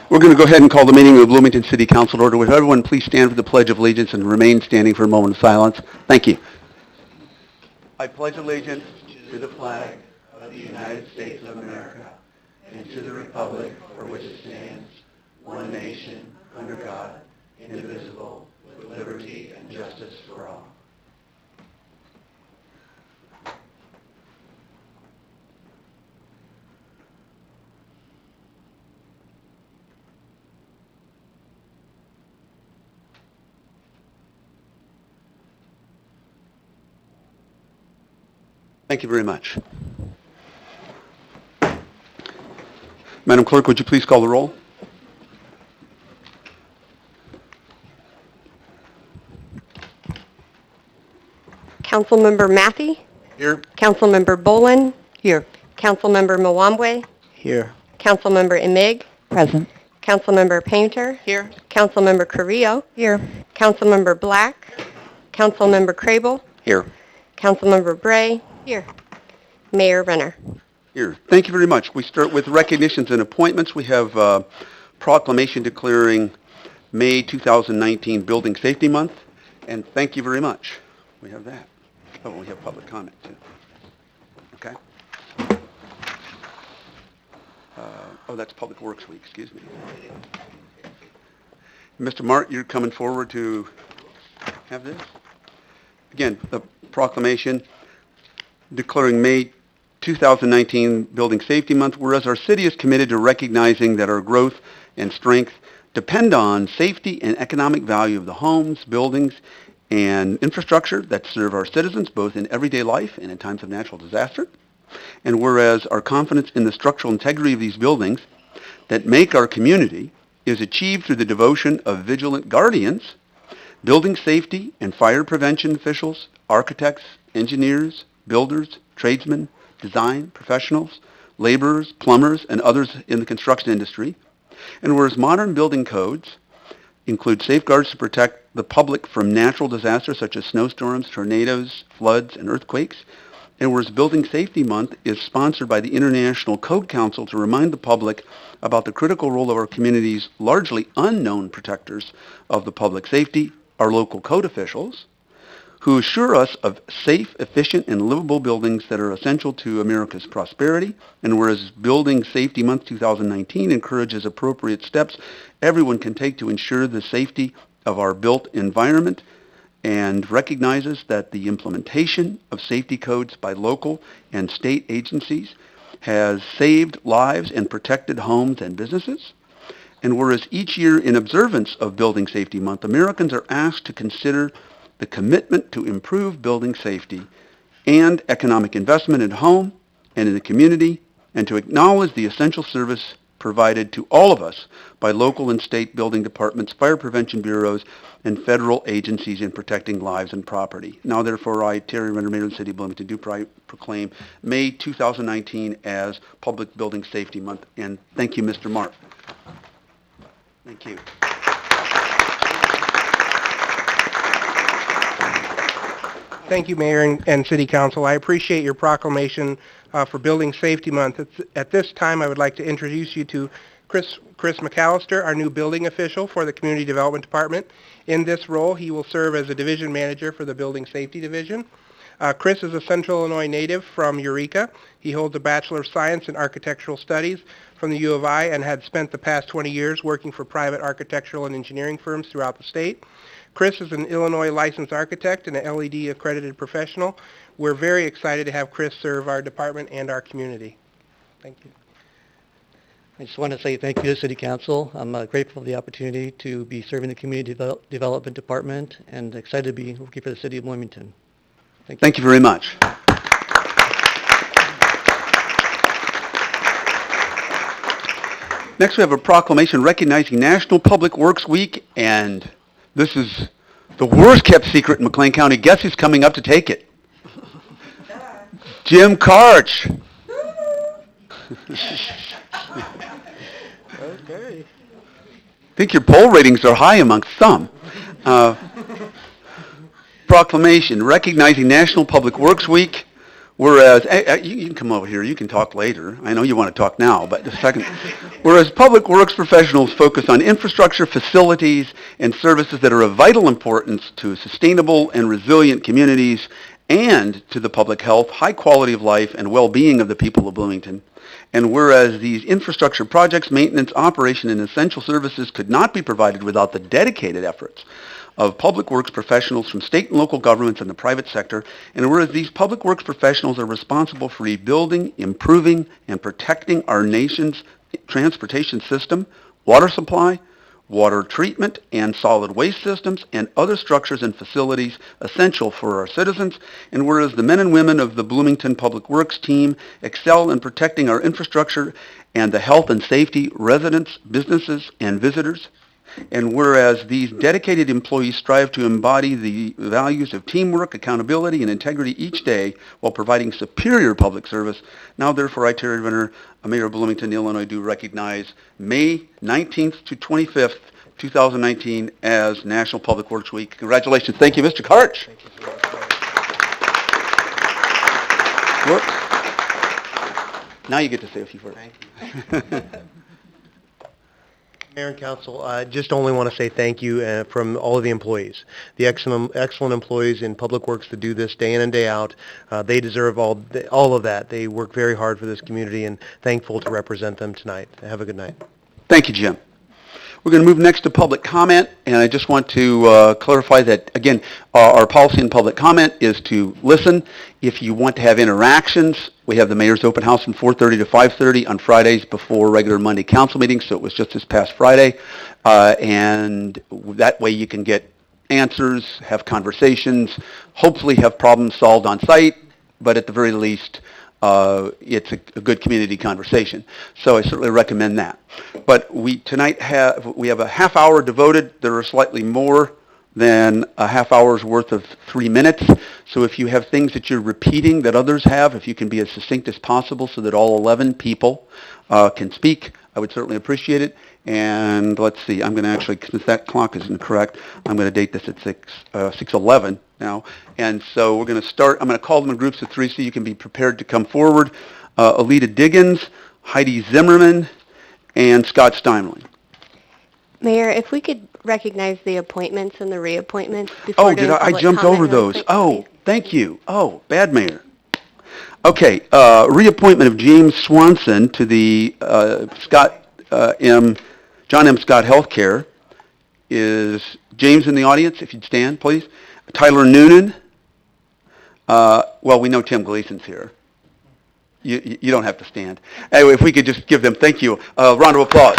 We're going to go ahead and call the meeting of the Bloomington City Council to order. Would everyone please stand for the Pledge of Allegiance and remain standing for a moment of silence? Thank you. I pledge allegiance to the flag of the United States of America and to the republic for which it stands, one nation, under God, indivisible, with liberty and justice for all. Thank you very much. Madam Clerk, would you please call the roll? Councilmember Matthey. Here. Councilmember Bolin. Here. Councilmember Mwambwe. Here. Councilmember Imig. Present. Councilmember Painter. Here. Councilmember Carrillo. Here. Councilmember Black. Councilmember Crable. Here. Councilmember Bray. Here. Mayor Renner. Here. Thank you very much. We start with recognitions and appointments. We have a proclamation declaring May 2019 Building Safety Month, and thank you very much. We have that. Oh, we have public comment, too. Okay. Oh, that's Public Works Week, excuse me. Mr. Mart, you're coming forward to have this? Again, the proclamation declaring May 2019 Building Safety Month, whereas our city is committed to recognizing that our growth and strength depend on safety and economic value of the homes, buildings, and infrastructure that serve our citizens both in everyday life and in times of natural disaster. And whereas our confidence in the structural integrity of these buildings that make our community is achieved through the devotion of vigilant guardians, building safety and fire prevention officials, architects, engineers, builders, tradesmen, design professionals, laborers, plumbers, and others in the construction industry. And whereas modern building codes include safeguards to protect the public from natural disasters such as snowstorms, tornadoes, floods, and earthquakes, and whereas Building Safety Month is sponsored by the International Code Council to remind the public about the critical role of our community's largely unknown protectors of the public safety, our local code officials, who assure us of safe, efficient, and livable buildings that are essential to America's prosperity. And whereas Building Safety Month 2019 encourages appropriate steps everyone can take to ensure the safety of our built environment and recognizes that the implementation of safety codes by local and state agencies has saved lives and protected homes and businesses. And whereas each year in observance of Building Safety Month, Americans are asked to consider the commitment to improve building safety and economic investment in home and in the community, and to acknowledge the essential service provided to all of us by local and state building departments, fire prevention bureaus, and federal agencies in protecting lives and property. Now, therefore, I, Terry Renner, Mayor of the City of Bloomington, do proclaim May 2019 as Public Building Safety Month. And thank you, Mr. Mart. Thank you. Thank you, Mayor and City Council. I appreciate your proclamation for Building Safety Month. At this time, I would like to introduce you to Chris McAllister, our new building official for the Community Development Department. In this role, he will serve as a division manager for the Building Safety Division. Chris is a Central Illinois native from Eureka. He holds a Bachelor of Science in Architectural Studies from the U of I and had spent the past 20 years working for private architectural and engineering firms throughout the state. Chris is an Illinois licensed architect and an LED accredited professional. We're very excited to have Chris serve our department and our community. Thank you. I just want to say thank you to City Council. I'm grateful for the opportunity to be serving the Community Development Department and excited to be working for the City of Bloomington. Thank you very much. Next, we have a proclamation recognizing National Public Works Week, and this is the worst kept secret in McLean County. Guess who's coming up to take it? Jim Karch. Okay. I think your poll ratings are high amongst some. Proclamation recognizing National Public Works Week, Whereas, you can come over here, you can talk later. I know you want to talk now, but a second. Whereas public works professionals focus on infrastructure, facilities, and services that are of vital importance to sustainable and resilient communities and to the public health, high quality of life, and well-being of the people of Bloomington. And whereas these infrastructure projects, maintenance, operation, and essential services could not be provided without the dedicated efforts of public works professionals from state and local governments and the private sector, and whereas these public works professionals are responsible for rebuilding, improving, and protecting our nation's transportation system, water supply, water treatment, and solid waste systems, and other structures and facilities essential for our citizens, and whereas the men and women of the Bloomington Public Works team excel in protecting our infrastructure and the health and safety residents, businesses, and visitors, and whereas these dedicated employees strive to embody the values of teamwork, accountability, and integrity each day while providing superior public service, now therefore I, Terry Renner, Mayor of Bloomington, Illinois, do recognize May 19th to 25th, 2019 as National Public Works Week. Congratulations. Thank you, Mr. Karch. Whoops. Now you get to say a few words. Thank you. Mayor and Council, I just only want to say thank you from all of the employees, the excellent employees in Public Works that do this day in and day out. They deserve all of that. They work very hard for this community, and thankful to represent them tonight. Have a good night. Thank you, Jim. We're going to move next to public comment, and I just want to clarify that, again, our policy in public comment is to listen. If you want to have interactions, we have the Mayor's Open House from 4:30 to 5:30 on Fridays before regular Monday council meetings, so it was just this past Friday, and that way you can get answers, have conversations, hopefully have problems solved on site, but at the very least, it's a good community conversation. So I certainly recommend that. But we have a half hour devoted. There are slightly more than a half hour's worth of 3 minutes. So if you have things that you're repeating that others have, if you can be as succinct as possible so that all 11 people can speak, I would certainly appreciate it. And let's see, I'm going to actually, since that clock isn't correct, I'm going to date this at 6:11 now. And so we're going to start, I'm going to call them in groups of 3 so you can be prepared to come forward. Alita Diggins, Heidi Zimmerman, and Scott Steinling. Mayor, if we could recognize the appointments and the reappointments before Oh, did I jumped over those. Oh, thank you. Oh, bad mayor. Okay, reappointment of James Swanson to the John M. Scott Healthcare. Is James in the audience? If you'd stand, please. Tyler Noonan. Well, we know Tim Gleason's here. You don't have to stand. Anyway, if we could just give them, thank you, a round of applause.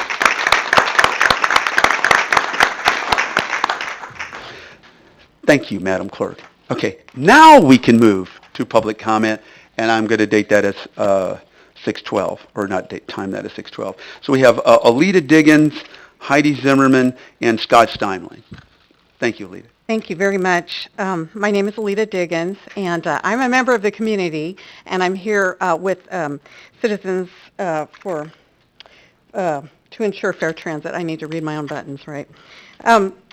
Thank you, Madam Clerk. Okay, now we can move to public comment, and I'm going to date that as 6:12, or not time that as 6:12. So we have Alita Diggins, Heidi Zimmerman, and Scott Steinling. Thank you, Alita. Thank you very much. My name is Alita Diggins, and I'm a member of the community, and I'm here with Citizens to ensure fair transit. I need to read my own buttons, right?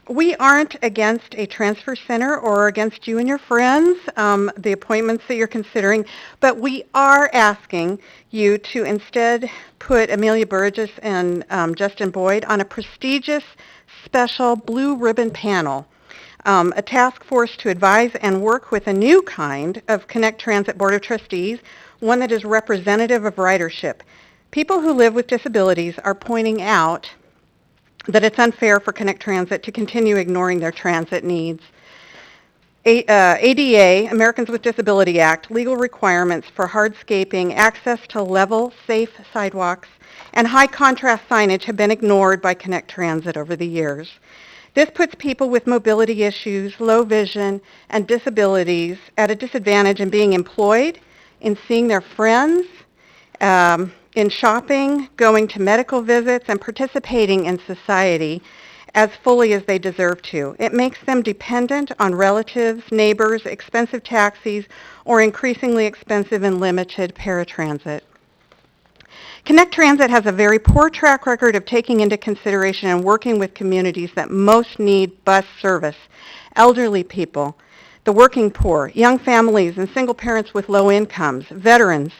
We aren't against a transfer center or against you and your friends, the appointments that you're considering, but we are asking you to instead put Amelia Burgess and Justin Boyd on a prestigious special blue ribbon panel, a task force to advise and work with a new kind of Connect Transit Board of Trustees, one that is representative of ridership. People who live with disabilities are pointing out that it's unfair for Connect Transit to continue ignoring their transit needs. ADA, Americans with Disability Act, legal requirements for hardscaping, access to level, safe sidewalks, and high contrast signage have been ignored by Connect Transit over the years. This puts people with mobility issues, low vision, and disabilities at a disadvantage in being employed, in seeing their friends, in shopping, going to medical visits, and participating in society as fully as they deserve to. It makes them dependent on relatives, neighbors, expensive taxis, or increasingly expensive and limited paratransit. Connect Transit has a very poor track record of taking into consideration and working with communities that most need bus service, elderly people, the working poor, young families and single parents with low incomes, veterans,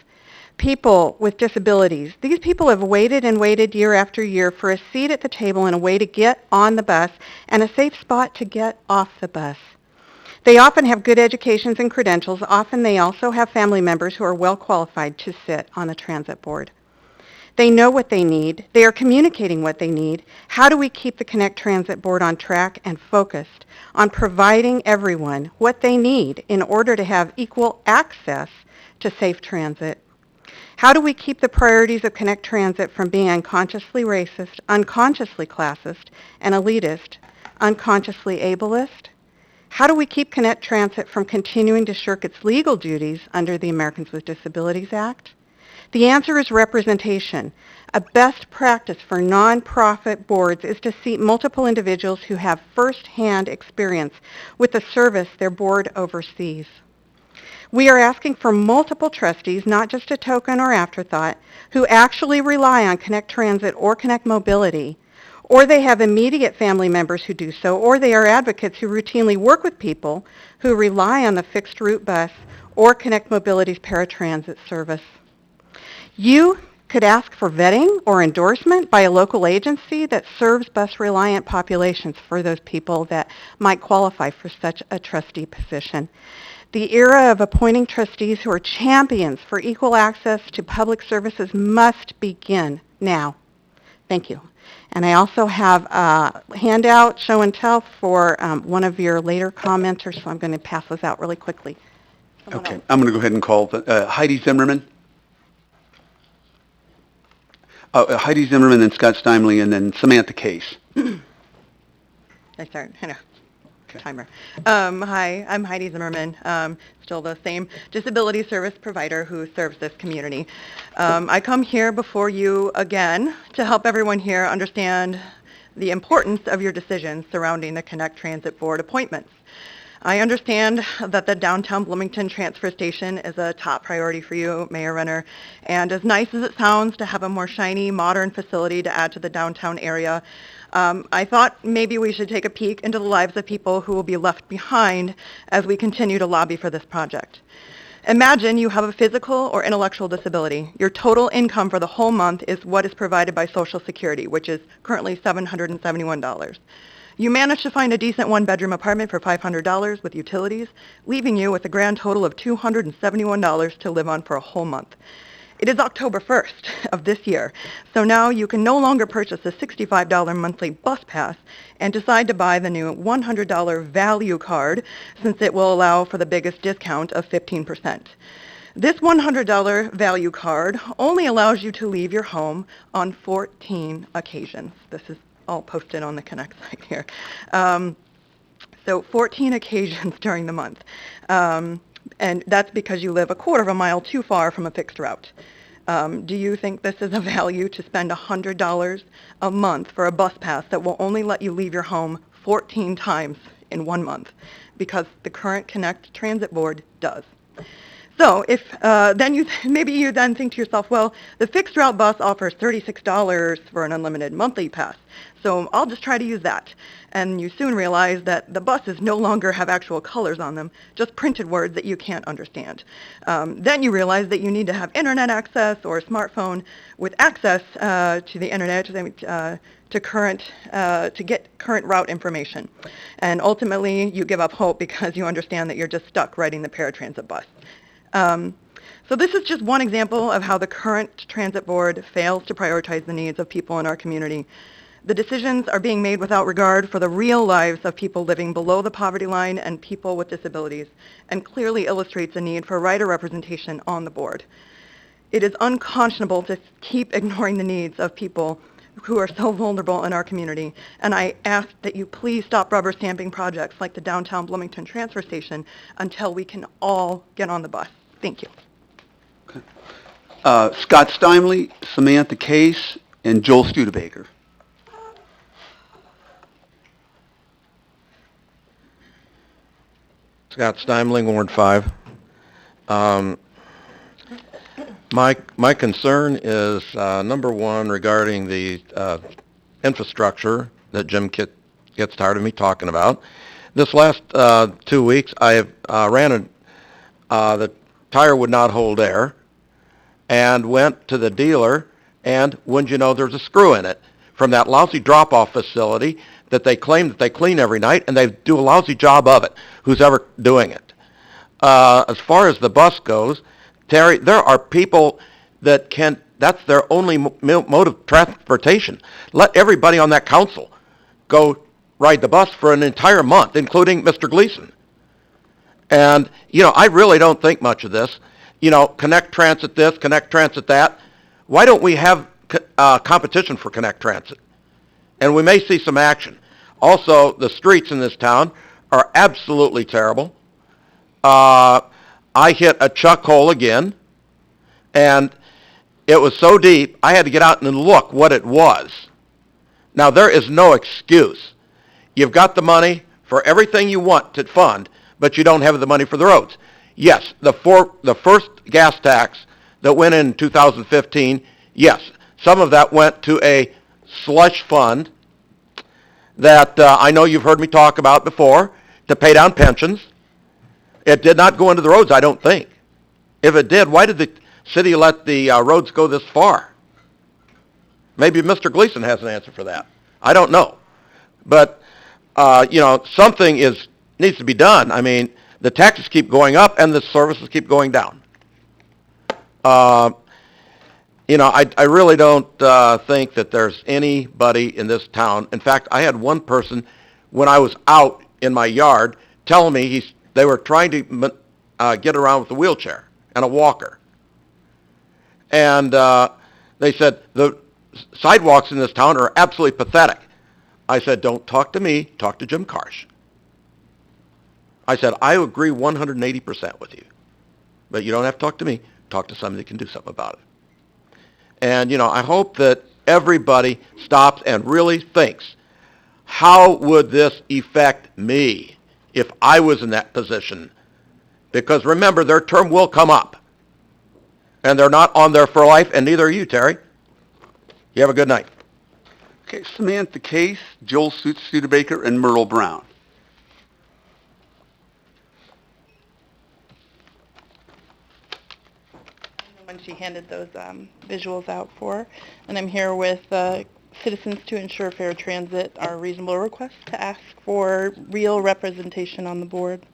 people with disabilities. These people have waited and waited year after year for a seat at the table and a way to get on the bus and a safe spot to get off the bus. They often have good educations and credentials. Often they also have family members who are well qualified to sit on the transit board. They know what they need. They are communicating what they need. How do we keep the Connect Transit Board on track and focused on providing everyone what they need in order to have equal access to safe transit? How do we keep the priorities of Connect Transit from being unconsciously racist, unconsciously classist, and elitist, unconsciously ableist? How do we keep Connect Transit from continuing to shirk its legal duties under the Americans with Disabilities Act? The answer is representation. A best practice for nonprofit boards is to seat multiple individuals who have first-hand experience with the service their board oversees. We are asking for multiple trustees, not just a token or afterthought, who actually rely on Connect Transit or Connect Mobility, or they have immediate family members who do so, or they are advocates who routinely work with people who rely on the fixed route bus or Connect Mobility's paratransit service. You could ask for vetting or endorsement by a local agency that serves bus-reliant populations for those people that might qualify for such a trustee position. The era of appointing trustees who are champions for equal access to public services must begin now. Thank you. And I also have a handout, show and tell, for one of your later commenters, so I'm going to pass those out really quickly. Someone Okay, else. I'm going to go ahead and call Heidi Zimmerman. Heidi Zimmerman, then Scott Steinley, and then Samantha Case. I start. I know. Okay. Timer. Hi, I'm Heidi Zimmerman, still the same disability service provider who serves this community. I come here before you again to help everyone here understand the importance of your decisions surrounding the Connect Transit Board appointments. I understand that the downtown Bloomington transfer station is a top priority for you, Mayor Renner, and as nice as it sounds to have a more shiny, modern facility to add to the downtown area, I thought maybe we should take a peek into the lives of people who will be left behind as we continue to lobby for this project. Imagine you have a physical or intellectual disability. Your total income for the whole month is what is provided by Social Security, which is currently $771. You manage to find a decent one-bedroom apartment for $500 with utilities, leaving you with a grand total of $271 to live on for a whole month. It is October 1st of this year, so now you can no longer purchase a $65 monthly bus pass and decide to buy the new $100 value card since it will allow for the biggest discount of 15%. This $100 value card only allows you to leave your home on 14 occasions. This is all posted on the Connect site here. So 14 occasions during the month. And that's because you live a quarter of a mile too far from a fixed route. Do you think this is a value to spend $100 a month for a bus pass that will only let you leave your home 14 times in 1 month? Because the current Connect Transit Board does. So if maybe you then think to yourself, well, the fixed route bus offers $36 for an unlimited monthly pass, so I'll just try to use that. And you soon realize that the buses no longer have actual colors on them, just printed words that you can't understand. Then you realize that you need to have internet access or a smartphone with access to the internet to get current route information. And ultimately, you give up hope because you understand that you're just stuck riding the paratransit bus. So this is just one example of how the current transit board fails to prioritize the needs of people in our community. The decisions are being made without regard for the real lives of people living below the poverty line and people with disabilities, and clearly illustrates a need for rider representation on the board. It is unconscionable to keep ignoring the needs of people who are so vulnerable in our community, and I ask that you please stop rubber stamping projects like the downtown Bloomington transfer station until we can all get on the bus. Thank you. Okay. Scott Steinley, Samantha Case, and Joel Studebaker. Scott Steimling, Ward 5. My concern is, number one, regarding the infrastructure that Jim gets tired of me talking about. This last 2 weeks, I have the tire would not hold air, and went to the dealer, and wouldn't you know, there's a screw in it from that lousy drop-off facility that they claim that they clean every night, and they do a lousy job of it, who's ever doing it. As far as the bus goes, Terry, there are people that that's their only mode of transportation. Let everybody on that council go ride the bus for an entire month, including Mr. Gleason. And, I really don't think much of this. Connect Transit this, Connect Transit that. Why don't we have competition for Connect Transit? And we may see some action. Also, the streets in this town are absolutely terrible. I hit a chuck hole again, and it was so deep, I had to get out and look what it was. Now, there is no excuse. You've got the money for everything you want to fund, but you don't have the money for the roads. Yes, the first gas tax that went in 2015, yes, some of that went to a slush fund that I know you've heard me talk about before, to pay down pensions. It did not go into the roads, I don't think. If it did, why did the city let the roads go this far? Maybe Mr. Gleason has an answer for that. I don't know. But, something needs to be done. I mean, the taxes keep going up and the services keep going down. I really don't think that there's anybody in this town. In fact, I had one person, when I was out in my yard, telling me they were trying to get around with a wheelchair and a walker. And they said, the sidewalks in this town are absolutely pathetic. I said, don't talk to me, talk to Jim Karsh. I said, I agree 180% with you. But you don't have to talk to me, talk to somebody that can do something about it. And, I hope that everybody stops and really thinks, how would this affect me if I was in that position? Because remember, their term will come up. And they're not on there for life, and neither are you, Terry. You have a good night. Okay, Samantha Case, Joel Studebaker, and Merle Brown. When she handed those visuals out for, and I'm here with Citizens to Ensure Fair Transit, our reasonable request to ask for real representation on the board.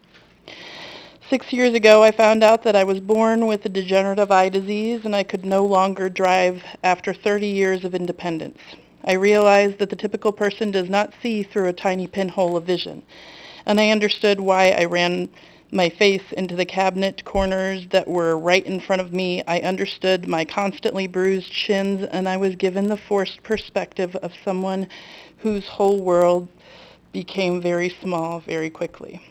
6 years ago, I found out that I was born with a degenerative eye disease and I could no longer drive after 30 years of independence. I realized that the typical person does not see through a tiny pinhole of vision, and I understood why I ran my face into the cabinet corners that were right in front of me. I understood my constantly bruised shins, and I was given the forced perspective of someone whose whole world became very small very quickly.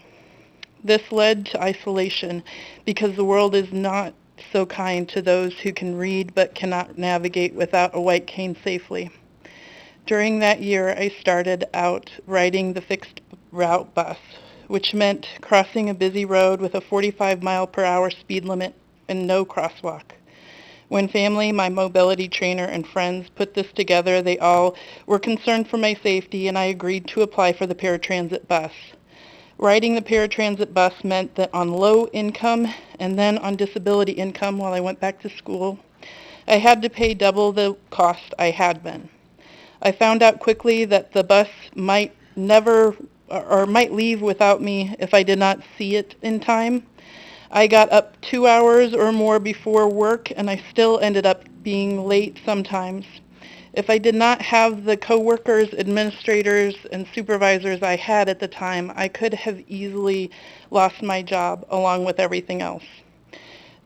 This led to isolation because the world is not so kind to those who can read but cannot navigate without a white cane safely. During that year, I started out riding the fixed route bus, which meant crossing a busy road with a 45-mile-per-hour speed limit and no crosswalk. When family, my mobility trainer, and friends put this together, they all were concerned for my safety, and I agreed to apply for the paratransit bus. Riding the paratransit bus meant that on low income and then on disability income while I went back to school, I had to pay double the cost I had been. I found out quickly that the bus might leave without me if I did not see it in time. I got up 2 hours or more before work, and I still ended up being late sometimes. If I did not have the coworkers, administrators, and supervisors I had at the time, I could have easily lost my job along with everything else.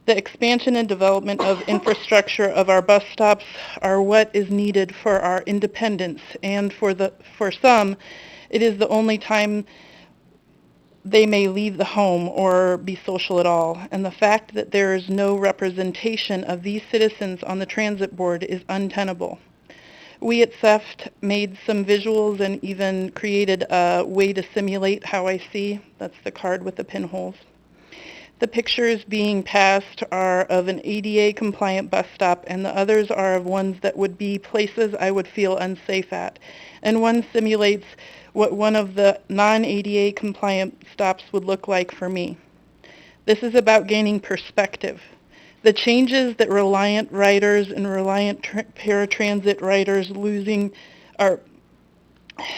The expansion and development of infrastructure of our bus stops are what is needed for our independence, and for some, it is the only time they may leave the home or be social at all. And the fact that there is no representation of these citizens on the transit board is untenable. We at SEFT made some visuals and even created a way to simulate how I see. That's the card with the pinholes. The pictures being passed are of an ADA-compliant bus stop, and the others are of ones that would be places I would feel unsafe at. And one simulates what one of the non-ADA compliant stops would look like for me. This is about gaining perspective. The changes that Reliant riders and Reliant paratransit riders are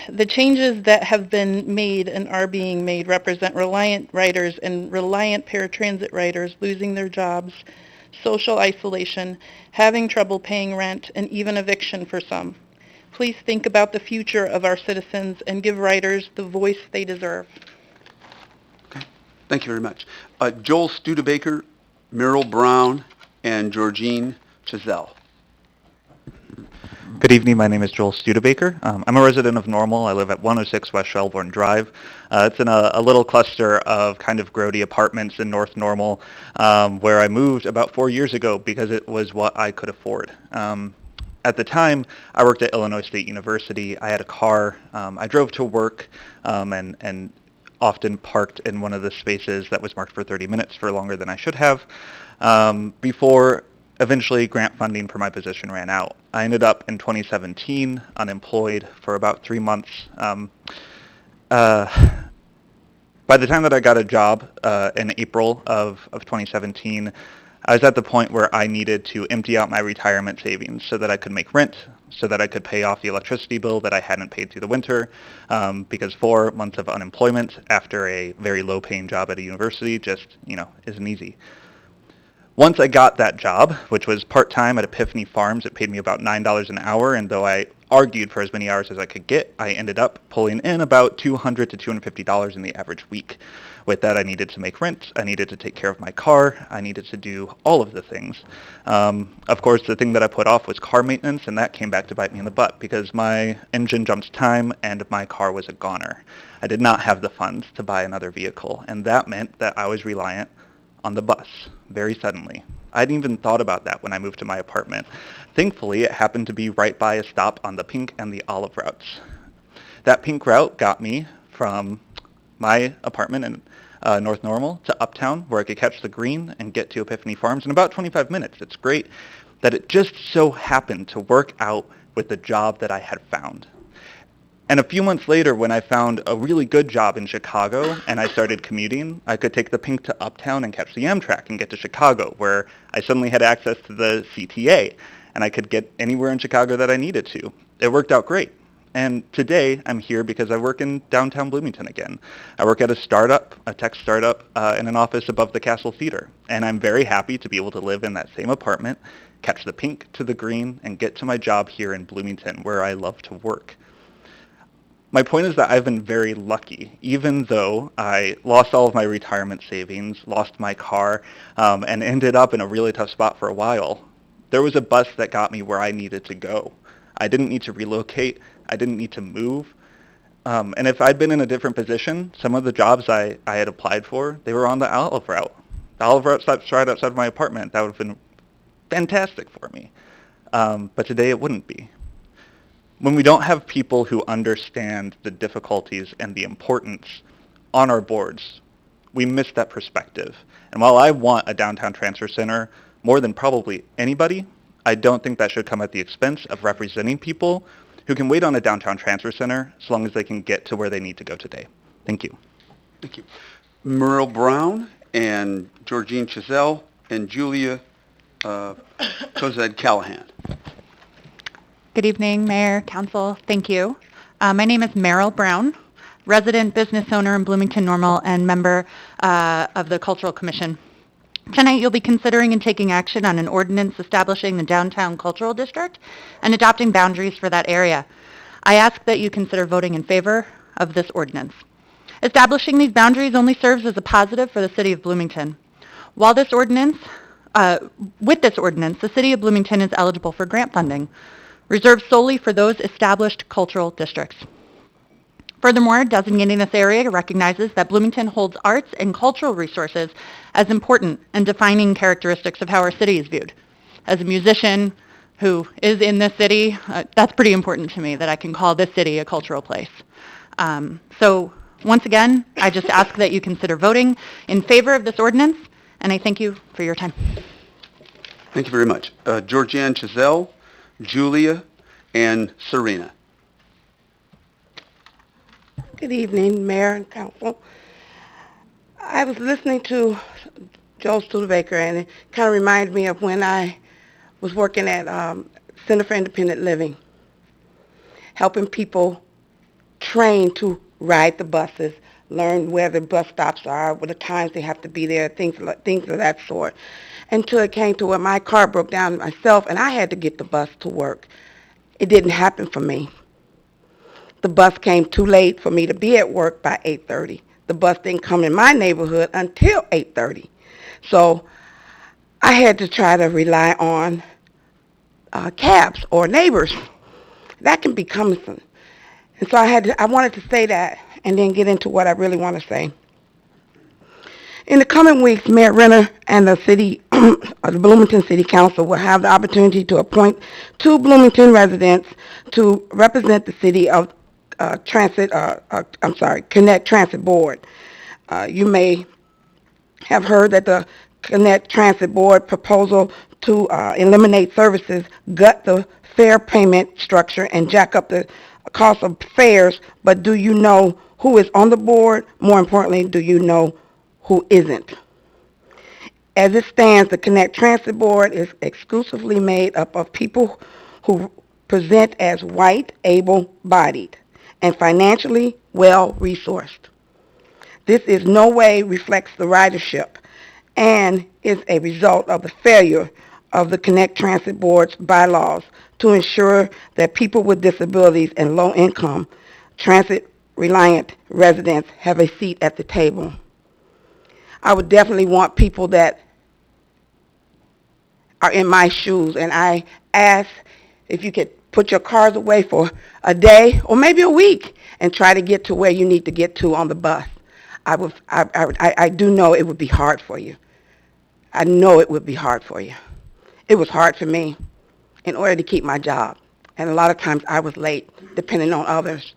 the changes that have been made and are being made represent Reliant riders and Reliant paratransit riders losing their jobs, social isolation, having trouble paying rent, and even eviction for some. Please think about the future of our citizens and give riders the voice they deserve. Thank you very much. Joel Studebaker, Merrill Brown, and Georgine Chazelle. Good evening. My name is Joel Studebaker. I'm a resident of Normal. I live at 106 West Shelbourne Drive. It's in a little cluster of kind of grody apartments in North Normal, where I moved about 4 years ago because it was what I could afford. At the time, I worked at Illinois State University. I had a car. I drove to work and often parked in one of the spaces that was marked for 30 minutes for longer than I should have, before eventually grant funding for my position ran out. I ended up in 2017 unemployed for about 3 months. By the time that I got a job in April of 2017, I was at the point where I needed to empty out my retirement savings so that I could make rent, so that I could pay off the electricity bill that I hadn't paid through the winter, because 4 months of unemployment after a very low-paying job at a university just, isn't easy. Once I got that job, which was part-time at Epiphany Farms, it paid me about $9 an hour, and though I argued for as many hours as I could get, I ended up pulling in about $200 to $250 in the average week. With that, I needed to make rent, I needed to take care of my car, I needed to do all of the things. Of course, the thing that I put off was car maintenance, and that came back to bite me in the butt because my engine jumped time and my car was a goner. I did not have the funds to buy another vehicle, and that meant that I was reliant on the bus very suddenly. I hadn't even thought about that when I moved to my apartment. Thankfully, it happened to be right by a stop on the Pink and the Olive routes. That Pink route got me from my apartment in North Normal to Uptown, where I could catch the green and get to Epiphany Farms in about 25 minutes. It's great that it just so happened to work out with the job that I had found. And a few months later, when I found a really good job in Chicago and I started commuting, I could take the Pink to Uptown and catch the Amtrak and get to Chicago, where I suddenly had access to the CTA, and I could get anywhere in Chicago that I needed to. It worked out great. And today, I'm here because I work in downtown Bloomington again. I work at a tech startup, in an office above the Castle Theater. And I'm very happy to be able to live in that same apartment, catch the Pink to the green, and get to my job here in Bloomington, where I love to work. My point is that I've been very lucky, even though I lost all of my retirement savings, lost my car, and ended up in a really tough spot for a while. There was a bus that got me where I needed to go. I didn't need to relocate. I didn't need to move. And if I'd been in a different position, some of the jobs I had applied for, they were on the Olive route. The Olive route stops right outside of my apartment. That would have been fantastic for me. But today it wouldn't be. When we don't have people who understand the difficulties and the importance on our boards, we miss that perspective. And while I want a downtown transfer center more than probably anybody, I don't think that should come at the expense of representing people who can wait on a downtown transfer center as long as they can get to where they need to go today. Thank you. Thank you. Merle Brown and Georgine Chazelle and Julia Cozad Callahan. Good evening, Mayor, Council. Thank you. My name is Merrill Brown, resident business owner in Bloomington Normal and member of the Cultural Commission. Tonight you'll be considering and taking action on an ordinance establishing the Downtown Cultural District and adopting boundaries for that area. I ask that you consider voting in favor of this ordinance. Establishing these boundaries only serves as a positive for the City of Bloomington. With this ordinance, the City of Bloomington is eligible for grant funding, reserved solely for those established cultural districts. Furthermore, designating this area recognizes that Bloomington holds arts and cultural resources as important and defining characteristics of how our city is viewed. As a musician who is in this city, that's pretty important to me, that I can call this city a cultural place. So once again, I just ask that you consider voting in favor of this ordinance And I thank you for your time. Thank you very much. Georgianne Chazelle, Julia, and Serena. Good evening, Mayor and Council. I was listening to Joel Studebaker, and it kind of reminded me of when I was working at Center for Independent Living, helping people train to ride the buses, learn where the bus stops are, what the times they have to be there, things of that sort. Until it came to where my car broke down myself, and I had to get the bus to work. It didn't happen for me. The bus came too late for me to be at work by 8:30. The bus didn't come in my neighborhood until 8:30. So I had to try to rely on cabs or neighbors. That can be cumbersome. And so I wanted to say that and then get into what I really want to say. In the coming weeks, Mayor Renner and the the Bloomington City Council will have the opportunity to appoint 2 Bloomington residents to represent the city of Connect Transit Board. You may have heard that the Connect Transit Board proposal to eliminate services gut the fare payment structure and jack up the cost of fares, but do you know who is on the board? More importantly, do you know who isn't? As it stands, the Connect Transit Board is exclusively made up of people who present as white, able-bodied, and financially well-resourced. This in no way reflects the ridership and is a result of the failure of the Connect Transit Board's bylaws to ensure that people with disabilities and low-income, transit-reliant residents have a seat at the table. I would definitely want people that are in my shoes, and I ask if you could put your cars away for a day or maybe a week and try to get to where you need to get to on the bus. I do know it would be hard for you. I know it would be hard for you. It was hard for me in order to keep my job, and a lot of times I was late, depending on others.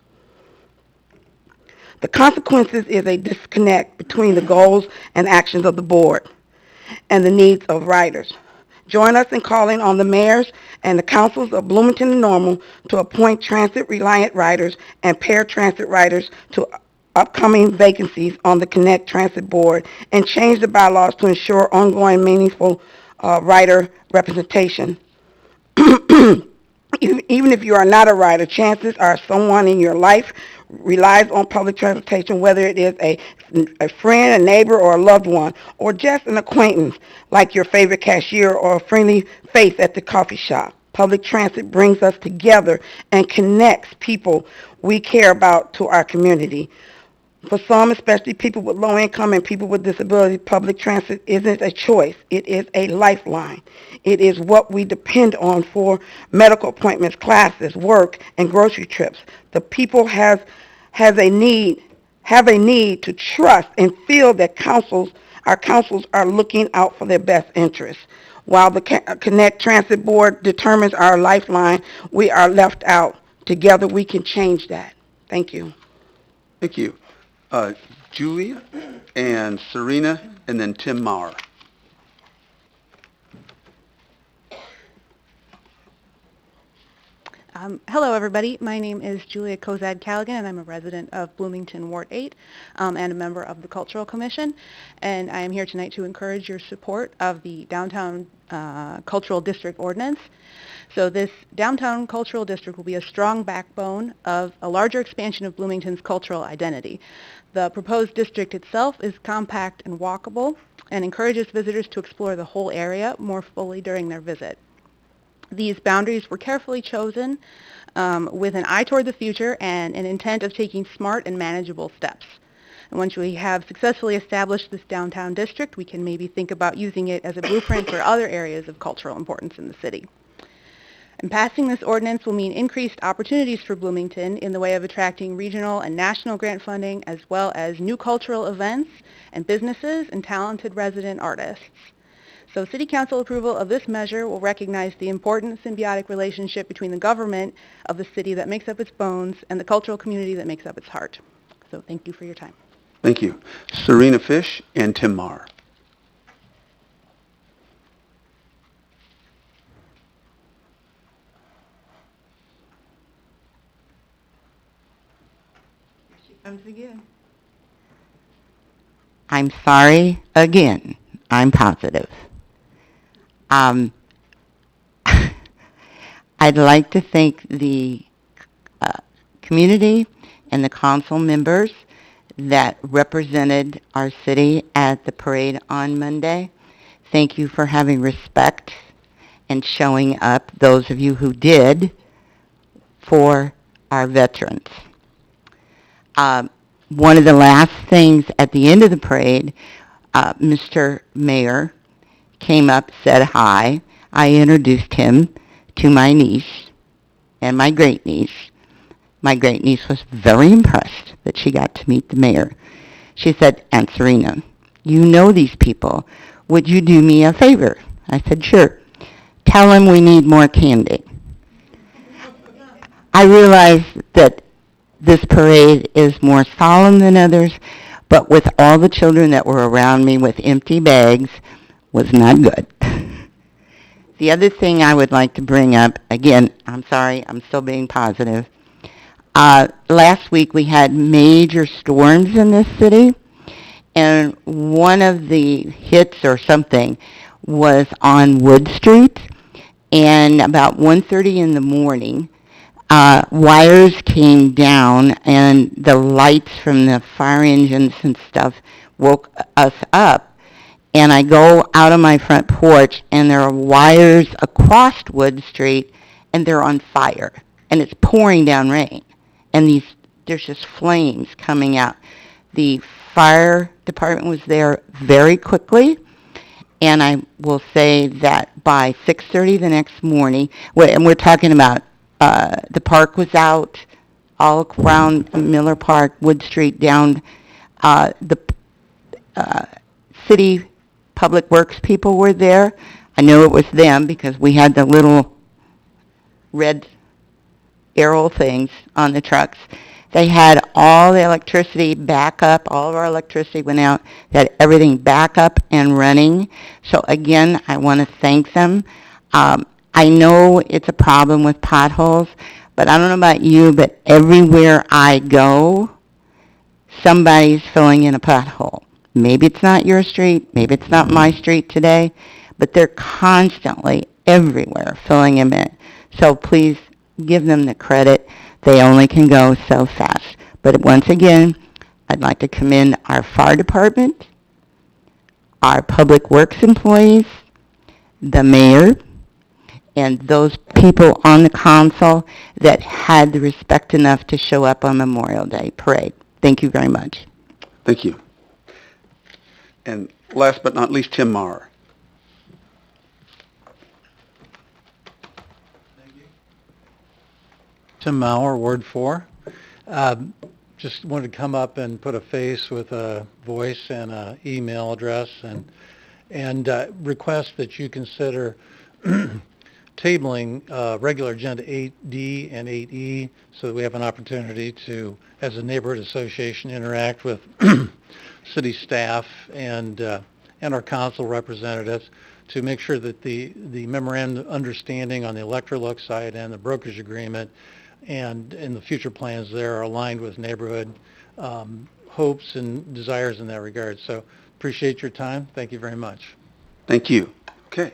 The consequences is a disconnect between the goals and actions of the board and the needs of riders. Join us in calling on the mayors and the councils of Bloomington and Normal to appoint transit-reliant riders and paratransit riders to upcoming vacancies on the Connect Transit Board and change the bylaws to ensure ongoing meaningful rider representation. Even if you are not a rider, chances are someone in your life relies on public transportation, whether it is a friend, a neighbor, or a loved one, or just an acquaintance, like your favorite cashier or a friendly face at the coffee shop. Public transit brings us together and connects people we care about to our community. For some, especially people with low income and people with disabilities, public transit isn't a choice. It is a lifeline. It is what we depend on for medical appointments, classes, work, and grocery trips. The people have a need to trust and feel that our councils are looking out for their best interests. While the Connect Transit Board determines our lifeline, we are left out. Together we can change that. Thank you. Thank you. Julia and Serena, and then Tim Maurer. Hello, everybody. My name is Julia Kozad-Callaghan, and I'm a resident of Bloomington Ward 8 and a member of the Cultural Commission. And I am here tonight to encourage your support of the Downtown Cultural District Ordinance. So this Downtown Cultural District will be a strong backbone of a larger expansion of Bloomington's cultural identity. The proposed district itself is compact and walkable and encourages visitors to explore the whole area more fully during their visit. These boundaries were carefully chosen with an eye toward the future and an intent of taking smart and manageable steps. And once we have successfully established this downtown district, we can maybe think about using it as a blueprint for other areas of cultural importance in the city. And passing this ordinance will mean increased opportunities for Bloomington in the way of attracting regional and national grant funding, as well as new cultural events and businesses and talented resident artists. So City Council approval of this measure will recognize the important symbiotic relationship between the government of the city that makes up its bones and the cultural community that makes up its heart. So thank you for your time. Thank you. Serena Fish and Tim Maurer. Comes again. I'm sorry again. I'm positive. Um, I'd like to thank the uh, community and the council members that represented our city at the parade on Monday. Thank you for having respect and showing up, those of you who did, for our veterans. Um, One of the last things at the end of the parade, Mr. Mayor came up, said hi. I introduced him to my niece and my great-niece. My great-niece was very impressed that she got to meet the mayor. She said, Aunt Serena, you know these people. Would you do me a favor? I said, sure. Tell them we need more candy. I realize that this parade is more solemn than others, but with all the children that were around me with empty bags was not good. The other thing I would like to bring up, again, I'm sorry, I'm still being positive. Last week we had major storms in this city, and one of the hits or something was on Wood Street, and about 1:30 in the morning, wires came down, and the lights from the fire engines and stuff woke us up. And I go out on my front porch, and there are wires across Wood Street, and they're on fire, and it's pouring down rain, and there's just flames coming out. The fire department was there very quickly, and I will say that by 6:30 the next morning, and we're talking about the park was out, all around Miller Park, Wood Street, down the city public works people were there. I knew it was them because we had the little red arrow things on the trucks. They had all the electricity back up. All of our electricity went out. They had everything back up and running. So again, I want to thank them. I know it's a problem with potholes, but I don't know about you, but everywhere I go, somebody's filling in a pothole. Maybe it's not your street, maybe it's not my street today, but they're constantly everywhere filling them in. So please give them the credit. They only can go so fast. But once again, I'd like to commend our fire department, our public works employees, the mayor, and those people on the council that had the respect enough to show up on Memorial Day parade. Thank you very much. Thank you. And last but not least, Tim Maher. Tim Mauer, Ward 4. Just wanted to come up and put a face with a voice and an email address and request that you consider tabling regular agenda 8D and 8E so that we have an opportunity to, as a neighborhood association, interact with city staff and our council representatives to make sure that the memorandum of understanding on the Electrolux side and the brokerage agreement and in the future plans there are aligned with neighborhood hopes and desires in that regard. So appreciate your time. Thank you very much. Thank you. Okay.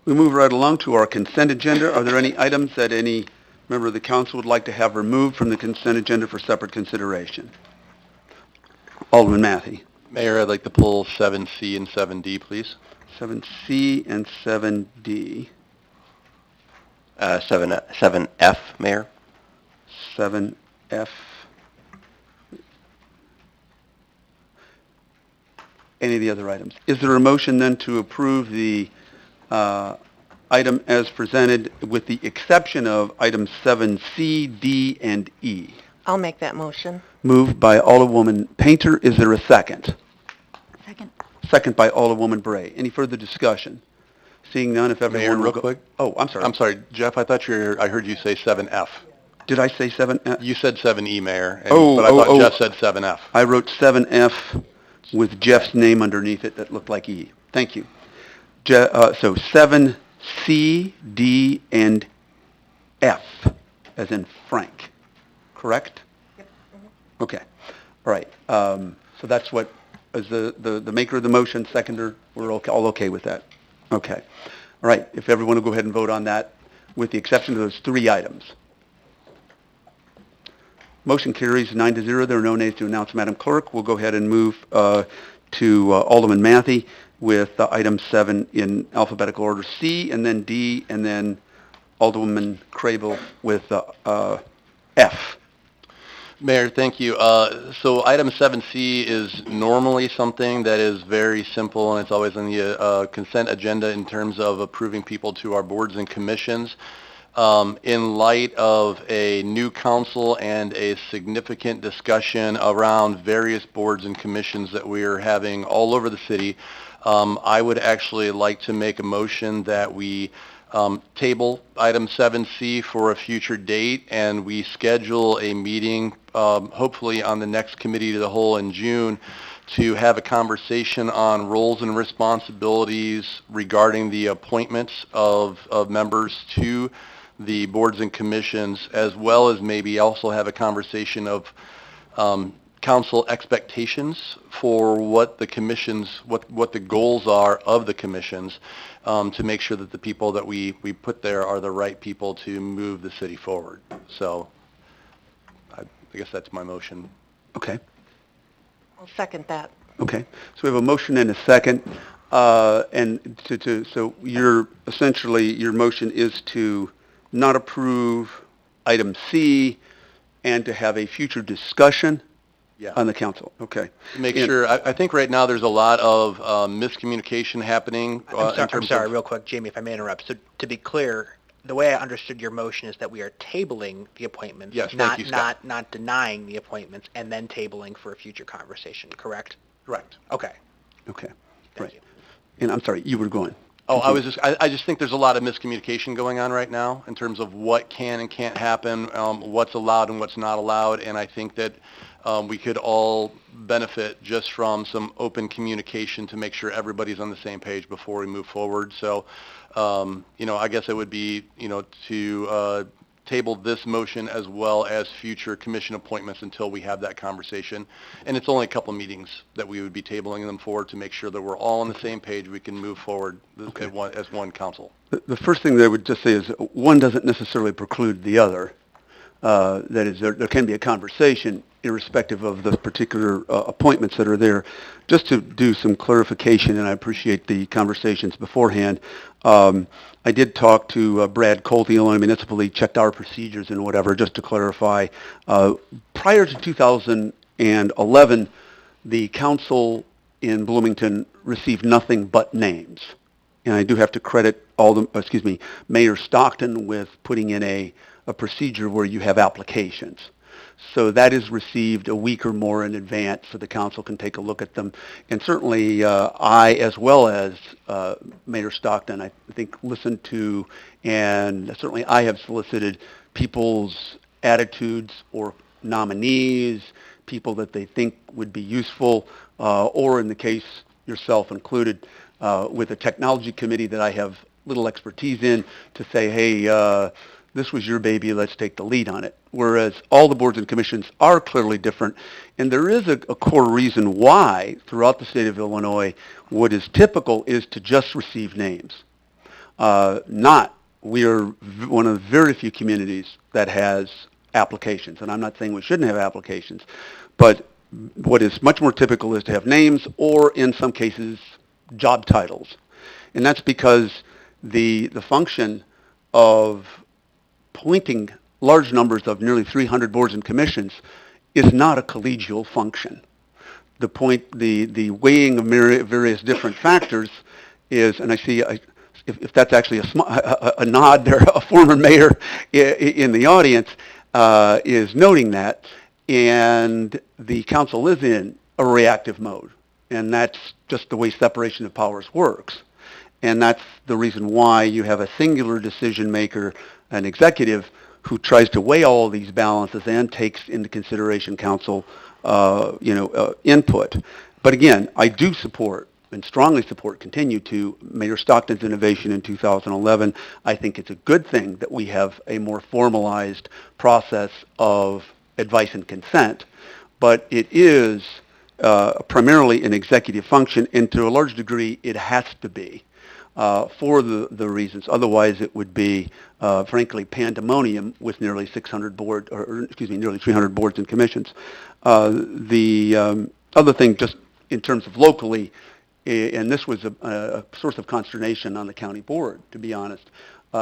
We move right along to our consent agenda. Are there any items that any member of the council would like to have removed from the consent agenda for separate consideration? Alderman Matthey. Mayor, I'd like to pull 7C and 7D, please. 7C and 7D. 7F, Mayor. 7F. Any of the other items? Is there a motion then to approve the item as presented with the exception of items 7C, D, and E? I'll make that motion. Moved by Alderwoman Painter. Is there a second? Second. Second by Alderwoman Bray. Any further discussion? Seeing none, if everyone Mayor, will real go... quick. Oh, I'm sorry. I'm sorry, Jeff, I heard you say 7F. Did I say 7F? You said 7E, Mayor, Oh, but I thought oh, oh. Jeff said 7F. I wrote 7F with Jeff's name underneath it that looked like E. Thank you. So 7C, D, and F, as in Frank. Correct? Yep. Okay. All right, so that's what, is the maker of the motion, seconder, we're all okay with that? Okay. All right, if everyone will go ahead and vote on that, with the exception of those 3 items. Motion carries 9-0. There are no nays to announce, Madam Clerk. We'll go ahead and move to Alderman Matthey with item 7 in alphabetical order, C, and then D, and then Alderwoman Crable with F. Mayor, thank you. So item 7C is normally something that is very simple, and it's always on the consent agenda in terms of approving people to our boards and commissions. In light of a new council and a significant discussion around various boards and commissions that we are having all over the city, I would actually like to make a motion that we table item 7C for a future date, and we schedule a meeting, hopefully on the next committee of the whole in June, to have a conversation on roles and responsibilities regarding the appointments of members to the boards and commissions, as well as maybe also have a conversation of council expectations for what the commissions, what the goals are of the commissions, to make sure that the people that we put there are the right people to move the city forward. So I guess that's my motion. Okay. I'll second that. Okay. So we have a motion and a second. And so essentially your motion is to not approve item C and to have a future discussion on the council. Okay. Make sure, I think right now there's a lot of miscommunication happening. I'm sorry, real quick, Jamie, if I may interrupt. So to be clear, the way I understood your motion is that we are tabling the appointments, Yes, thank you, Scott. not denying the appointments, and then tabling for a future conversation, correct? Correct. Okay. Okay. Thank you. And I'm sorry, you were going. Oh, I just think there's a lot of miscommunication going on right now in terms of what can and can't happen, what's allowed and what's not allowed, and I think that we could all benefit just from some open communication to make sure everybody's on the same page before we move forward. So, I guess it would be, to table this motion as well as future commission appointments until we have that conversation. And it's only a couple meetings that we would be tabling them for to make sure that we're all on the same page. We can move forward as one council. The first thing that I would just say is one doesn't necessarily preclude the other. That is, there can be a conversation irrespective of the particular appointments that are there. Just to do some clarification, and I appreciate the conversations beforehand, I did talk to Brad Colt, the Illinois Municipal League, checked our procedures and whatever, just to clarify. Prior to 2011, the council in Bloomington received nothing but names. And I do have to credit Mayor Stockton with putting in a procedure where you have applications. So that is received a week or more in advance so the council can take a look at them. And certainly I, as well as Mayor Stockton, I think listened to, and certainly I have solicited people's attitudes or nominees, people that they think would be useful, or in the case, yourself included, with a technology committee that I have little expertise in, to say, hey, this was your baby, let's take the lead on it. Whereas all the boards and commissions are clearly different. And there is a core reason why, throughout the state of Illinois, what is typical is to just receive names. We are one of the very few communities that has applications. And I'm not saying we shouldn't have applications. But what is much more typical is to have names or, in some cases, job titles. And that's because the function of appointing large numbers of nearly 300 boards and commissions is not a collegial function. The weighing of various different factors is, and I see if that's actually a nod there, a former mayor in the audience is noting that, and the council is in a reactive mode, and that's just the way separation of powers works. And that's the reason why you have a singular decision maker, an executive, who tries to weigh all these balances and takes into consideration council, input. But again, I do support and strongly support, continue to, Mayor Stockton's innovation in 2011. I think it's a good thing that we have a more formalized process of advice and consent. but it is primarily an executive function, and to a large degree, it has to be for the reasons. Otherwise, it would be, frankly, pandemonium with nearly 600 nearly 300 boards and commissions. The other thing, just in terms of locally, and this was a source of consternation on the county board, to be honest.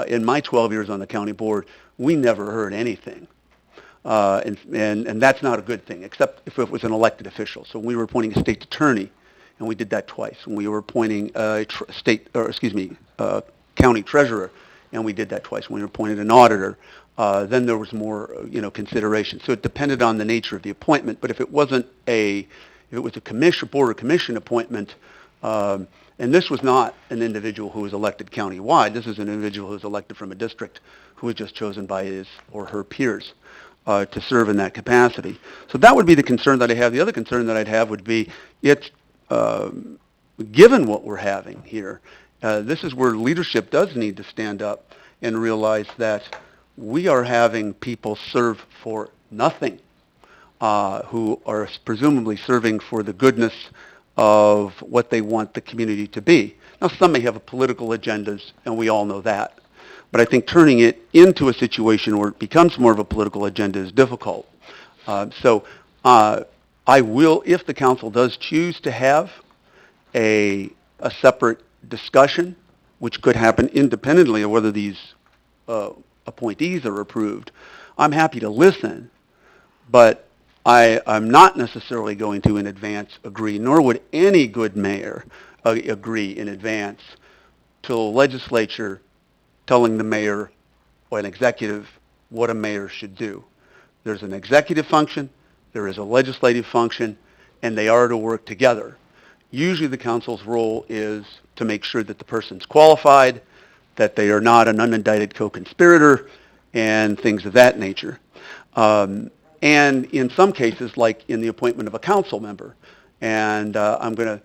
In my 12 years on the county board, we never heard anything. And that's not a good thing, except if it was an elected official. So we were appointing a state attorney, and we did that twice. And we were appointing a county treasurer, and we did that twice. When we appointed an auditor, then there was more, consideration. So it depended on the nature of the appointment. But if it was a board or commission appointment, and this was not an individual who was elected countywide. This is an individual who was elected from a district who was just chosen by his or her peers to serve in that capacity. So that would be the concern that I have. The other concern that I'd have would be given what we're having here, this is where leadership does need to stand up and realize that we are having people serve for nothing, who are presumably serving for the goodness of what they want the community to be. Now, some may have political agendas, and we all know that. But I think turning it into a situation where it becomes more of a political agenda is difficult. So I will, if the council does choose to have a separate discussion, which could happen independently of whether these appointees are approved, I'm happy to listen, but I'm not necessarily going to in advance agree, nor would any good mayor agree in advance to the legislature telling the mayor or an executive what a mayor should do. There's an executive function, there is a legislative function, and they are to work together. Usually the council's role is to make sure that the person's qualified, that they are not an unindicted co-conspirator, and things of that nature. And in some cases, like in the appointment of a council member, and I'm going to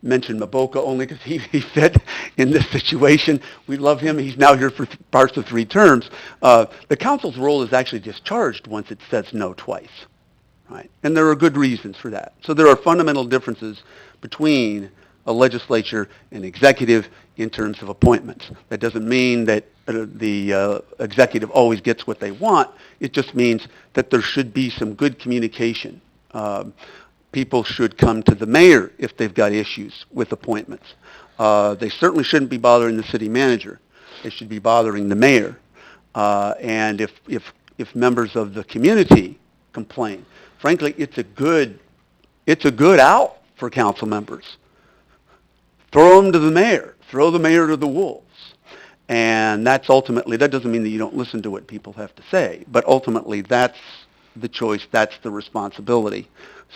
mention Maboka only because he fit in this situation. We love him. He's now here for parts of 3 terms. The council's role is actually discharged once it says no twice, right? And there are good reasons for that. So there are fundamental differences between a legislature and executive in terms of appointments. That doesn't mean that the executive always gets what they want. It just means that there should be some good communication. People should come to the mayor if they've got issues with appointments. They certainly shouldn't be bothering the city manager. They should be bothering the mayor. And if members of the community complain, frankly, it's a good out for council members. Throw them to the mayor. Throw the mayor to the wolves. And that's ultimately, that doesn't mean that you don't listen to what people have to say, but ultimately that's the choice, that's the responsibility.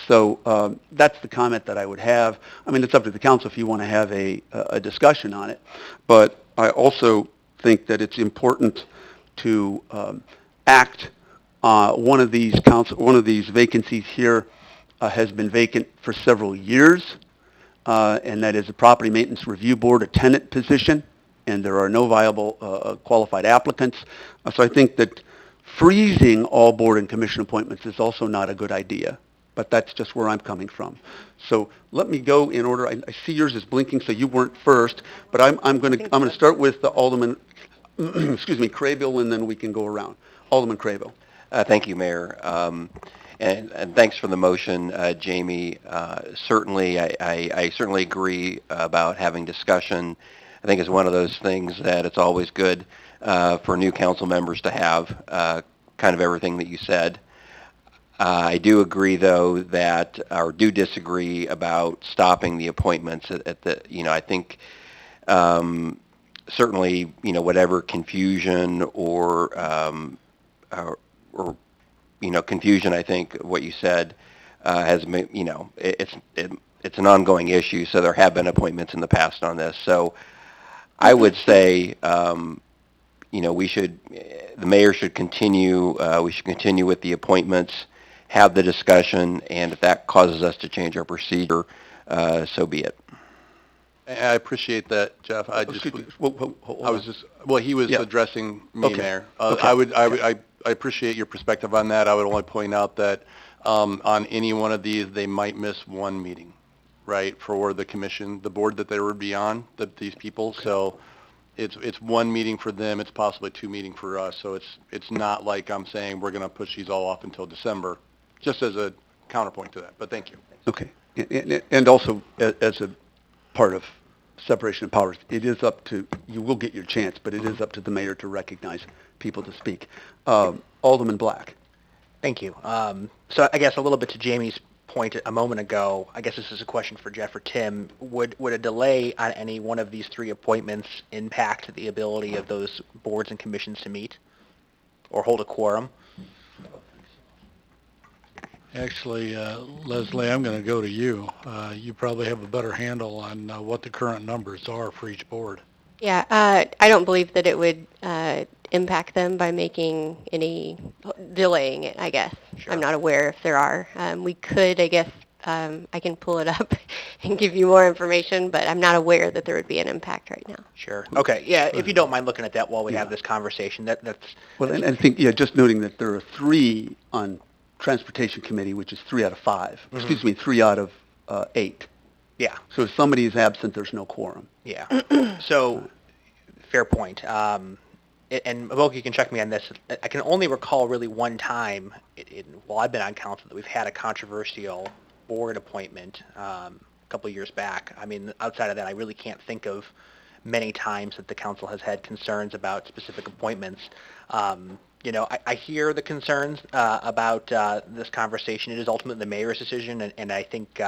So that's the comment that I would have. I mean, it's up to the council if you want to have a discussion on it. But I also think that it's important to act. One of these vacancies here has been vacant for several years, and that is a property maintenance review board, a tenant position, and there are no viable qualified applicants. So I think that freezing all board and commission appointments is also not a good idea. But that's just where I'm coming from. So let me go in order. I see yours is blinking, so you weren't first. But I'm going to start with the Alderman, Craybill, and then we can go around. Alderman Craybill. Thank you, Mayor. And thanks for the motion, Jamie. Certainly, I certainly agree about having discussion. I think it's one of those things that it's always good for new council members to have, kind of everything that you said. I do agree, though, that, or do disagree about stopping the appointments at the, I think certainly, whatever confusion or confusion, I think what you said has, it's an ongoing issue, so there have been appointments in the past on this. So I would say, the mayor should continue, we should continue with the appointments, have the discussion, and if that causes us to change our procedure, so be it. I appreciate that, Jeff. He was addressing me, Okay. Mayor. Okay. I appreciate your perspective on that. I would only point out that On any one of these, they might miss one meeting, right, for the commission, the board that they would be on, these people. So it's one meeting for them, it's possibly two meetings for us. So it's not like I'm saying we're going to push these all off until December, just as a counterpoint to that. But thank you. Okay. And also, as a part of separation of powers, it is up to, you will get your chance, but it is up to the mayor to recognize people to speak. Alderman Black. Thank you. So I guess a little bit to Jamie's point a moment ago, I guess this is a question for Jeff or Tim. Would a delay on any one of these three appointments impact the ability of those boards and commissions to meet or hold a quorum? Actually, Leslie, I'm going to go to you. You probably have a better handle on what the current numbers are for each board. Yeah, I don't believe that it would impact them by making any, delaying it, I guess. Sure. I'm not aware if there are. We could, I guess, I can pull it up and give you more information, but I'm not aware that there would be an impact right now. Sure. Okay. Yeah, if you don't mind looking at that while we have this conversation, that's... Well, and I think, just noting that there are 3 on Transportation Committee, which is 3 out of 5. Mm-hmm. Excuse me, 3 out of 8. Yeah. So if somebody is absent, there's no quorum. Yeah. So, fair point. And Avoke, you can check me on this. I can only recall really one time, while I've been on council, that we've had a controversial board appointment a couple of years back. I mean, outside of that, I really can't think of many times that the council has had concerns about specific appointments. I hear the concerns about this conversation. It is ultimately the mayor's decision, and I think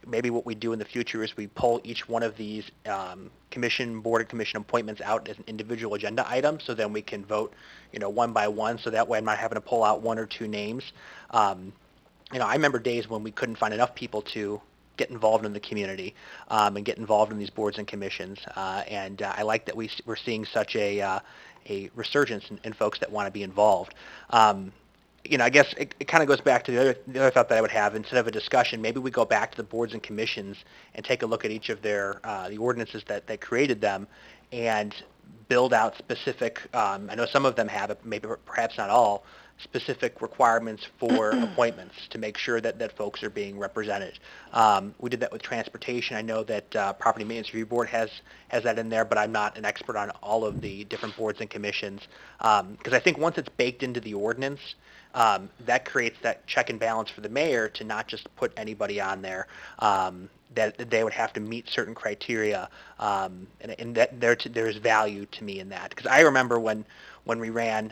maybe what we do in the future is we pull each one of these board and commission appointments out as an individual agenda item, so then we can vote, one by one, so that way I'm not having to pull out 1 or 2 names. I remember days when we couldn't find enough people to get involved in the community and get involved in these boards and commissions. And I like that we're seeing such a resurgence in folks that want to be involved. I guess it kind of goes back to the other thought that I would have. Instead of a discussion, maybe we go back to the boards and commissions and take a look at each of their the ordinances that created them and build out specific, I know some of them have, maybe perhaps not all, specific requirements for appointments to make sure that folks are being represented. We did that with transportation. I know that Property Maintenance Review Board has that in there, but I'm not an expert on all of the different boards and commissions. Because I think once it's baked into the ordinance, that creates that check and balance for the mayor to not just put anybody on there, that they would have to meet certain criteria, and that there's value to me in that. Because I remember when we ran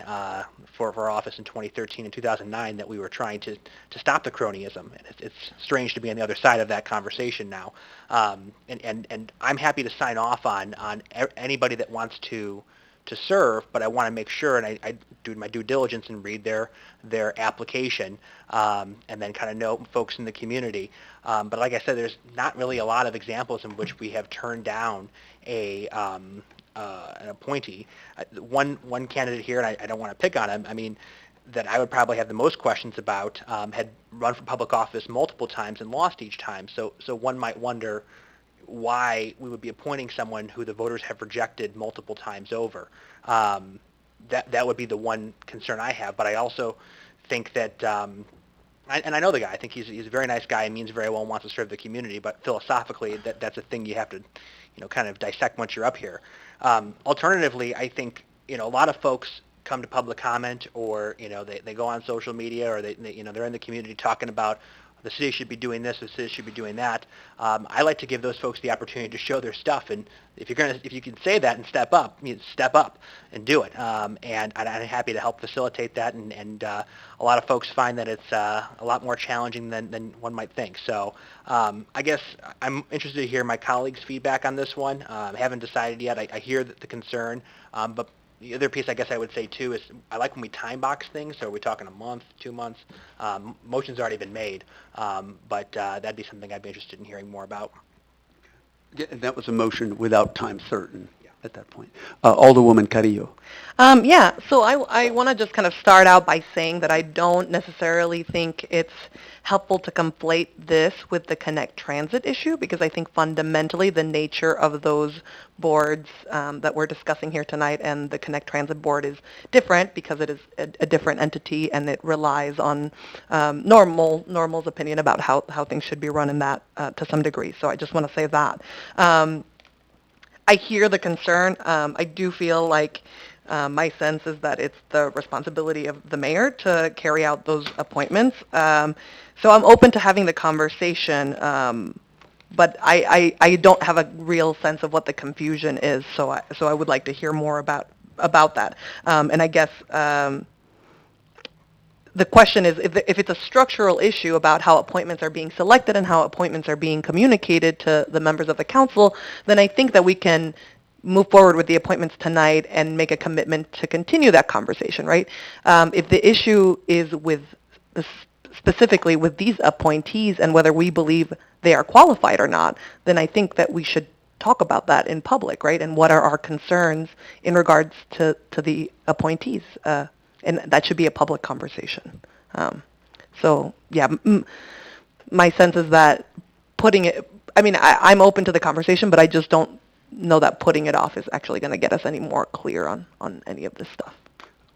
for office in 2013 and 2009 that we were trying to stop the cronyism. And it's strange to be on the other side of that conversation now. And I'm happy to sign off on anybody that wants to serve, but I want to make sure, and I do my due diligence and read their application, and then kind of know folks in the community. But like I said, there's not really a lot of examples in which we have turned down an appointee. One candidate here, and I don't want to pick on him, I mean, that I would probably have the most questions about, had run for public office multiple times and lost each time. So one might wonder why we would be appointing someone who the voters have rejected multiple times over. That would be the one concern I have. But I also think that, and I know the guy. I think he's a very nice guy and means very well and wants to serve the community. But philosophically, that's a thing you have to, kind of dissect once you're up here. Alternatively, I think, a lot of folks come to public comment, or they go on social media, or they're in the community talking about the city should be doing this, the city should be doing that. I like to give those folks the opportunity to show their stuff, and if you can say that and step up and do it. And I'm happy to help facilitate that. And a lot of folks find that it's a lot more challenging than one might think. So I guess I'm interested to hear my colleagues' feedback on this one. I haven't decided yet. I hear the concern, but the other piece I guess I would say too is I like when we time box things. So are we talking a month, 2 months? Motion's already been made, but that'd be something I'd be interested in hearing more about. Yeah, and that was a motion without time certain. at that point. Alderwoman Carrillo. Yeah, so I want to just kind of start out by saying that I don't necessarily think it's helpful to conflate this with the Connect Transit issue, because I think fundamentally the nature of those boards that we're discussing here tonight and the Connect Transit board is different, because it is a different entity and it relies on Normal's opinion about how things should be run in that to some degree. So I just want to say that. I hear the concern. I do feel like my sense is that it's the responsibility of the mayor to carry out those appointments. So I'm open to having the conversation, but I don't have a real sense of what the confusion is. So I would like to hear more about that. And I guess the question is, if it's a structural issue about how appointments are being selected and how appointments are being communicated to the members of the council, then I think that we can move forward with the appointments tonight and make a commitment to continue that conversation, right? If the issue is with specifically with these appointees and whether we believe they are qualified or not, then I think that we should talk about that in public, right? And what are our concerns in regards to the appointees? And that should be a public conversation. So yeah, my sense is that putting it, I mean, I'm open to the conversation, but I just don't know that putting it off is actually going to get us any more clear on any of this stuff.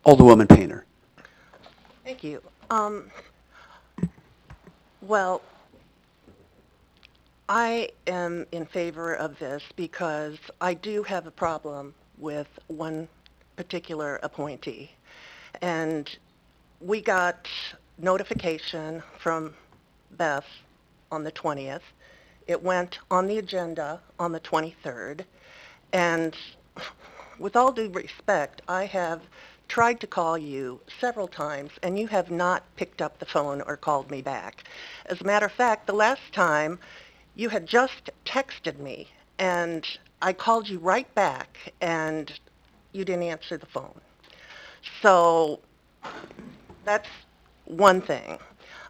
Alderwoman Painter. Thank you. Well, I am in favor of this because I do have a problem with one particular appointee. And we got notification from Beth on the 20th. It went on the agenda on the 23rd. And with all due respect, I have tried to call you several times, and you have not picked up the phone or called me back. As a matter of fact, the last time you had just texted me, and I called you right back, and you didn't answer the phone. So that's one thing.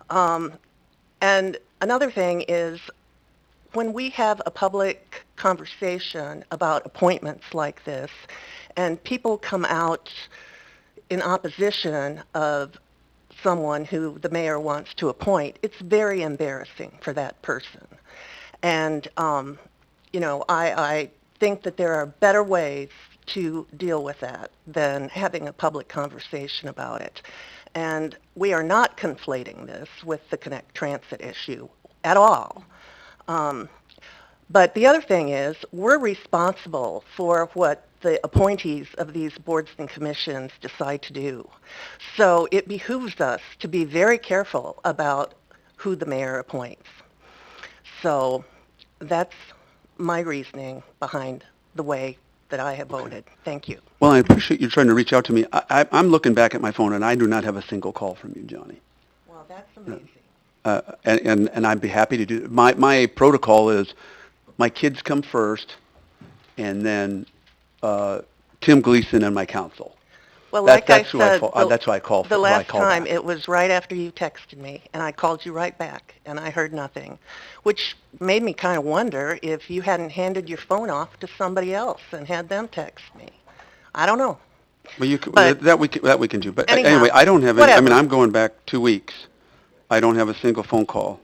And another thing is, when we have a public conversation about appointments like this, and people come out in opposition of someone who the mayor wants to appoint, it's very embarrassing for that person. And, I think that there are better ways to deal with that than having a public conversation about it. And we are not conflating this with the Connect Transit issue at all. But the other thing is, we're responsible for what the appointees of these boards and commissions decide to do. So it behooves us to be very careful about who the mayor appoints. So that's my reasoning behind the way that I have voted. Thank you. Well, I appreciate you trying to reach out to me. I'm looking back at my phone, and I do not have a single call from you, Johnny. Well, that's amazing. And I'd be happy to do it. My protocol is my kids come first, and then Tim Gleason and my counsel. Well, That's like who I said, that's who I call for. the last time back. it was right after you texted me, and I called you right back, and I heard nothing, which made me kind of wonder if you hadn't handed your phone off to somebody else and had them text me. I don't know. Well, But that we can do. But anyhow, anyway, I don't have any. I mean, whatever. I'm going back 2 weeks. I don't have a single phone call.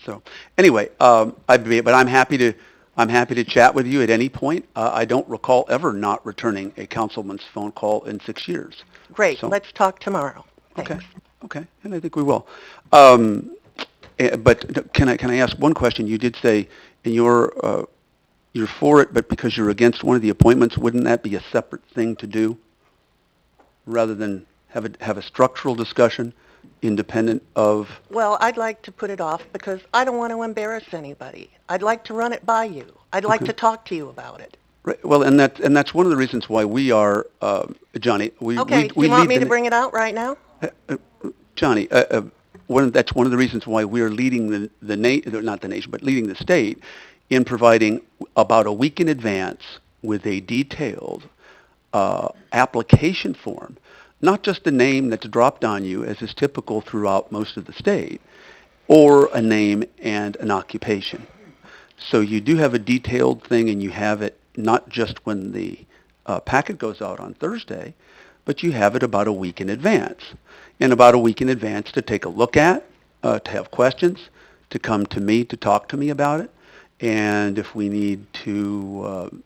So anyway, but I'm happy to chat with you at any point. I don't recall ever not returning a councilman's phone call in 6 years. Great. So, Let's talk tomorrow. okay, and I think we will. But can I ask one question? You did say in you're for it, but because you're against one of the appointments, wouldn't that be a separate thing to do, rather than have a structural discussion independent of? Well, I'd like to put it off because I don't want to embarrass anybody. I'd like to run it by you. I'd like to talk to you about it. Right, well, and that's one of the reasons why we are, Johnny. Okay, do you want me to bring it out right now? Johnny, that's one of the reasons why we are leading not the nation, but leading the state in providing about a week in advance with a detailed application form, not just a name that's dropped on you, as is typical throughout most of the state, or a name and an occupation. So you do have a detailed thing, and you have it not just when the packet goes out on Thursday, but you have it about a week in advance. And about a week in advance to take a look at, to have questions, to come to me, to talk to me about it. And if we need to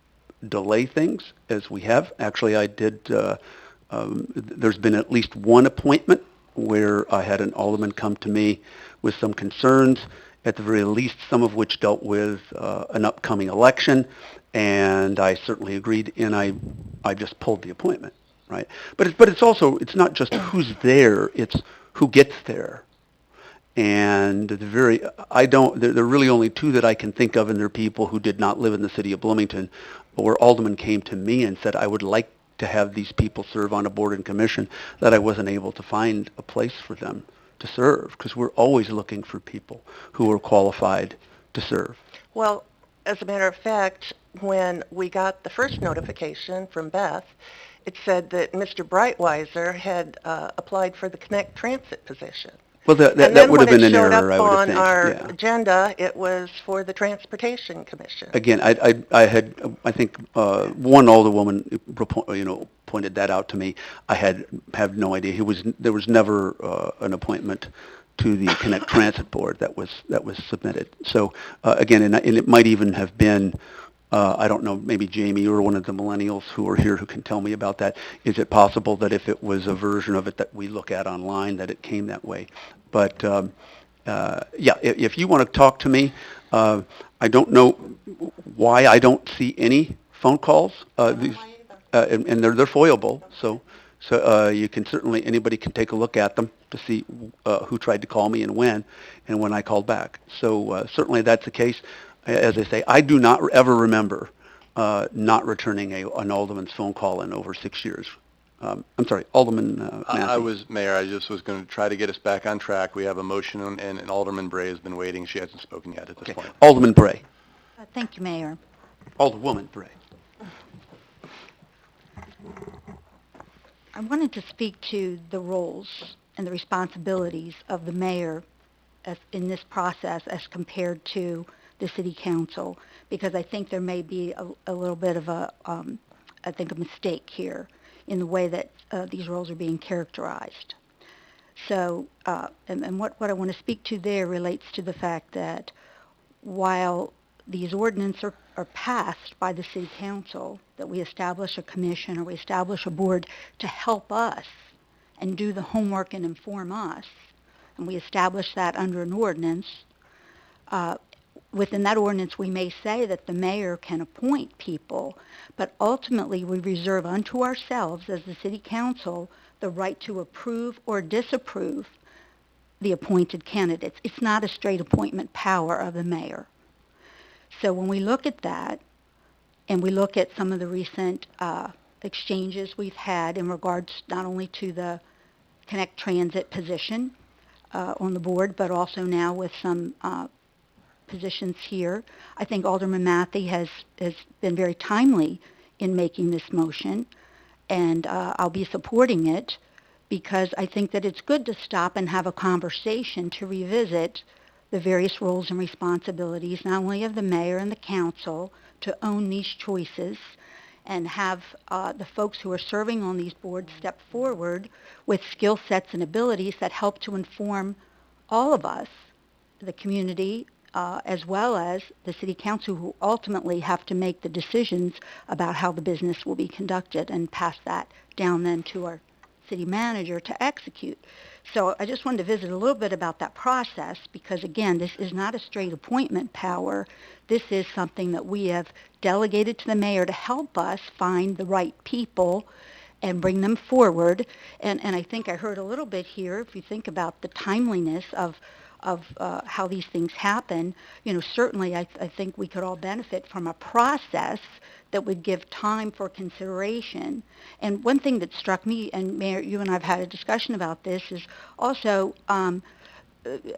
delay things, as we have, actually I did, there's been at least one appointment where I had an alderman come to me with some concerns, at the very least, some of which dealt with an upcoming election, and I certainly agreed, and I just pulled the appointment, right? But it's also, it's not just who's there, it's who gets there. And there are really only two that I can think of, and they're people who did not live in the city of Bloomington, where aldermen came to me and said, I would like to have these people serve on a board and commission, that I wasn't able to find a place for them to serve, because we're always looking for people who are qualified to serve. Well, as a matter of fact, when we got the first notification from Beth, it said that Mr. Brightweiser had applied for the Connect Transit position. Well, that And that then would have when been it an showed error, up I would on think. our Yeah. agenda, it was for the Transportation Commission. Again, I think one alderwoman, pointed that out to me. I have no idea. There was never an appointment to the Connect Transit Board that was submitted. So again, and it might even have been, I don't know, maybe Jamie or one of the millennials who are here who can tell me about that. Is it possible that if it was a version of it that we look at online, that it came that way? But yeah, if you want to talk to me, I don't know why I don't see any phone calls. And they're foilable, so you can certainly, anybody can take a look at them to see who tried to call me and when I called back. So certainly that's the case. As I say, I do not ever remember not returning an alderman's phone call in over 6 years. I'm sorry, Alderman Massey. Mayor, I just was going to try to get us back on track. We have a motion, and Alderman Bray has been waiting. She hasn't spoken yet at this point. Alderman Bray. Thank you, Mayor. Alderwoman Bray. I wanted to speak to the roles and the responsibilities of the mayor in this process as compared to the city council, because I think there may be a little bit of a mistake here in the way that these roles are being characterized. So, and what I want to speak to there relates to the fact that while these ordinances are passed by the city council, that we establish a commission or we establish a board to help us and do the homework and inform us, and we establish that under an ordinance, within that ordinance we may say that the mayor can appoint people, but ultimately we reserve unto ourselves as the city council the right to approve or disapprove the appointed candidates. It's not a straight appointment power of the mayor. So when we look at that, and we look at some of the recent exchanges we've had in regards not only to the Connect Transit position on the board, but also now with some positions here, I think Alderman Matthey has been very timely in making this motion, and I'll be supporting it because I think that it's good to stop and have a conversation to revisit the various roles and responsibilities, not only of the mayor and the council, to own these choices and have the folks who are serving on these boards step forward with skill sets and abilities that help to inform all of us, the community, as well as the city council, who ultimately have to make the decisions about how the business will be conducted and pass that down then to our city manager to execute. So I just wanted to visit a little bit about that process because, again, this is not a straight appointment power. This is something that we have delegated to the mayor to help us find the right people and bring them forward. And I think I heard a little bit here, if you think about the timeliness of how these things happen, certainly I think we could all benefit from a process that would give time for consideration. And one thing that struck me, and Mayor, you and I have had a discussion about this, is also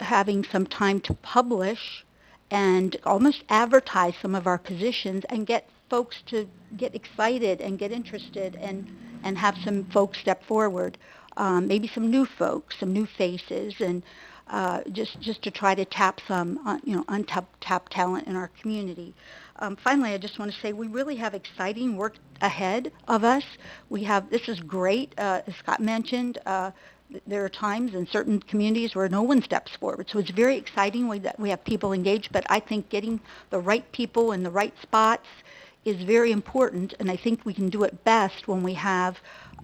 having some time to publish and almost advertise some of our positions and get folks to get excited and get interested and have some folks step forward. maybe some new folks, some new faces, and just to try to tap some, untapped talent in our community. Finally, I just want to say we really have exciting work ahead of us. This is great, as Scott mentioned. There are times in certain communities where no one steps forward. So it's very exciting that we have people engaged, but I think getting the right people in the right spots is very important, and I think we can do it best when we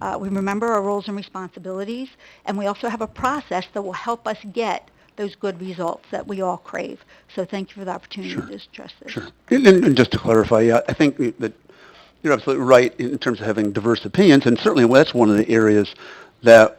remember our roles and responsibilities, and we also have a process that will help us get those good results that we all crave. So thank you for the opportunity to address this. Sure. And just to clarify, I think that you're absolutely right in terms of having diverse opinions, and certainly that's one of the areas that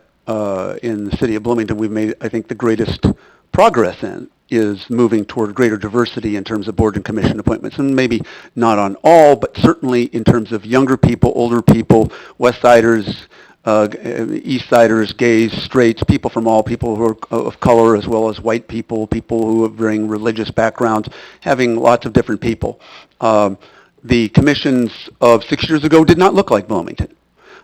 in the city of Bloomington we've made, I think, the greatest progress in is moving toward greater diversity in terms of board and commission appointments, and maybe not on all, but certainly in terms of younger people, older people, West Siders, East Siders, gays, straights, people from all, people who are of color, as well as white people, people who bring religious backgrounds, having lots of different people. The commissions of 6 years ago did not look like Bloomington.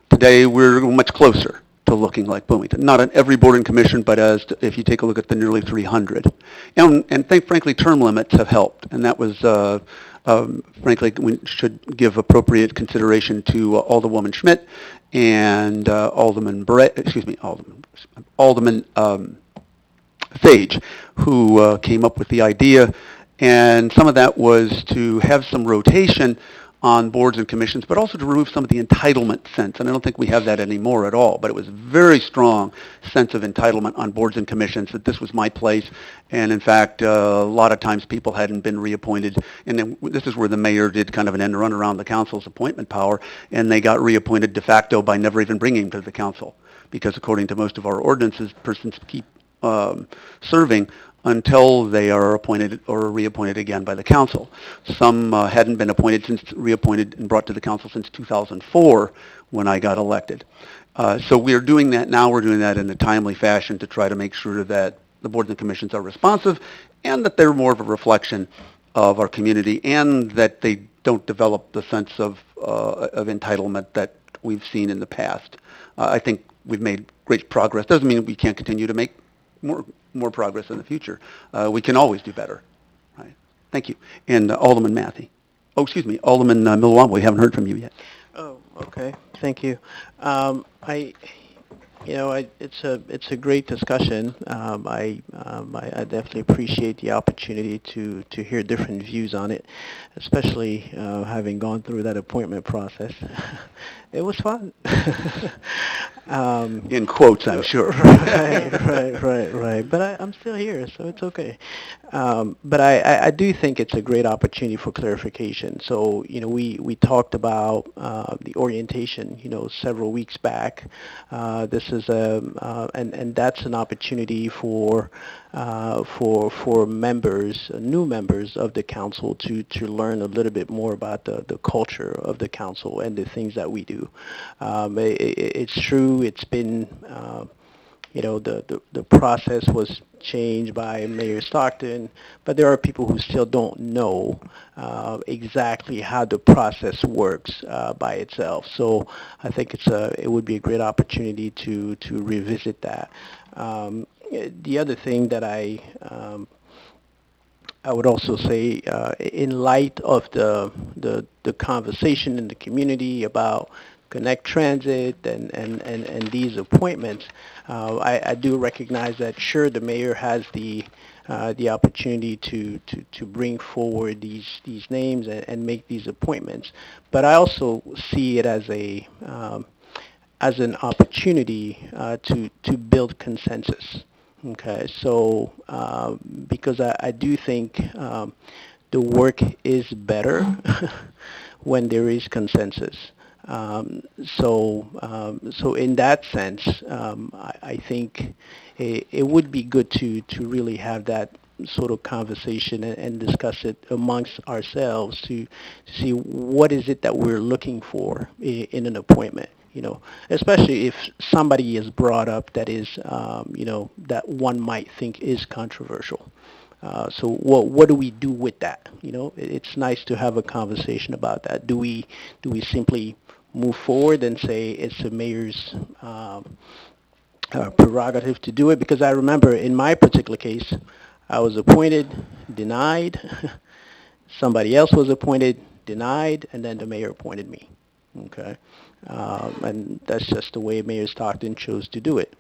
Today, we're much closer to looking like Bloomington. Not on every board and commission, but if you take a look at the nearly 300. And frankly, term limits have helped, and that was, frankly, we should give appropriate consideration to Alderwoman Schmidt and Alderman Thage, who came up with the idea. And some of that was to have some rotation on boards and commissions, but also to remove some of the entitlement sense. And I don't think we have that anymore at all, but it was a very strong sense of entitlement on boards and commissions that this was my place. And in fact, a lot of times people hadn't been reappointed. And then this is where the mayor did kind of an end run around the council's appointment power, and they got reappointed de facto by never even bringing them to the council. Because according to most of our ordinances, persons keep serving until they are appointed or reappointed again by the council. Some hadn't been reappointed and brought to the council since 2004 when I got elected. So we're doing that now. We're doing that in a timely fashion to try to make sure that the boards and commissions are responsive and that they're more of a reflection of our community and that they don't develop the sense of entitlement that we've seen in the past. I think we've made great progress. Doesn't mean we can't continue to make more progress in the future. We can always do better. Right. Thank you. And Alderman Matthey. Oh, excuse me, Alderman Milwaukee. We haven't heard from you yet. Oh, okay. Thank you. It's a great discussion. I definitely appreciate the opportunity to hear different views on it, especially having gone through that appointment process. It was fun. In quotes, I'm sure. Right. But I'm still here, so it's okay. But I do think it's a great opportunity for clarification. So, we talked about the orientation, several weeks back. This is and that's an opportunity for members, new members of the council to learn a little bit more about the culture of the council and the things that we do. It's true. It's been, the process was changed by Mayor Stockton, but there are people who still don't know exactly how the process works by itself. So I think it would be a great opportunity to revisit that. The other thing that I would also say, in light of the conversation in the community about Connect Transit and these appointments, I do recognize that sure the mayor has the opportunity to bring forward these names and make these appointments, but I also see it as an opportunity to build consensus. Okay, so because I do think the work is better when there is consensus. So in that sense, I think it would be good to really have that sort of conversation and discuss it amongst ourselves to see what is it that we're looking for in an appointment. Especially if somebody is brought up that is, that one might think is controversial. So what do we do with that? It's nice to have a conversation about that. Do we simply move forward and say it's the mayor's prerogative to do it, because I remember in my particular case, I was appointed, denied, somebody else was appointed, denied, and then the mayor appointed me. Okay? And that's just the way Mayor Stockton chose to do it.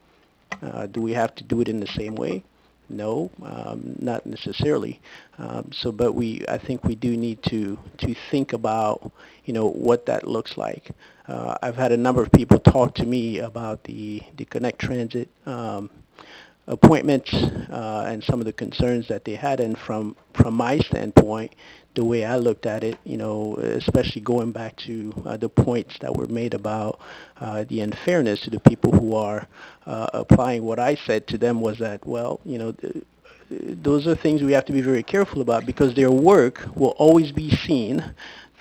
Do we have to do it in the same way? No, not necessarily. But I think we do need to think about, what that looks like. I've had a number of people talk to me about the Connect Transit appointments and some of the concerns that they had. And from my standpoint, the way I looked at it, especially going back to the points that were made about the unfairness to the people who are applying, what I said to them was that, well, those are things we have to be very careful about, because their work will always be seen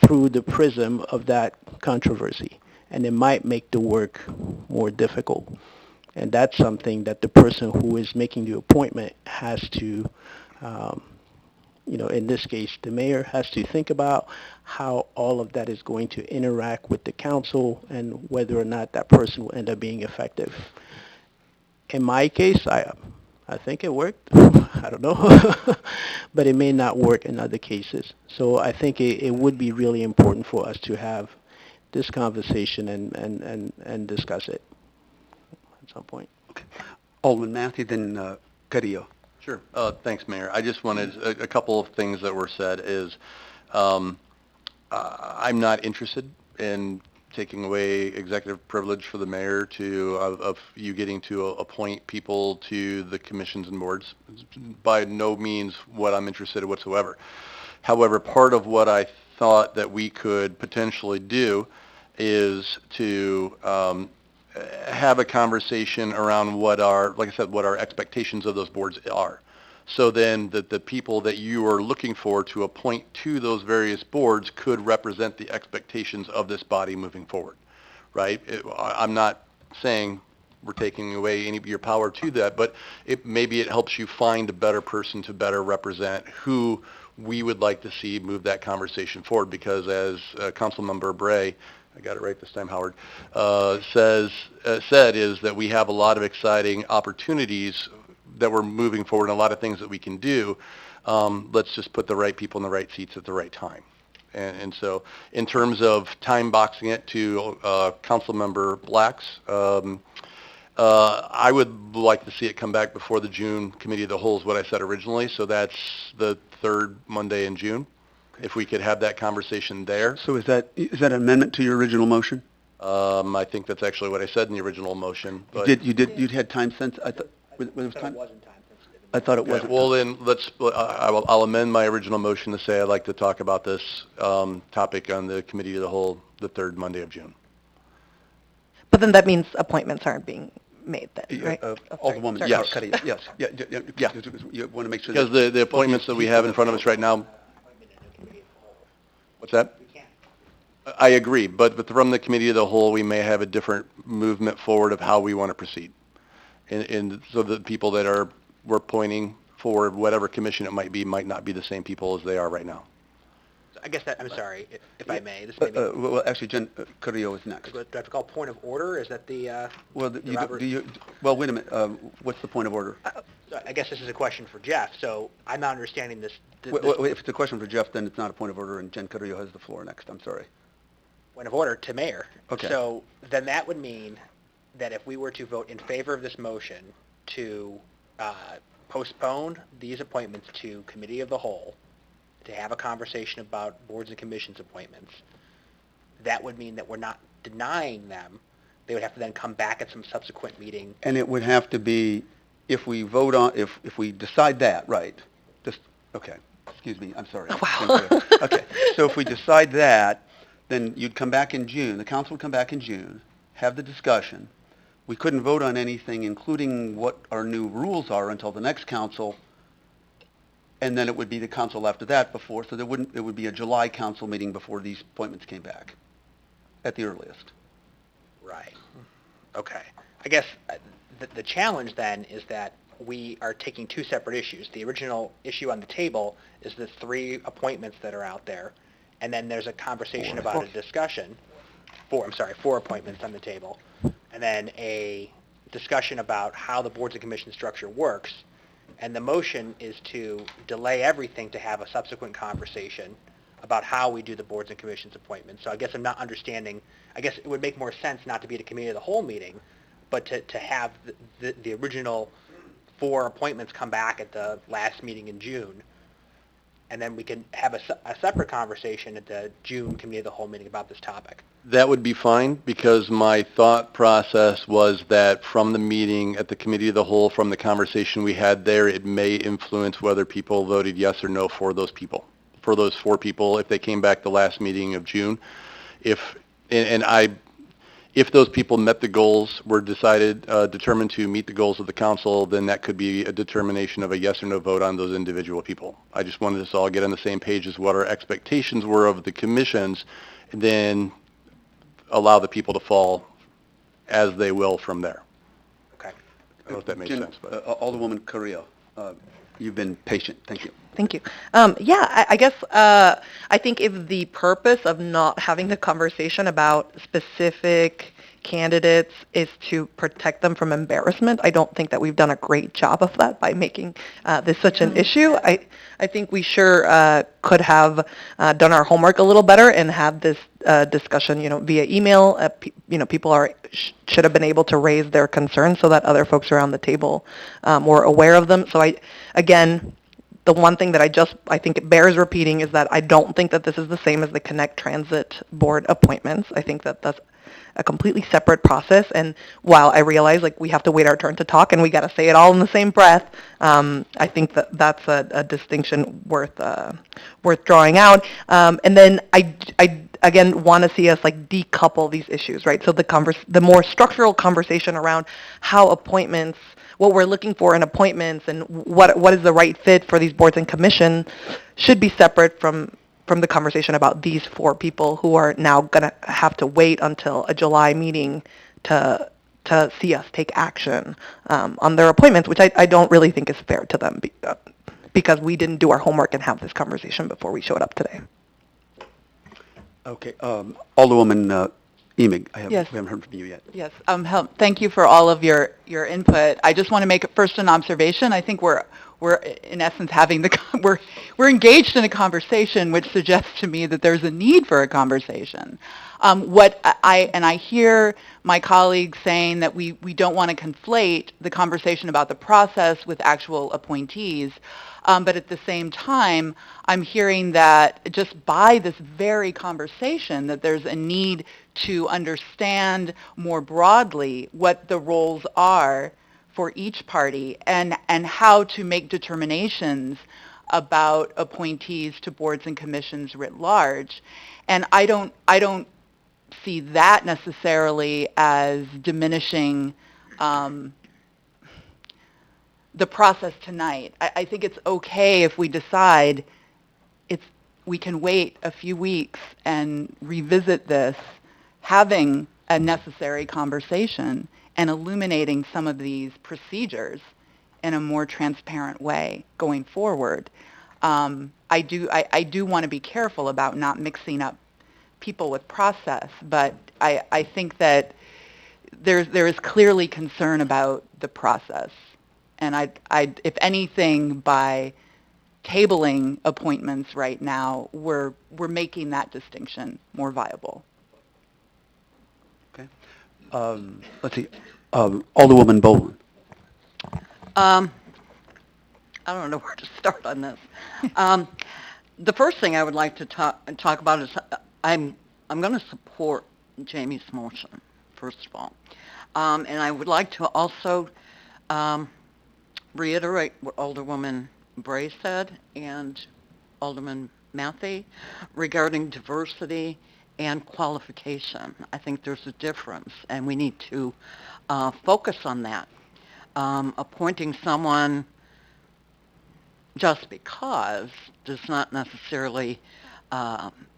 through the prism of that controversy, and it might make the work more difficult. And that's something that the person who is making the appointment has to, in this case, the mayor has to think about how all of that is going to interact with the council and whether or not that person will end up being effective. In my case, I think it worked. I don't know. But it may not work in other cases. So I think it would be really important for us to have this conversation and discuss it at some point. Okay. Alderman Matthew, then Carrillo. Sure. Thanks, Mayor. I just wanted a couple of things that were said is I'm not interested in taking away executive privilege for the mayor of you getting to appoint people to the commissions and boards. It's by no means what I'm interested in whatsoever. However, part of what I thought that we could potentially do is to have a conversation around what our expectations of those boards are. So then the people that you are looking for to appoint to those various boards could represent the expectations of this body moving forward, right? I'm not saying we're taking away any of your power to that, but maybe it helps you find a better person to better represent who we would like to see move that conversation forward, because as Councilmember Bray, I got it right this time, Howard, said is that we have a lot of exciting opportunities that we're moving forward and a lot of things that we can do. Let's just put the right people in the right seats at the right time. And so in terms of time boxing it to Councilmember Black's, I would like to see it come back before the June Committee of the Whole is what I said originally. So that's the third Monday in June. If we could have that conversation there. So is that an amendment to your original motion? I think that's actually what I said in the original motion. But You'd had time since, I thought, was time? I thought it wasn't. Well, then I'll amend my original motion to say I'd like to talk about this topic on the Committee of the Whole the third Monday of June. But then that means appointments aren't being made then, right? Alderwoman, Yes. yes. Yeah. You want to make sure. Because the appointments that we have in front of us right now. What's that? I agree, but from the Committee of the Whole, we may have a different movement forward of how we want to proceed. And so the people that we're appointing for whatever commission it might not be the same people as they are right now. I guess I'm sorry, if I may. This may be, well, actually, Jen Carrillo is next. do I have to call point of order? Is that the... Well, wait a minute. What's the point of order? I guess this is a question for Jeff, so I'm not understanding this. If it's a question for Jeff, then it's not a point of order, and Jen Carrillo has the floor next. I'm sorry. Point of order to mayor. Okay. So then that would mean that if we were to vote in favor of this motion to postpone these appointments to Committee of the Whole, to have a conversation about boards and commissions appointments, that would mean that we're not denying them. They would have to then come back at some subsequent meeting. And it would have to be, if we vote on, if we decide that, right? Okay. Excuse me. I'm sorry. Wow. Okay. So if we decide that, then you'd come back in June. The council would come back in June, have the discussion. We couldn't vote on anything, including what our new rules are, until the next council. And then it would be the council after that so it would be a July council meeting before these appointments came back, at the earliest. Right. Okay. I guess the challenge then is that we are taking two separate issues. The original issue on the table is the 3 appointments that are out there, and then there's a conversation about a discussion. 4 appointments on the table, and then a discussion about how the boards and commission structure works, and the motion is to delay everything to have a subsequent conversation about how we do the boards and commissions appointments. So I guess I'm not understanding, I guess it would make more sense not to be at a committee of the whole meeting, but to have the original 4 appointments come back at the last meeting in June, and then we can have a separate conversation at the June committee of the whole meeting about this topic. That would be fine, because my thought process was that from the meeting at the committee of the whole, from the conversation we had there, it may influence whether people voted yes or no for those people, for those 4 people, if they came back the last meeting of June. If those people met the goals, were determined to meet the goals of the council, then that could be a determination of a yes or no vote on those individual people. I just wanted us to all get on the same page as what our expectations were of the commissions, and then allow the people to fall as they will from there. Okay. I don't know if that makes Jim, sense. But. Alderwoman Carrillo, you've been patient. Thank you. Thank you. I guess I think if the purpose of not having the conversation about specific candidates is to protect them from embarrassment, I don't think that we've done a great job of that by making this such an issue. I think we sure could have done our homework a little better and have this discussion, via email. People should have been able to raise their concerns so that other folks around the table were aware of them. So the one thing that I think it bears repeating is that I don't think that this is the same as the Connect Transit Board appointments. I think that that's a completely separate process, and while I realize we have to wait our turn to talk and we got to say it all in the same breath, I think that that's a distinction worth drawing out. And then I again want to see us decouple these issues, right? So the more structural conversation around how appointments, what we're looking for in appointments, and what is the right fit for these boards and commissions should be separate from the conversation about these 4 people who are now going to have to wait until a July meeting to see us take action on their appointments, which I don't really think is fair to them because we didn't do our homework and have this conversation before we showed up today. Okay. Alderwoman Emig, Yes. we haven't heard from you yet. Yes, thank you for all of your input. I just want to make first an observation. I think we're in essence having we're engaged in a conversation, which suggests to me that there's a need for a conversation. I hear my colleagues saying that we don't want to conflate the conversation about the process with actual appointees. But at the same time, I'm hearing that just by this very conversation that there's a need to understand more broadly what the roles are for each party and how to make determinations about appointees to boards and commissions writ large. And I don't see that necessarily as diminishing the process tonight. I think it's okay if we decide we can wait a few weeks and revisit this, having a necessary conversation and illuminating some of these procedures in a more transparent way going forward. I do want to be careful about not mixing up people with process, but I think that there is clearly concern about the process. And if anything, by tabling appointments right now, we're making that distinction more viable. Okay. Let's see. Alderwoman Boland. I don't know where to start on this. The first thing I would like to talk about is I'm going to support Jamie's motion, first of all. And I would like to also reiterate what Alderwoman Bray said and Alderman Matthey regarding diversity and qualification. I think there's a difference, and we need to focus on that. Appointing someone just because does not necessarily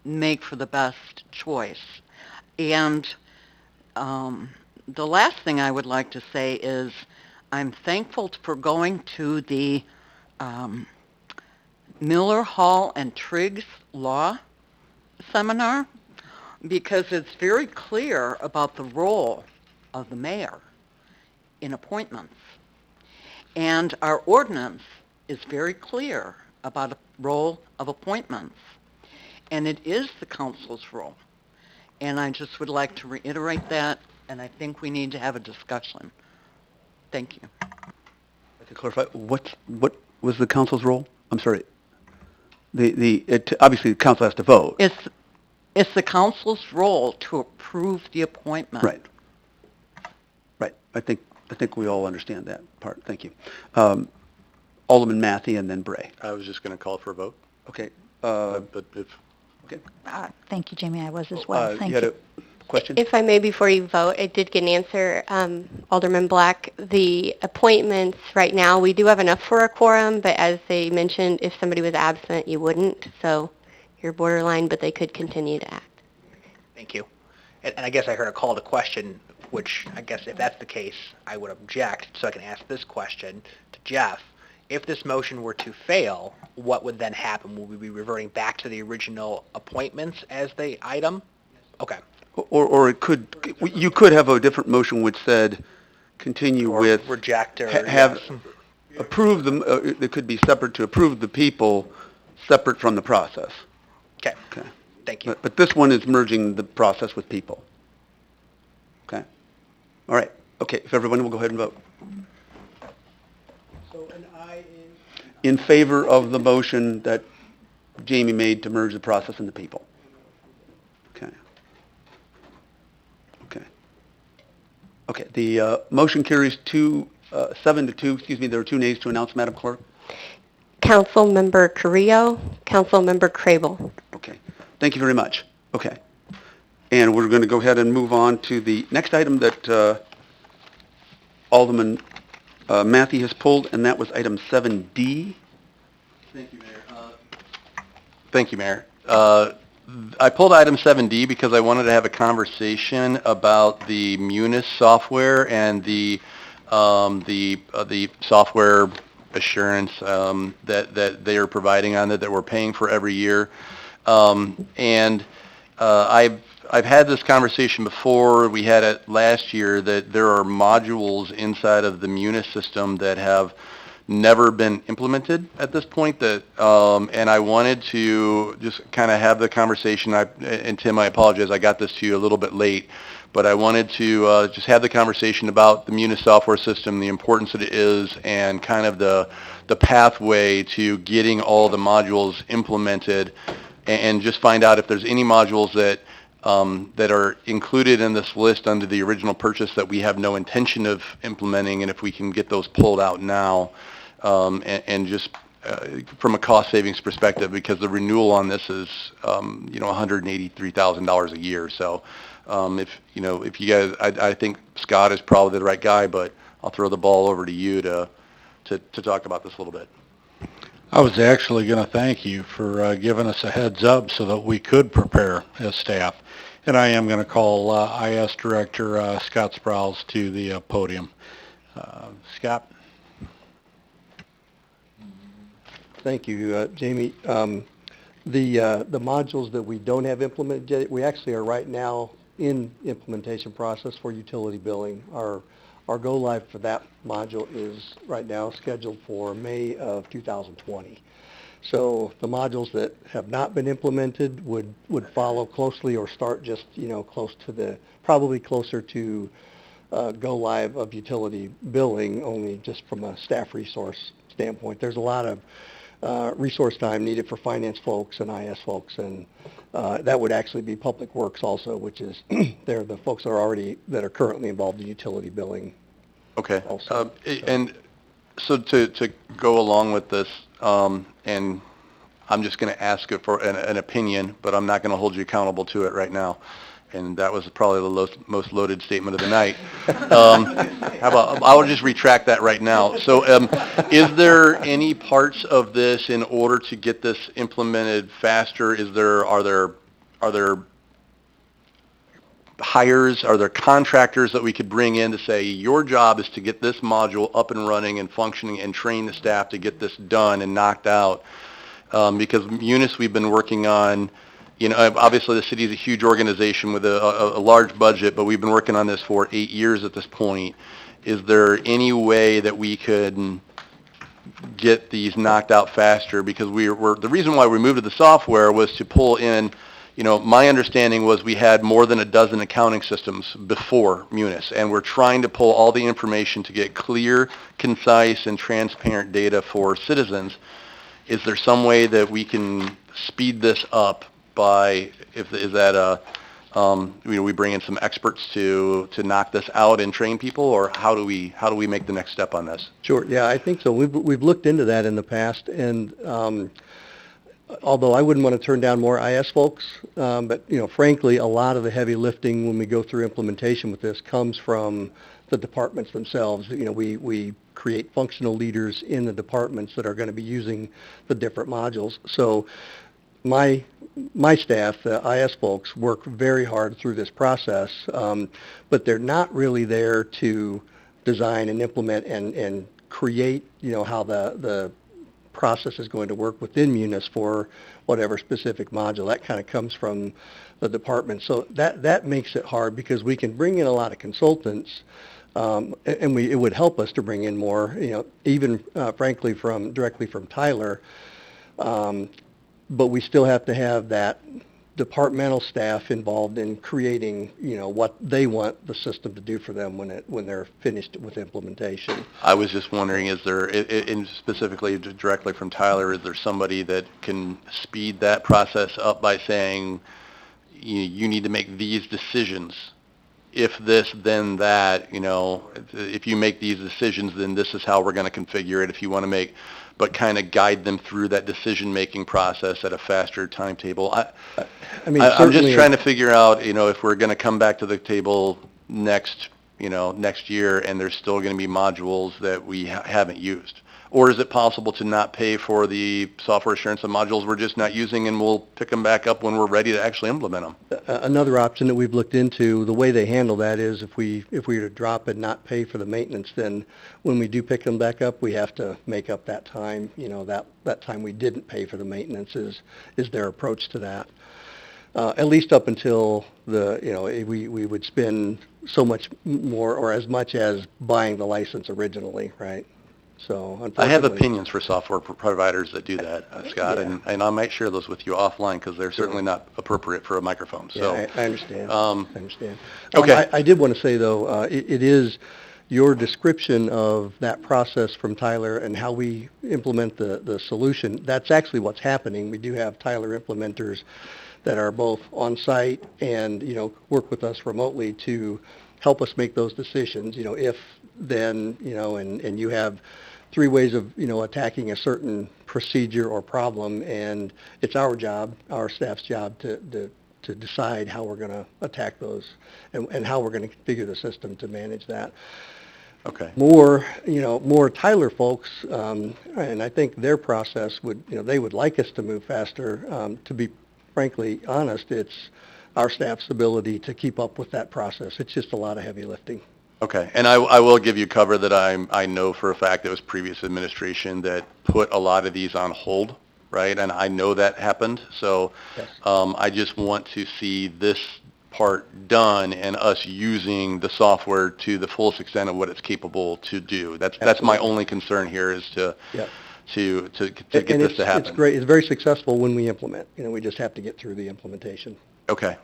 make for the best choice. And the last thing I would like to say is I'm thankful for going to the Miller, Hall, and Triggs Law Seminar because it's very clear about the role of the mayor in appointments. And our ordinance is very clear about the role of appointments, and it is the council's role. And I just would like to reiterate that, and I think we need to have a discussion. Thank you. To clarify, what was the council's role? I'm sorry. Obviously, the council has to vote. It's the council's role to approve the appointment. Right. Right. I think we all understand that part. Thank you. Alderman Matthey and then Bray. I was just going to call for a vote. Okay. But if Okay. Thank you, Jamie. I was as well. Thank you had you. a question? If I may, before you vote, I did get an answer. Alderman Black, the appointments right now, we do have enough for a quorum, but as they mentioned, if somebody was absent, you wouldn't. So you're borderline, but they could continue to act. Thank you. And I guess I heard a call to question, which I guess if that's the case, I would object, so I can ask this question to Jeff. If this motion were to fail, what would then happen? Will we be reverting back to the original appointments as the item? Okay. Or you could have a different motion which said continue Or with reject or have yes. approve them. It could be separate to approve the people, separate from the process. Okay. Okay. Thank you. But this one is merging the process with people. Okay. All right. Okay. If everyone will go ahead and vote. So an aye In favor of the motion that Jamie made to merge the process and the people. Okay. Okay. Okay. The motion carries 7-2. Excuse me. There are 2 nays to announce, Madam Clerk. Councilmember Carrillo, Councilmember Crable. Okay. Thank you very much. Okay. And we're going to go ahead and move on to the next item that Alderman Matthey has pulled, and that was item 7D. Thank you, Mayor. Thank you, Mayor. I pulled item 7D because I wanted to have a conversation about the Munis software and the software assurance that they are providing on it that we're paying for every year. I've had this conversation before. We had it last year that there are modules inside of the Munis system that have never been implemented at this point. And I wanted to just kind of have the conversation. And Tim, I apologize, I got this to you a little bit late, but I wanted to just have the conversation about the Munis software system, the importance that it is, and kind of the pathway to getting all the modules implemented, and just find out if there's any modules that are included in this list under the original purchase that we have no intention of implementing, and if we can get those pulled out now, and just from a cost savings perspective, because the renewal on this is $183,000 a year. So if you guys, I think Scott is probably the right guy, but I'll throw the ball over to you to talk about this a little bit. I was actually going to thank you for giving us a heads up so that we could prepare as staff. And I am going to call IS Director Scott Sprouse to the podium. Scott? Thank you, Jamie. The modules that we don't have implemented yet, we actually are right now in implementation process for utility billing. Our go live for that module is right now scheduled for May of 2020. So the modules that have not been implemented would follow closely or start just, close to probably closer to go live of utility billing, only just from a staff resource standpoint. There's a lot of resource time needed for finance folks and IS folks, and that would actually be Public Works also, which is they're the folks that are currently involved in utility billing. Okay. Also. And so to go along with this, and I'm just going to ask it for an opinion, but I'm not going to hold you accountable to it right now. And that was probably the most loaded statement of the night. How about, I will just retract that right now. So is there any parts of this in order to get this implemented faster? Are there hires, are there contractors that we could bring in to say, your job is to get this module up and running and functioning and train the staff to get this done and knocked out? Because Munis we've been working on, obviously the city is a huge organization with a large budget, but we've been working on this for 8 years at this point. is there any way that we could get these knocked out faster? Because the reason why we moved to the software was to pull in, my understanding was we had more than a dozen accounting systems before Munis, and we're trying to pull all the information to get clear, concise, and transparent data for citizens. Is there some way that we can speed this up by, we bring in some experts to knock this out and train people, or how do we make the next step on this? Sure. Yeah, I think so. We've looked into that in the past, and although I wouldn't want to turn down more IS folks, but frankly, a lot of the heavy lifting when we go through implementation with this comes from the departments themselves. We create functional leaders in the departments that are going to be using the different modules. So my staff, the IS folks, work very hard through this process, but they're not really there to design and implement and create, how the process is going to work within Munis for whatever specific module. That kind of comes from the department. So that makes it hard because we can bring in a lot of consultants, and it would help us to bring in more, even frankly directly from Tyler. But we still have to have that departmental staff involved in creating, what they want the system to do for them when they're finished with implementation. I was just wondering, is there, specifically directly from Tyler, is there somebody that can speed that process up by saying, you need to make these decisions? If this, then that, if you make these decisions, then this is how we're going to configure it. If you want to but kind of guide them through that decision-making process at a faster timetable. I'm just trying to figure out, if we're going to come back to the table next year and there's still going to be modules that we haven't used. Or is it possible to not pay for the software assurance of modules we're just not using, and we'll pick them back up when we're ready to actually implement them? Another option that we've looked into, the way they handle that is if we were to drop and not pay for the maintenance, then when we do pick them back up, we have to make up that time. That time we didn't pay for the maintenance is their approach to that. At least up until we would spend so much more or as much as buying the license originally, right? So, unfortunately, I have opinions for software providers that do that, Scott, Yeah. and I might share those with you offline because they're certainly not appropriate for a microphone. So, yeah, I understand. I understand. Okay. I did want to say, though, it is your description of that process from Tyler and how we implement the solution. That's actually what's happening. We do have Tyler implementers that are both on site and, work with us remotely to help us make those decisions. If then, and you have 3 ways of, attacking a certain procedure or problem, and it's our job, our staff's job to decide how we're going to attack those and how we're going to configure the system to manage that. Okay. More Tyler folks, and I think their process they would like us to move faster. To be frankly honest, it's our staff's ability to keep up with that process. It's just a lot of heavy lifting. Okay, and I will give you cover that I know for a fact it was previous administration that put a lot of these on hold, right? And I know that happened, so Yes. I just want to see this part done and us using the software to the fullest extent of what it's capable to do. That's my only concern here is to Yep. to get And this to happen. It's great. It's very successful when we implement. We just have to get through the implementation. Okay.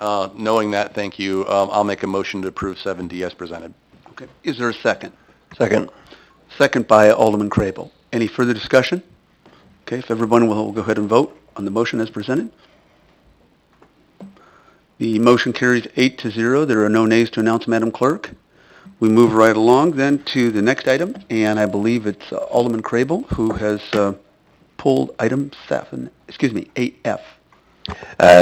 Knowing that, thank you. I'll make a motion to approve 7D as presented. Okay. Is there a second? Second. Second by Alderman Crable. Any further discussion? Okay, if everyone will go ahead and vote on the motion as presented. The motion carries 8-0. There are no nays to announce, Madam Clerk. We move right along then to the next item, and I believe it's Alderman Crable who has pulled item 8F.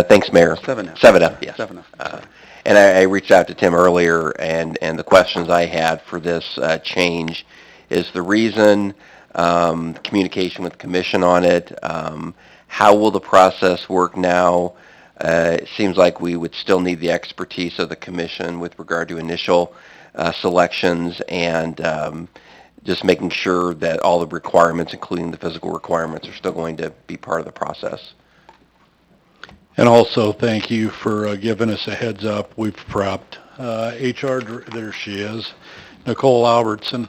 Thanks, Mayor. 7F. 7F, yes. 7F. And I reached out to Tim earlier, and the questions I had for this change is the reason, communication with the commission on it, how will the process work now? It seems like we would still need the expertise of the commission with regard to initial selections and just making sure that all the requirements, including the physical requirements, are still going to be part of the process. And also, thank you for giving us a heads up. We've prepped. HR, there she is. Nicole Albertson.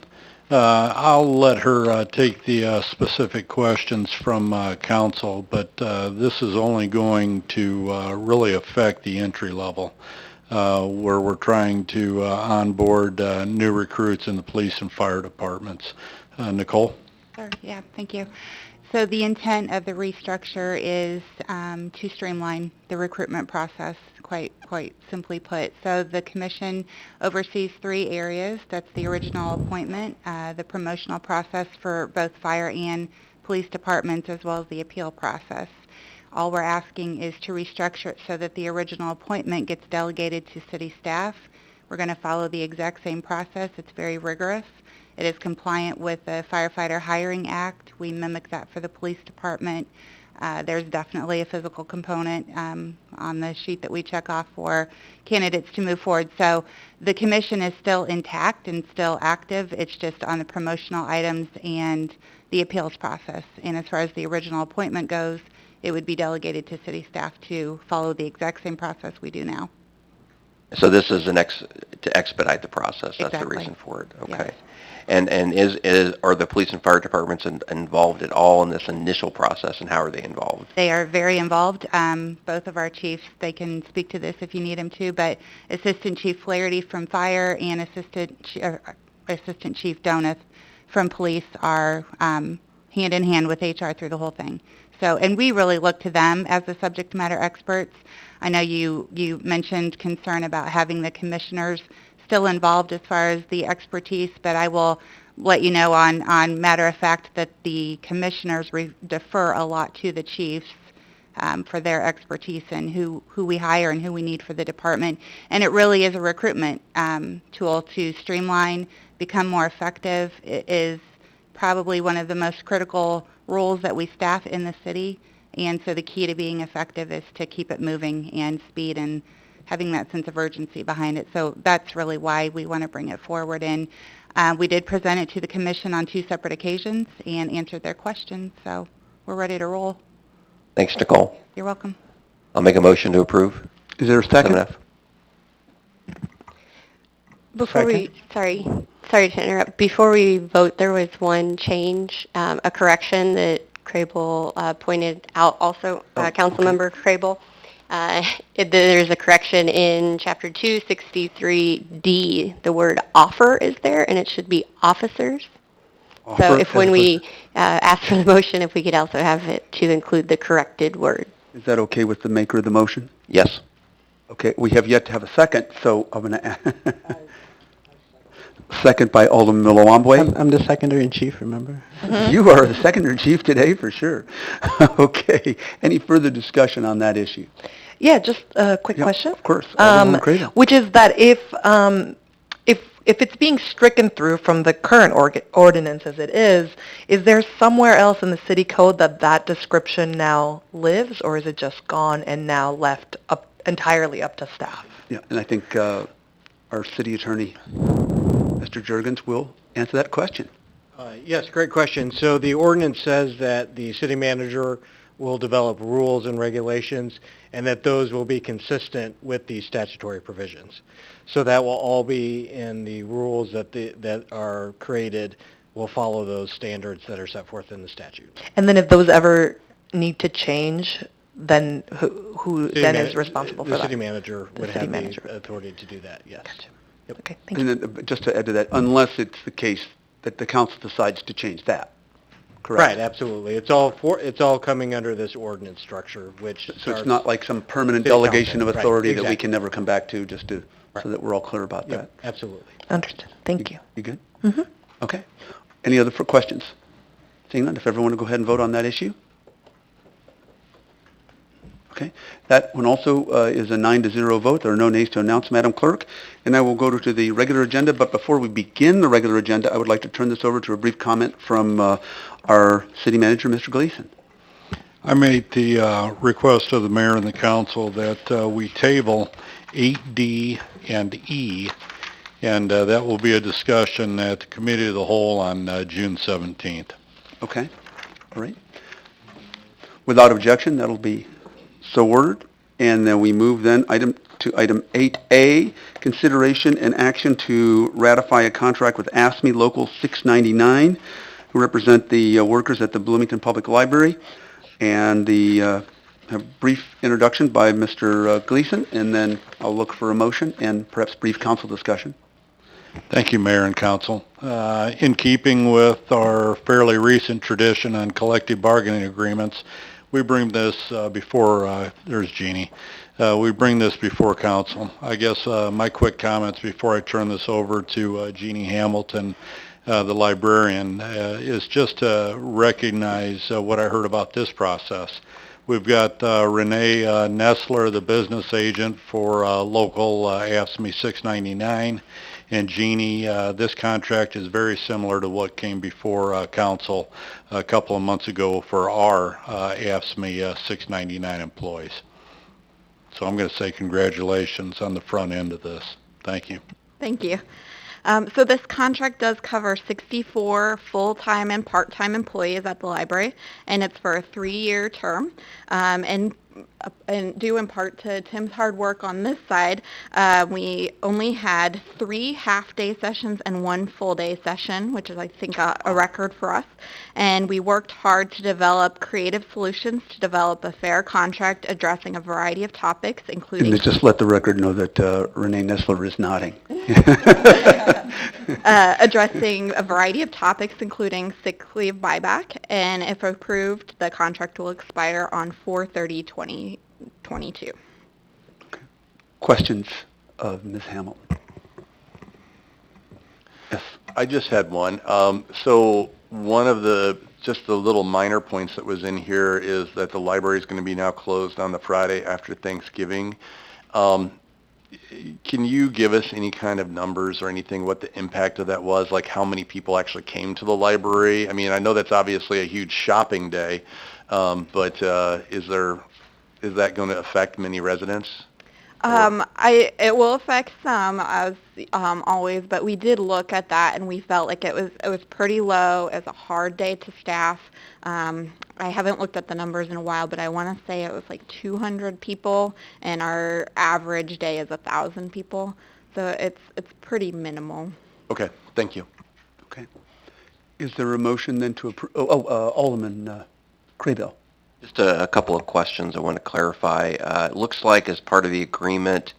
I'll let her take the specific questions from council, but this is only going to really affect the entry level, where we're trying to onboard new recruits in the police and fire departments. Nicole? Sure, yeah, thank you. So the intent of the restructure is to streamline the recruitment process, quite simply put. So the commission oversees 3 areas. That's the original appointment, the promotional process for both fire and police departments, as well as the appeal process. All we're asking is to restructure it so that the original appointment gets delegated to city staff. We're going to follow the exact same process. It's very rigorous. It is compliant with the Firefighter Hiring Act. We mimic that for the police department. There's definitely a physical component on the sheet that we check off for candidates to move forward. So the commission is still intact and still active. It's just on the promotional items and the appeals process. And as far as the original appointment goes, it would be delegated to city staff to follow the exact same process we do now. So this is to expedite the process. That's Exactly. the reason for it. Okay. Yes. And are the police and fire departments involved at all in this initial process, and how are they involved? They are very involved. Both of our chiefs, they can speak to this if you need them to, but Assistant Chief Flaherty from Fire and Assistant Chief Donath from Police are hand in hand with HR through the whole thing. So, and we really look to them as the subject matter experts. I know you mentioned concern about having the commissioners still involved as far as the expertise, but I will let you know on matter of fact that the commissioners defer a lot to the chiefs for their expertise and who we hire and who we need for the department. And it really is a recruitment tool to streamline, become more effective. It is probably one of the most critical roles that we staff in the city. And so the key to being effective is to keep it moving and speed and having that sense of urgency behind it. So that's really why we want to bring it forward. And we did present it to the commission on 2 separate occasions and answered their questions. So we're ready to roll. Thanks, Nicole. You're welcome. I'll make a motion to approve. Is there a second? 7F. Before we, sorry to interrupt. Before we vote, there was one change, a correction that Crable pointed out also, Councilmember Crable. There's a correction in Chapter 263D. The word offer is there, and it should be officers. So if when we ask for the motion, if we could also have it to include the corrected word. Is that okay with the maker of the motion? Yes. Okay, we have yet to have a second, so I'm going to second by Alderman Milowambwe. I'm the secondary-in-chief, remember? You are the secondary-in-chief today, for sure. Okay, any further discussion on that issue? Yeah, just a quick question. Of course. Alderman Craven. Which is that if it's being stricken through from the current ordinance as it is there somewhere else in the city code that description now lives, or is it just gone and now left entirely up to staff? Yeah, and I think our city attorney, Mr. Juergens, will answer that question. Yes, great question. So the ordinance says that the city manager will develop rules and regulations, and that those will be consistent with the statutory provisions. So that will all be in the rules that are created, will follow those standards that are set forth in the statute. And then if those ever need to change, then who then is responsible for that? The city manager would have the authority to do that, yes. Gotcha. Yep. Okay, thank you. And then, just to add to that, unless it's the case that the council decides to change that, correct? Right, absolutely. It's all coming under this ordinance structure, which So it's not like some permanent City delegation council, of authority right, that we exactly. can never come back to, just to, so that we're all clear about that. Absolutely. Understood. Thank you. You good? Mm-hmm. Okay. Any other questions? Seeing none, if everyone will go ahead and vote on that issue? Okay. That one also is a 9-0 vote. There are no nays to announce, Madam Clerk. And I will go to the regular agenda. But before we begin the regular agenda, I would like to turn this over to a brief comment from our city manager, Mr. Gleason. I made the request of the mayor and the council that we table 8D and E, and that will be a discussion at the Committee of the Whole on June 17th. Okay. All right. Without objection, that'll be so ordered. And then we move then item to item 8A, consideration and action to ratify a contract with AFSCME Local 699, who represent the workers at the Bloomington Public Library. And a brief introduction by Mr. Gleason, and then I'll look for a motion and perhaps brief council discussion. Thank you, Mayor and Council. In keeping with our fairly recent tradition on collective bargaining agreements, we bring this before, there's Jeannie. We bring this before Council. I guess my quick comments before I turn this over to Jeannie Hamilton, the librarian, is just to recognize what I heard about this process. We've got Renee Nestler, the business agent for local AFSCME 699. And Jeannie, this contract is very similar to what came before Council a couple of months ago for our AFSCME 699 employees. So I'm going to say congratulations on the front end of this. Thank you. Thank you. So this contract does cover 64 full-time and part-time employees at the library, and it's for a 3-year term. And due in part to Tim's hard work on this side, we only had 3 half-day sessions and 1 full-day session, which is, I think, a record for us. And we worked hard to develop creative solutions to develop a fair contract addressing a variety of topics, including... And just let the record know that Renee Nestler is nodding. Addressing a variety of topics, including sick leave buyback, and if approved, the contract will expire on 4/30/2022. Questions of Ms. Hamilton? Yes. I just had one. So one of the little minor points that was in here is that the library is going to be now closed on the Friday after Thanksgiving. Can you give us any kind of numbers or anything, what the impact of that was, like how many people actually came to the library? I mean, I know that's obviously a huge shopping day, but is that going to affect many residents? It will affect some, as always, but we did look at that and we felt like it was pretty low as a hard day to staff. I haven't looked at the numbers in a while, but I want to say it was like 200 people, and our average day is 1,000 people, so it's pretty minimal. Okay, thank you. Okay. Is there a motion then to approve? Alderman Craybill. Just a couple of questions I want to clarify. It looks like as part of the agreement,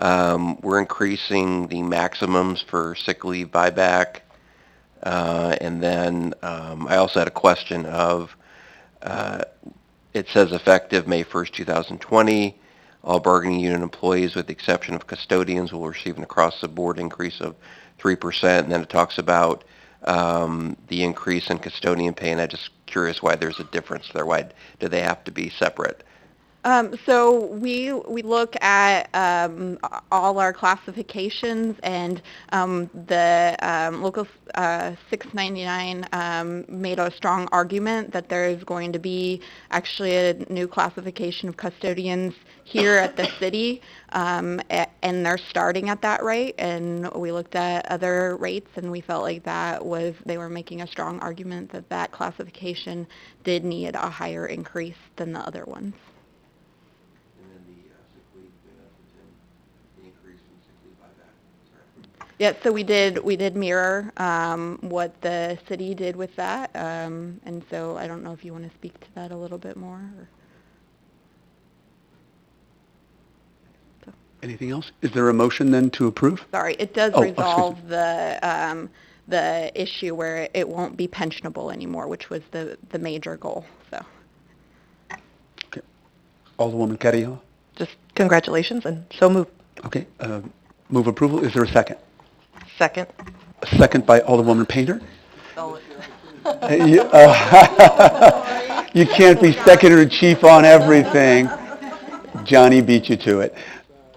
we're increasing the maximums for sick leave buyback. And then I also had a question of, it says effective May 1st, 2020, all bargaining unit employees with the exception of custodians will receive an across-the-board increase of 3%. And then it talks about the increase in custodian pay, and I'm just curious why there's a difference there. Why do they have to be separate? So we look at all our classifications, and the local 699 made a strong argument that there is going to be actually a new classification of custodians here at the city, and they're starting at that rate. And we looked at other rates, and we felt like they were making a strong argument that classification did need a higher increase than the other ones. Yeah, so we did mirror what the city did with that, and so I don't know if you want to speak to that a little bit more. Anything else? Is there a motion then to approve? Sorry, it does resolve the issue where it won't be pensionable anymore, which was the major goal. So. Okay. Alderwoman Carrillo? Just congratulations, and so moved. Okay. Move approval. Is there a second? Second. A second by Alderwoman Painter. You can't be second or chief on everything. Johnny beat you to it.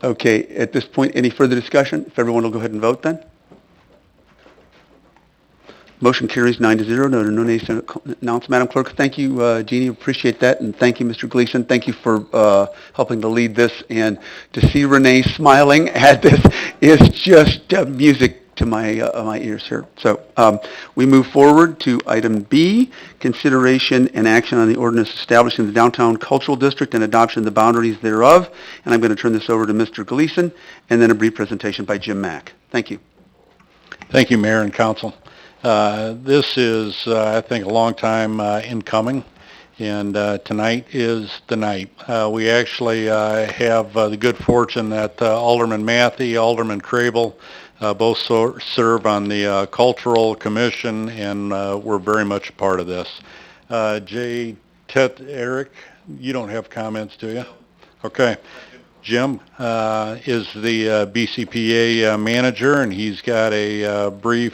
Okay, at this point, any further discussion? If everyone will go ahead and vote then. Motion carries 9-0. No nays announced. Madam Clerk, thank you, Jeannie. Appreciate that. And thank you, Mr. Gleason. Thank you for helping to lead this. And to see Renee smiling at this is just music to my ears here. So we move forward to item B, consideration and action on the ordinance establishing the downtown cultural district and adoption of the boundaries thereof. And I'm going to turn this over to Mr. Gleason, and then a brief presentation by Jim Mack. Thank you. Thank you, Mayor and Council. This is, I think, a long time in coming, and tonight is the night. We actually have the good fortune that Alderman Matthey, Alderman Crable, both serve on the Cultural Commission, and we're very much a part of this. Jay, Ted, Eric, you don't have comments, do you? Okay. Jim is the BCPA manager, and he's got a brief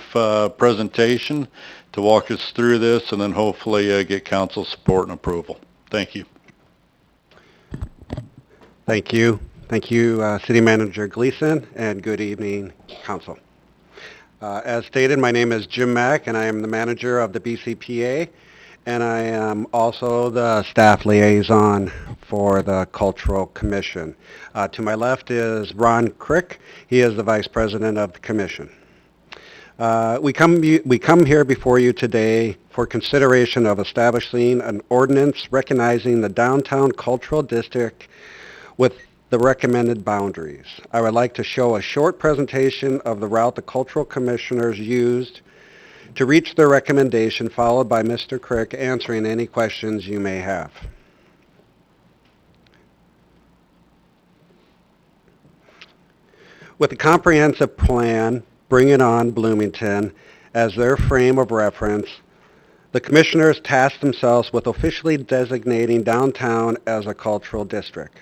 presentation to walk us through this and then hopefully get council support and approval. Thank you. Thank you. Thank you, City Manager Gleason, and good evening, Council. As stated, my name is Jim Mack, and I am the manager of the BCPA, and I am also the staff liaison for the Cultural Commission. To my left is Ron Crick. He is the Vice President of the Commission. We come here before you today for consideration of establishing an ordinance recognizing the downtown cultural district with the recommended boundaries. I would like to show a short presentation of the route the Cultural Commissioners used to reach their recommendation, followed by Mr. Crick answering any questions you may have. With a comprehensive plan, Bring It On Bloomington, as their frame of reference, the Commissioners tasked themselves with officially designating downtown as a cultural district.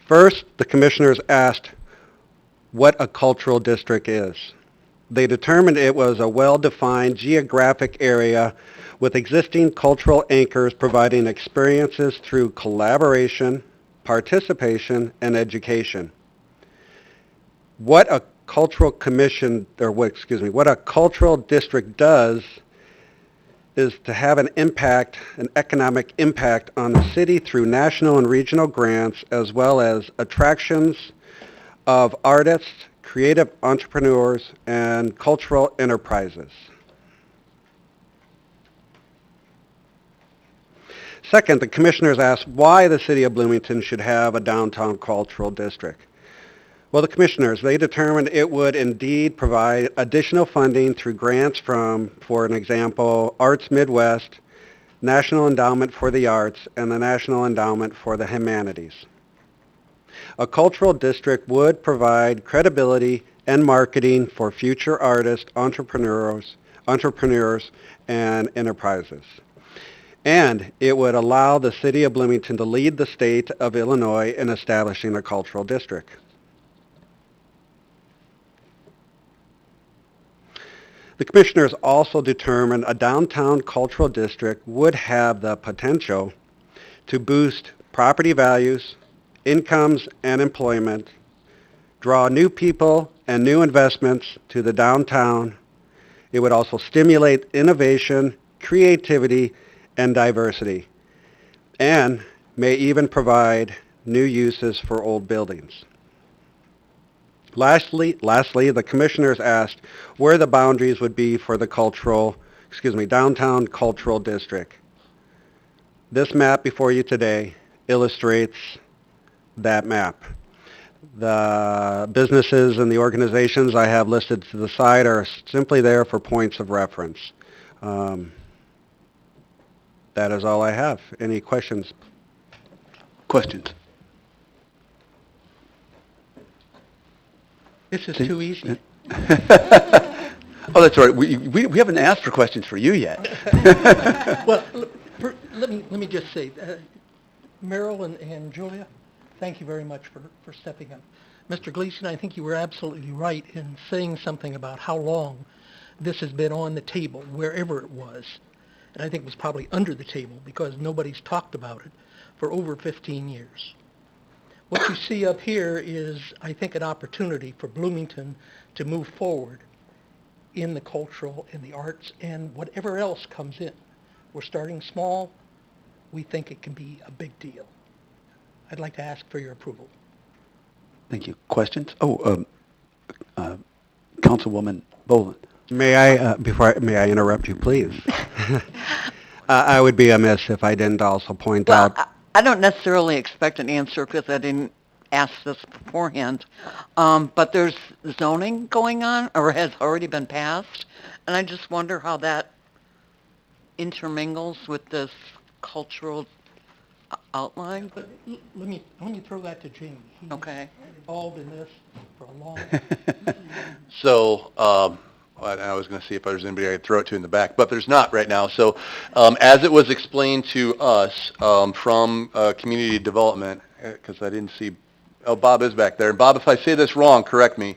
First, the Commissioners asked what a cultural district is. They determined it was a well-defined geographic area with existing cultural anchors providing experiences through collaboration, participation, and education. What a cultural district does is to have an economic impact on the city through national and regional grants, as well as attractions of artists, creative entrepreneurs, and cultural enterprises. Second, the Commissioners asked why the City of Bloomington should have a downtown cultural district. Well, the Commissioners, they determined it would indeed provide additional funding through grants from, for an example, Arts Midwest, National Endowment for the Arts, and the National Endowment for the Humanities. A cultural district would provide credibility and marketing for future artists, entrepreneurs, and enterprises. And it would allow the City of Bloomington to lead the state of Illinois in establishing a cultural district. The Commissioners also determined a downtown cultural district would have the potential to boost property values, incomes, and employment, draw new people and new investments to the downtown. It would also stimulate innovation, creativity, and diversity, and may even provide new uses for old buildings. Lastly, the Commissioners asked where the boundaries would be for the downtown cultural district. This map before you today illustrates that map. The businesses and the organizations I have listed to the side are simply there for points of reference. That is all I have. Any questions? Questions? This is too easy. Oh, that's all right. We haven't asked for questions for you yet. Well, let me just say, Merrill and Julia, thank you very much for stepping up. Mr. Gleason, I think you were absolutely right in saying something about how long this has been on the table, wherever it was. And I think it was probably under the table because nobody's talked about it for over 15 years. What you see up here is, I think, an opportunity for Bloomington to move forward in the cultural and the arts and whatever else comes in. We're starting small. We think it can be a big deal. I'd like to ask for your approval. Thank you. Questions? Councilwoman Boland. May I interrupt you, please? I would be amiss if I didn't also point Well, out, I don't necessarily expect an answer because I didn't ask this beforehand, but there's zoning going on or has already been passed, and I just wonder how that intermingles with this cultural outline. But let me throw that to Jamie. He's Okay. involved in this for a long So, I was going to see if there's anybody I could throw it to in the back, but there's not right now. So, as it was explained to us from community development, because I didn't see, oh, Bob is back there. And Bob, if I say this wrong, correct me,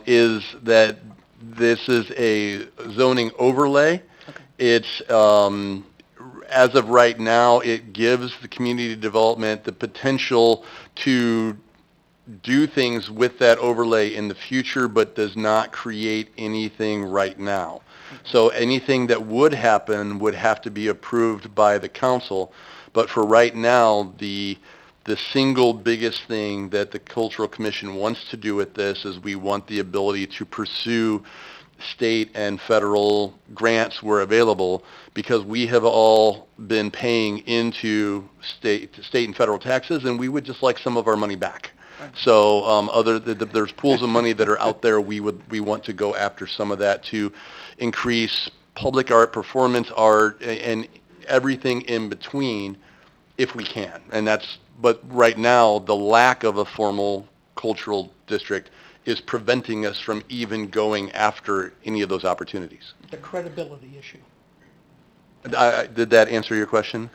is that this is a zoning overlay. It's, as of right now, it gives the community development the potential to do things with that overlay in the future, but does not create anything right now. So anything that would happen would have to be approved by the council. But for right now, the single biggest thing that the Cultural Commission wants to do with this is we want the ability to pursue state and federal grants where available, because we have all been paying into state and federal taxes, and we would just like some of our money back. So there's pools of money that are out there. We want to go after some of that to increase public art, performance art, and everything in between, if we can. But right now, the lack of a formal cultural district is preventing us from even going after any of those opportunities. the credibility issue. Did that answer your question?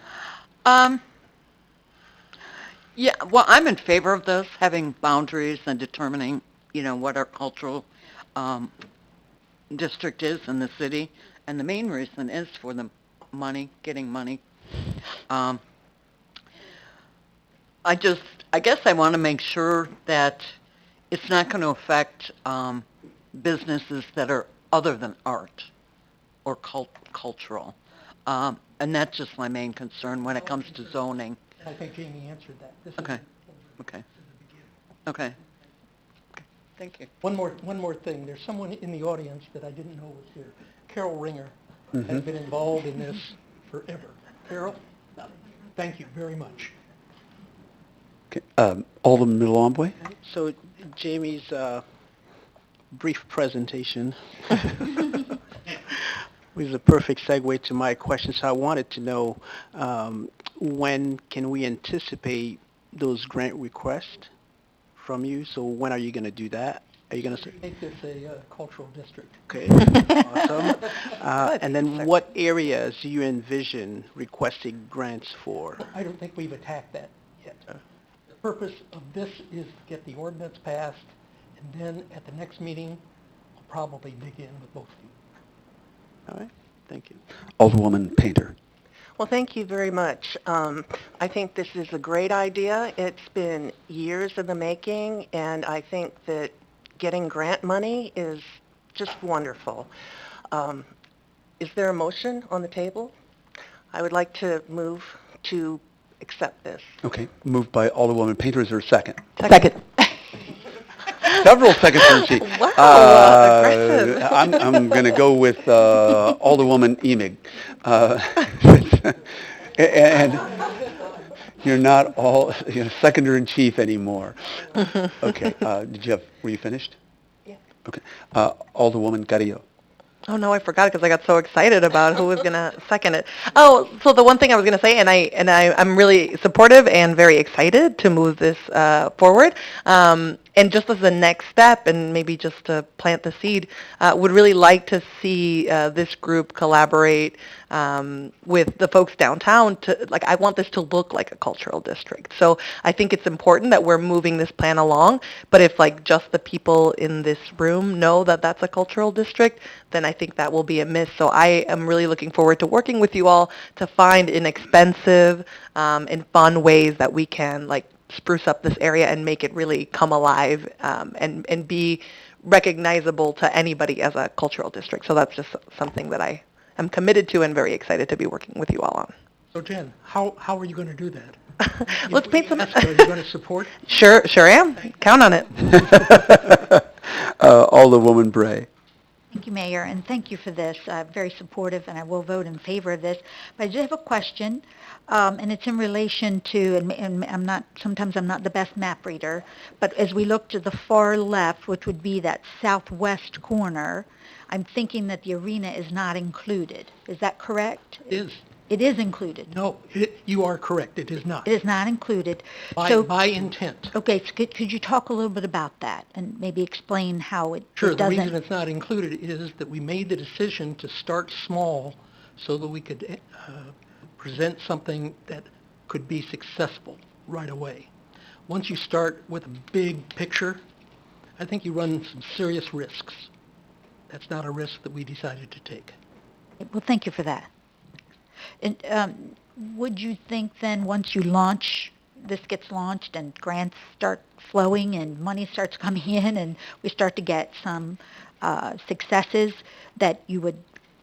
Yeah, well, I'm in favor of this, having boundaries and determining, what our cultural district is in the city. And the main reason is for the money, getting money. I guess I want to make sure that it's not going to affect businesses that are other than art or cultural. And that's just my main concern when it comes to zoning. I think Jamie answered that. This is Okay. Okay. Thank you. One more thing. There's someone in the audience that I didn't know was here. Carol Ringer has been involved in this forever. Carol, thank you very much. Okay. Alderman Millamboy? So Jamie's brief presentation was a perfect segue to my question. So I wanted to know, when can we anticipate those grant requests from you? So when are you going to do that? Are you going to Make this a cultural district. Okay, awesome. And then what areas do you envision requesting grants for? I don't think we've attacked that yet. The purpose of this is to get the ordinance passed, and then at the next meeting, I'll probably dig in with both of you. All right, thank you. Alderwoman Painter. Well, thank you very much. I think this is a great idea. It's been years in the making, and I think that getting grant money is just wonderful. Is there a motion on the table? I would like to move to accept this. Okay. Moved by Alderwoman Painter. Is there a second? Second. Several seconds from Chief. Wow, aggressive. I'm going to go with Alderwoman Emig. And you're not seconder in chief anymore. Okay. Were you finished? Yeah. Okay. Alderwoman Carrillo. Oh, no, I forgot because I got so excited about who was going to second it. Oh, so the one thing I was going to say, I'm really supportive and very excited to move this forward. And just as a next step, and maybe just to plant the seed, would really like to see this group collaborate with the folks downtown I want this to look like a cultural district. So I think it's important that we're moving this plan along, but if just the people in this room know that that's a cultural district, then I think that will be a miss. So I am really looking forward to working with you all to find inexpensive and fun ways that we can spruce up this area and make it really come alive and be recognizable to anybody as a cultural district. So that's just something that I am committed to and very excited to be working with you all on. So Jen, how are you going to do that? Let's paint some. Are you going to support? Sure am. Count on it. Alderwoman Bray. Thank you, Mayor, and thank you for this. Very supportive, and I will vote in favor of this. But I do have a question, and it's in relation to, and sometimes I'm not the best map reader, but as we look to the far left, which would be that southwest corner, I'm thinking that the arena is not included. Is that correct? It is. It is included. No, you are correct. It is not. It is not included. By intent. Okay, so could you talk a little bit about that and maybe explain how it Sure, it the doesn't... reason it's not included is that we made the decision to start small so that we could present something that could be successful right away. Once you start with a big picture, I think you run some serious risks. That's not a risk that we decided to take. Well, thank you for that. And would you think then, once you launch, this gets launched and grants start flowing and money starts coming in and we start to get some successes, that you would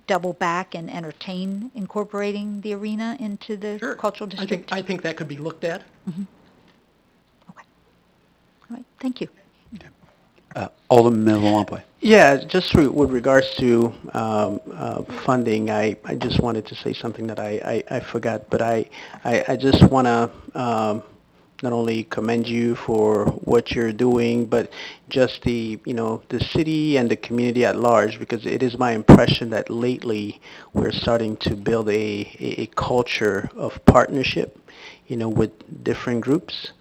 double back and entertain incorporating the arena into the cultural district? I think that could be looked at. Mm-hmm. Okay. All right. Thank you. Alderman Melampwey. Yeah, just with regards to funding, I just wanted to say something that I forgot, but I just want to not only commend you for what you're doing, but just the city and the community at large, because it is my impression that lately we're starting to build a culture of partnership, with different groups.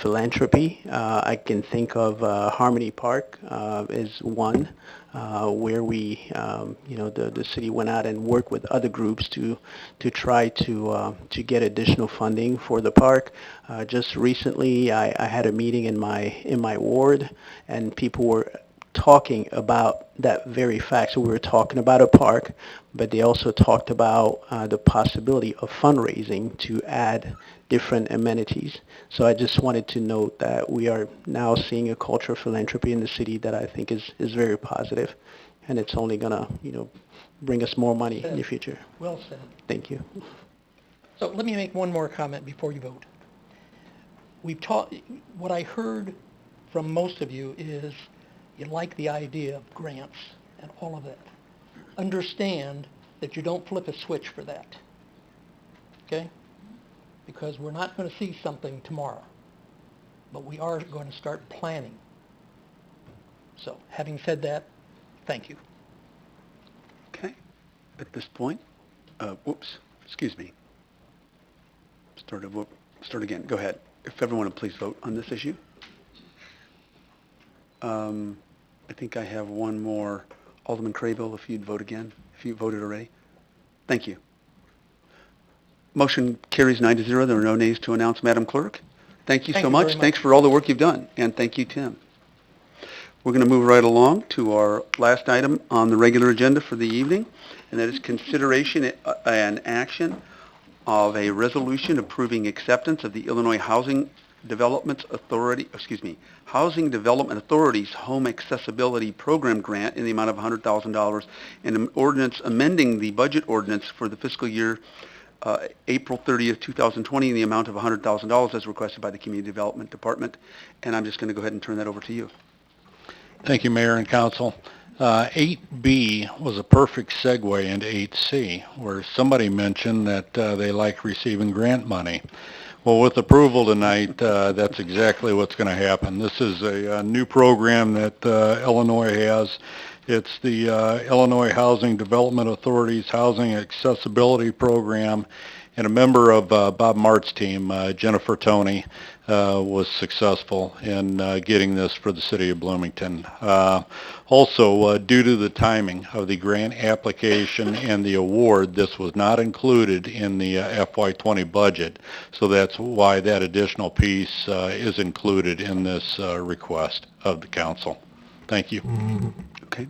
Philanthropy, I can think of Harmony Park is one, where we, the city went out and worked with other groups to try to get additional funding for the park. Just recently, I had a meeting in my ward, and people were talking about that very fact. So we were talking about a park, but they also talked about the possibility of fundraising to add different amenities. So I just wanted to note that we are now seeing a culture of philanthropy in the city that I think is very positive, and it's only going to, bring us more money in the future. Well said. Thank you. So let me make one more comment before you vote. What I heard from most of you is you like the idea of grants and all of that. Understand that you don't flip a switch for that, okay? Because we're not going to see something tomorrow, but we are going to start planning. So, having said that, thank you. Okay. At this point, excuse me. Start again. Go ahead. If everyone would please vote on this issue. I think I have one more. Alderman Craybill, if you'd vote again, if you voted already. Thank you. Motion carries 9-0. There are no nays to announce, Madam Clerk. Thank you so much. Thanks for all the work you've done, and thank you, Tim. We're going to move right along to our last item on the regular agenda for the evening, and that is consideration and action of a resolution approving acceptance of the Illinois Housing Development Authority's Home Accessibility Program grant in the amount of $100,000 and an ordinance amending the budget ordinance for the fiscal year April 30th, 2020 in the amount of $100,000 as requested by the Community Development Department. And I'm just going to go ahead and turn that over to you. Thank you, Mayor and Council. 8B was a perfect segue into 8C, where somebody mentioned that they like receiving grant money. Well, with approval tonight, that's exactly what's going to happen. This is a new program that Illinois has. It's the Illinois Housing Development Authority's Housing Accessibility Program, and a member of Bob Mart's team, Jennifer Toney, was successful in getting this for the city of Bloomington. Also, due to the timing of the grant application and the award, this was not included in the FY20 budget, so that's why that additional piece is included in this request of the council. Thank you. Okay.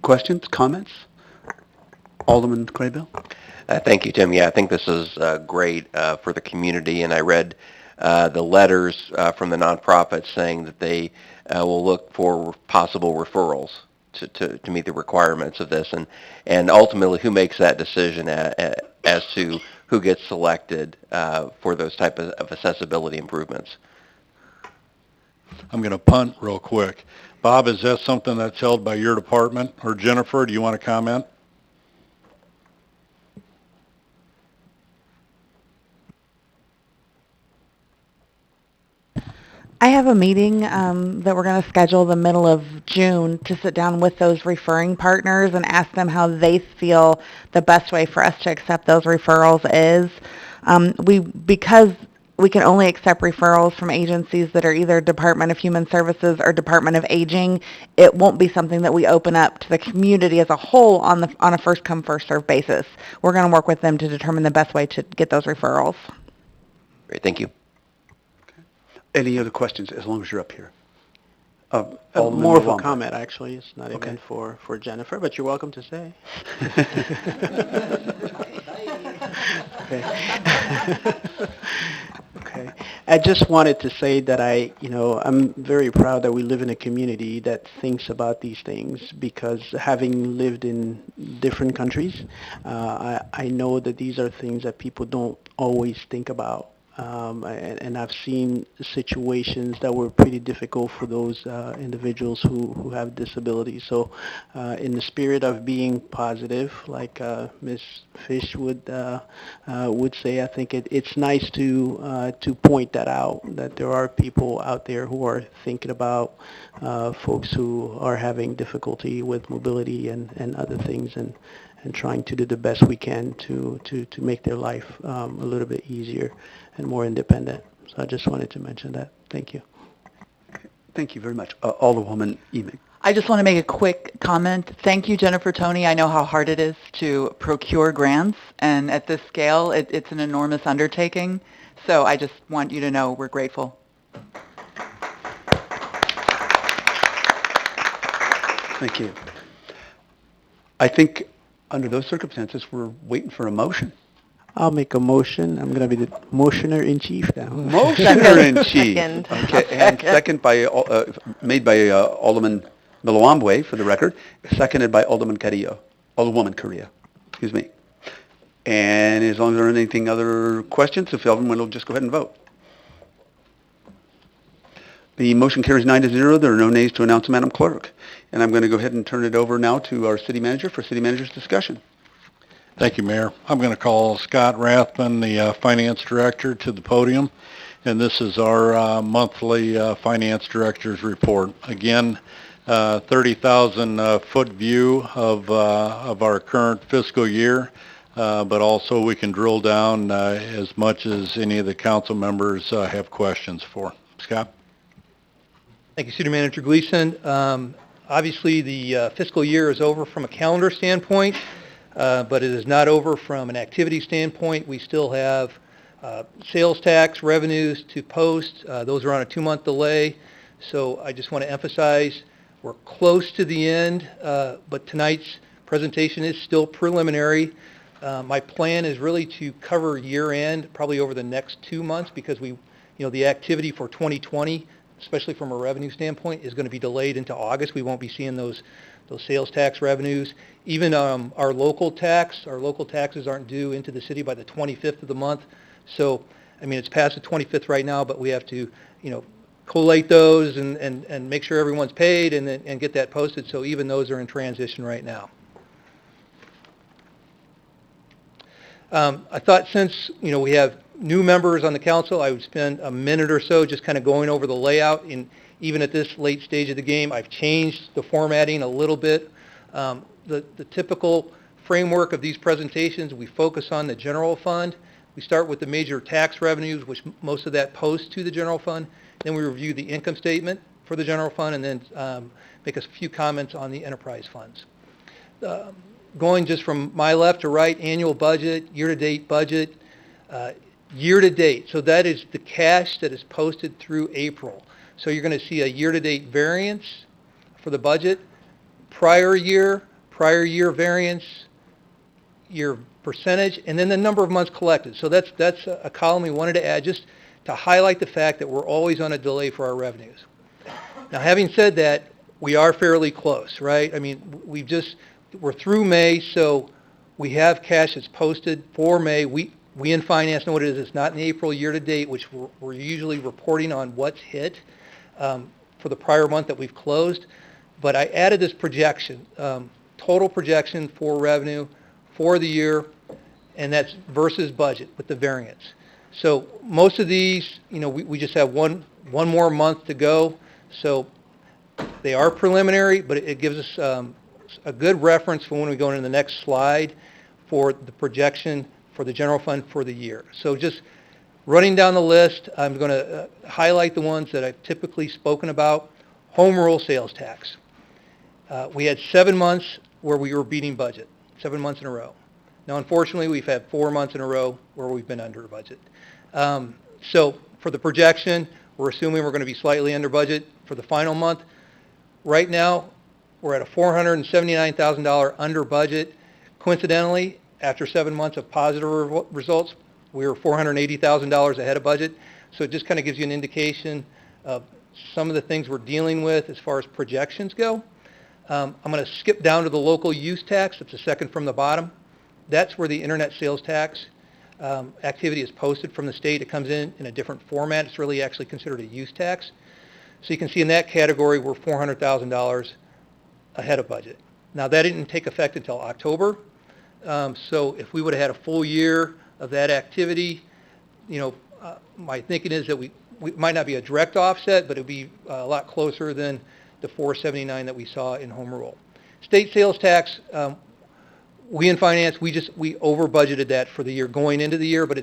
Questions, comments? Alderman Craybill? Thank you, Tim. Yeah, I think this is great for the community, and I read the letters from the nonprofits saying that they will look for possible referrals to meet the requirements of this, and ultimately who makes that decision as to who gets selected for those type of accessibility improvements. I'm going to punt real quick. Bob, is that something that's held by your department? Or Jennifer, do you want to comment? I have a meeting that we're going to schedule the middle of June to sit down with those referring partners and ask them how they feel the best way for us to accept those referrals is. Because we can only accept referrals from agencies that are either Department of Human Services or Department of Aging, it won't be something that we open up to the community as a whole on a first come, first served basis. We're going to work with them to determine the best way to get those referrals. Great, thank you. Any other questions, as long as you're up here? More of a Malombe. comment, actually. It's not Okay. even for Jennifer, but you're welcome to say. Okay. I just wanted to say that I'm very proud that we live in a community that thinks about these things, because having lived in different countries, I know that these are things that people don't always think about. And I've seen situations that were pretty difficult for those individuals who have disabilities. So in the spirit of being positive, like Ms. Fish would say, I think it's nice to point that out, that there are people out there who are thinking about folks who are having difficulty with mobility and other things, and trying to do the best we can to make their life a little bit easier and more independent. So I just wanted to mention that. Thank you. Thank you very much. Alderwoman Emig. I just want to make a quick comment. Thank you, Jennifer, Tony. I know how hard it is to procure grants, and at this scale, it's an enormous undertaking. So I just want you to know we're grateful. Thank you. I think under those circumstances, we're waiting for a motion. I'll make a motion. I'm going to be the motioner-in-chief now. Motioner-in-chief. Second. Okay, and second by, made by Alderman Milowambwe, for the record, seconded by Alderwoman Carrillo, excuse me. And as long as there aren't anything other questions, if everyone will just go ahead and vote. The motion carries 9-0. There are no nays to announce, Madam Clerk. And I'm going to go ahead and turn it over now to our city manager for city manager's discussion. Thank you, Mayor. I'm going to call Scott Rathman, the Finance Director, to the podium, and this is our monthly Finance Director's report. Again, 30,000-foot view of our current fiscal year, but also we can drill down as much as any of the council members have questions for. Scott? Thank you, City Manager Gleason. Obviously, the fiscal year is over from a calendar standpoint. But it is not over from an activity standpoint. We still have sales tax revenues to post. Those are on a 2-month delay. So I just want to emphasize we're close to the end, but tonight's presentation is still preliminary. My plan is really to cover year-end probably over the next 2 months, because the activity for 2020, especially from a revenue standpoint, is going to be delayed into August. We won't be seeing those sales tax revenues. Even our local taxes aren't due into the city by the 25th of the month. So, I mean, it's past the 25th right now, but we have to, collate those and make sure everyone's paid and get that posted. So even those are in transition right now. I thought since, we have new members on the council, I would spend a minute or so just kind of going over the layout. Even at this late stage of the game, I've changed the formatting a little bit. The typical framework of these presentations, we focus on the general fund. We start with the major tax revenues, which most of that posts to the general fund. Then we review the income statement for the general fund, and then make a few comments on the enterprise funds. Going just from my left to right, annual budget, year-to-date budget, year-to-date. So that is the cash that is posted through April. So you're going to see a year-to-date variance for the budget, prior year variance, your percentage, and then the number of months collected. So that's a column we wanted to add just to highlight the fact that we're always on a delay for our revenues. Now, having said that, we are fairly close, right? I mean, we're through May, so we have cash that's posted for May. We in finance know what it is. It's not in the April year-to-date, which we're usually reporting on what's hit for the prior month that we've closed. But I added this projection, total projection for revenue for the year, and that's versus budget with the variance. So most of these, we just have one more month to go. So they are preliminary, but it gives us a good reference for when we go into the next slide for the projection for the general fund for the year. So just running down the list, I'm going to highlight the ones that I've typically spoken about. Home rule sales tax. We had 7 months where we were beating budget, 7 months in a row. Now, unfortunately, we've had 4 months in a row where we've been under budget. So for the projection, we're assuming we're going to be slightly under budget for the final month. Right now, we're at a $479,000 under budget. Coincidentally, after 7 months of positive results, we were $480,000 ahead of budget. So it just kind of gives you an indication of some of the things we're dealing with as far as projections go. I'm going to skip down to the local use tax. It's the second from the bottom. That's where the internet sales tax activity is posted from the state. It comes in a different format. It's really actually considered a use tax. So you can see in that category, we're $400,000 ahead of budget. Now, that didn't take effect until October. So if we would have had a full year of that activity, my thinking is that we might not be a direct offset, but it would be a lot closer than the 479 that we saw in home rule. State sales tax, we in finance, we over budgeted that for the year going into the year, but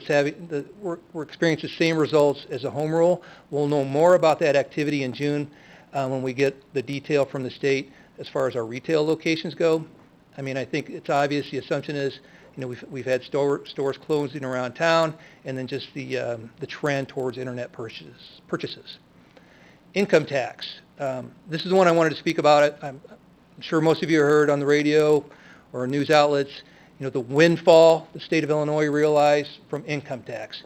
we're experiencing the same results as a home rule. We'll know more about that activity in June when we get the detail from the state as far as our retail locations go. I mean, I think it's obvious. The assumption is, we've had stores closing around town, and then just the trend towards internet purchases. Income tax. This is the one I wanted to speak about. I'm sure most of you heard on the radio or news outlets, the windfall the state of Illinois realized from income tax.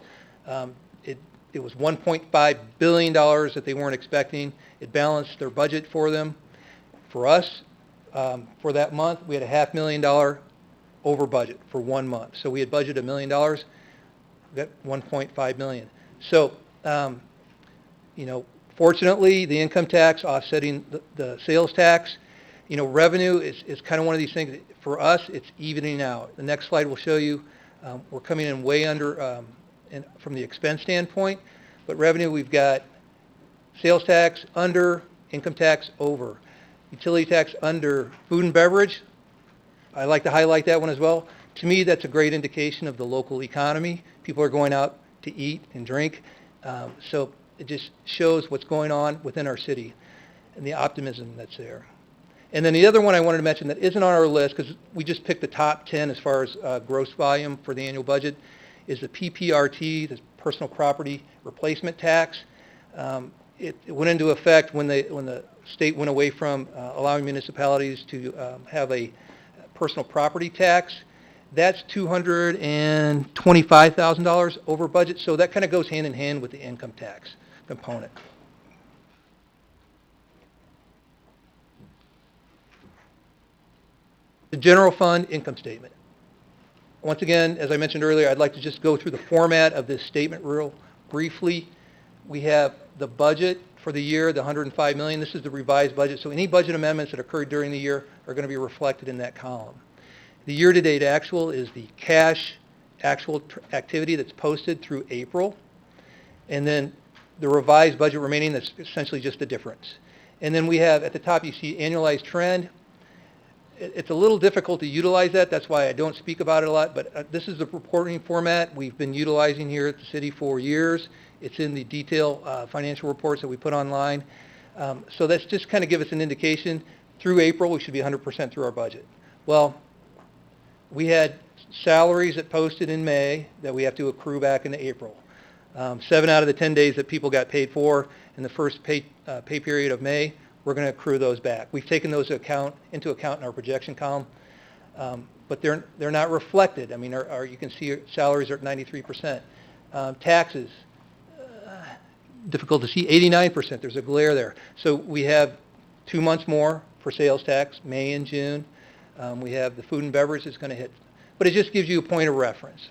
It was $1.5 billion that they weren't expecting. It balanced their budget for them. For us, for that month, we had a $500,000 over budget for 1 month. So we had budgeted $1 million, we got $1.5 million. So, fortunately, the income tax offsetting the sales tax, revenue is kind of one of these things. For us, it's evening out. The next slide will show you we're coming in way under from the expense standpoint, but revenue, we've got sales tax under, income tax over. Utility tax under. Food and beverage, I like to highlight that one as well. To me, that's a great indication of the local economy. People are going out to eat and drink. So it just shows what's going on within our city and the optimism that's there. And then the other one I wanted to mention that isn't on our list, because we just picked the top 10 as far as gross volume for the annual budget, is the PPRT, the personal property replacement tax. It went into effect when the state went away from allowing municipalities to have a personal property tax. That's $225,000 over budget, so that kind of goes hand in hand with the income tax component. The general fund income statement. Once again, as I mentioned earlier, I'd like to just go through the format of this statement real briefly. We have the budget for the year, the $105 million. This is the revised budget, so any budget amendments that occurred during the year are going to be reflected in that column. The year-to-date actual is the cash actual activity that's posted through April, and then the revised budget remaining, that's essentially just the difference. And then we have, at the top, you see annualized trend. It's a little difficult to utilize that. That's why I don't speak about it a lot, but this is the reporting format we've been utilizing here at the city for years. It's in the detailed financial reports that we put online. So that's just kind of give us an indication. Through April, we should be 100% through our budget. Well, we had salaries that posted in May that we have to accrue back into April. 7 out of the 10 days that people got paid for in the first pay period of May, we're going to accrue those back. We've taken those into account in our projection column, but they're not reflected. I mean, you can see salaries are at 93%. Taxes, difficult to see, 89%. There's a glare there. So we have 2 months more for sales tax, May and June. We have the food and beverage that's going to hit. But it just gives you a point of reference.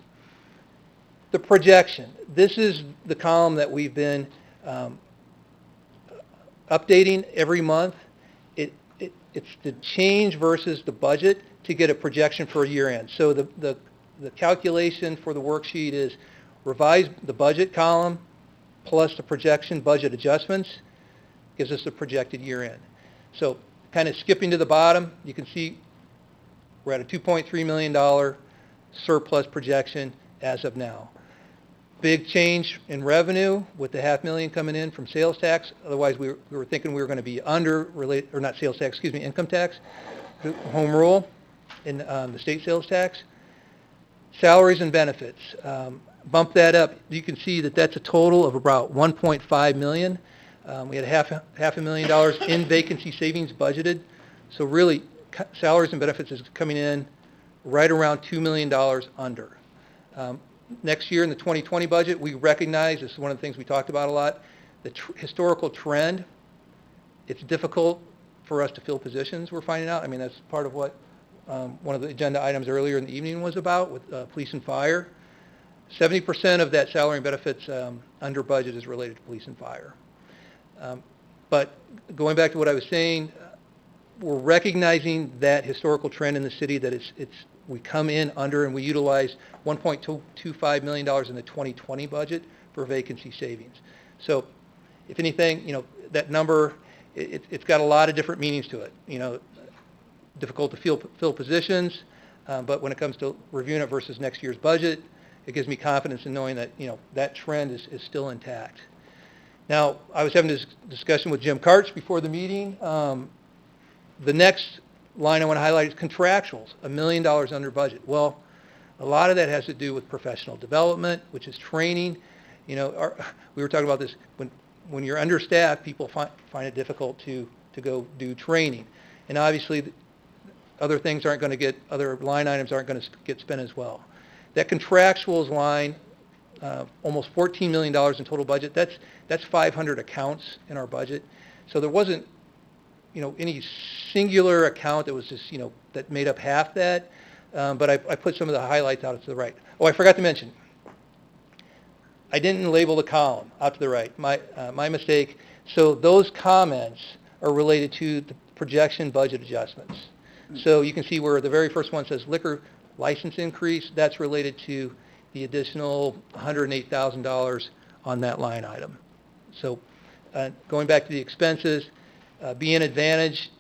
The projection. This is the column that we've been updating every month. It's the change versus the budget to get a projection for a year end. So the calculation for the worksheet is revise the budget column plus the projection budget adjustments gives us the projected year end. So kind of skipping to the bottom, you can see we're at a $2.3 million surplus projection as of now. Big change in revenue with the $500,000 coming in from sales tax. Otherwise, we were thinking we were going to be under, or not sales tax, excuse me, income tax, home rule in the state sales tax. Salaries and benefits. Bump that up. You can see that that's a total of about $1.5 million. We had half a million dollars in vacancy savings budgeted. So really, salaries and benefits is coming in right around $2 million under. Next year in the 2020 budget, we recognize, this is one of the things we talked about a lot, the historical trend. It's difficult for us to fill positions, we're finding out. I mean, that's part of what one of the agenda items earlier in the evening was about with police and fire. 70% of that salary and benefits under budget is related to police and fire. But going back to what I was saying, we're recognizing that historical trend in the city that we come in under, and we utilize $1.25 million in the 2020 budget for vacancy savings. So if anything, that number, it's got a lot of different meanings to it. Difficult to fill positions, but when it comes to reviewing it versus next year's budget, it gives me confidence in knowing that, that trend is still intact. Now, I was having this discussion with Jim Karch before the meeting. The next line I want to highlight is contractuals, $1 million under budget. Well, a lot of that has to do with professional development, which is training. We were talking about this, when you're understaffed, people find it difficult to go do training. And obviously, other line items aren't going to get spent as well. That contractuals line, almost $14 million in total budget, that's 500 accounts in our budget. So there wasn't any singular account that was just, that made up half that, but I put some of the highlights out to the right. Oh, I forgot to mention, I didn't label the column out to the right, my mistake. So those comments are related to the projection budget adjustments. So you can see where the very first one says liquor license increase, that's related to the additional $108,000 on that line item. So going back to the expenses, BN Advantage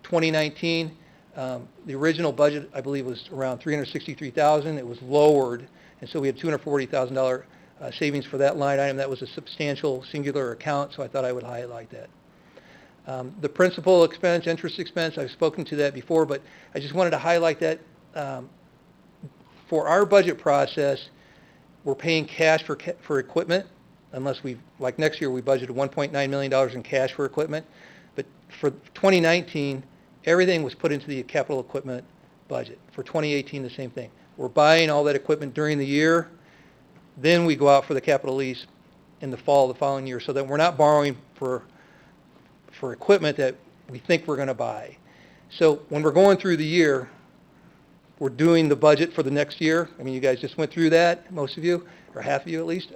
2019, the original budget, I believe, was around $363,000. It was lowered, and so we had $240,000 savings for that line item. That was a substantial singular account, so I thought I would highlight that. The principal expense, interest expense, I've spoken to that before, but I just wanted to highlight that for our budget process, we're paying cash for equipment, unless like next year, we budgeted $1.9 million in cash for equipment. But for 2019, everything was put into the capital equipment budget. For 2018, the same thing. We're buying all that equipment during the year, then we go out for the capital lease in the fall of the following year, so that we're not borrowing for equipment that we think we're going to buy. So when we're going through the year, we're doing the budget for the next year. I mean, you guys just went through that, most of you, or half of you at least.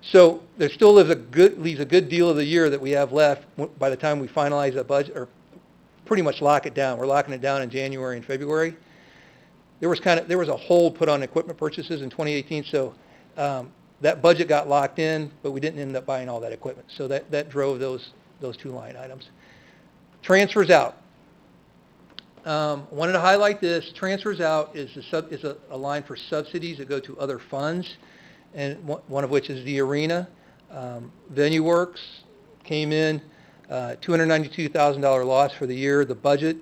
So there still leaves a good deal of the year that we have left by the time we finalize that budget, or pretty much lock it down. We're locking it down in January and February. There was a hold put on equipment purchases in 2018, so that budget got locked in, but we didn't end up buying all that equipment. So that drove those two line items. Transfers out. Wanted to highlight this. Transfers out is a line for subsidies that go to other funds, and one of which is the arena. Venue Works came in $292,000 loss for the year. The budget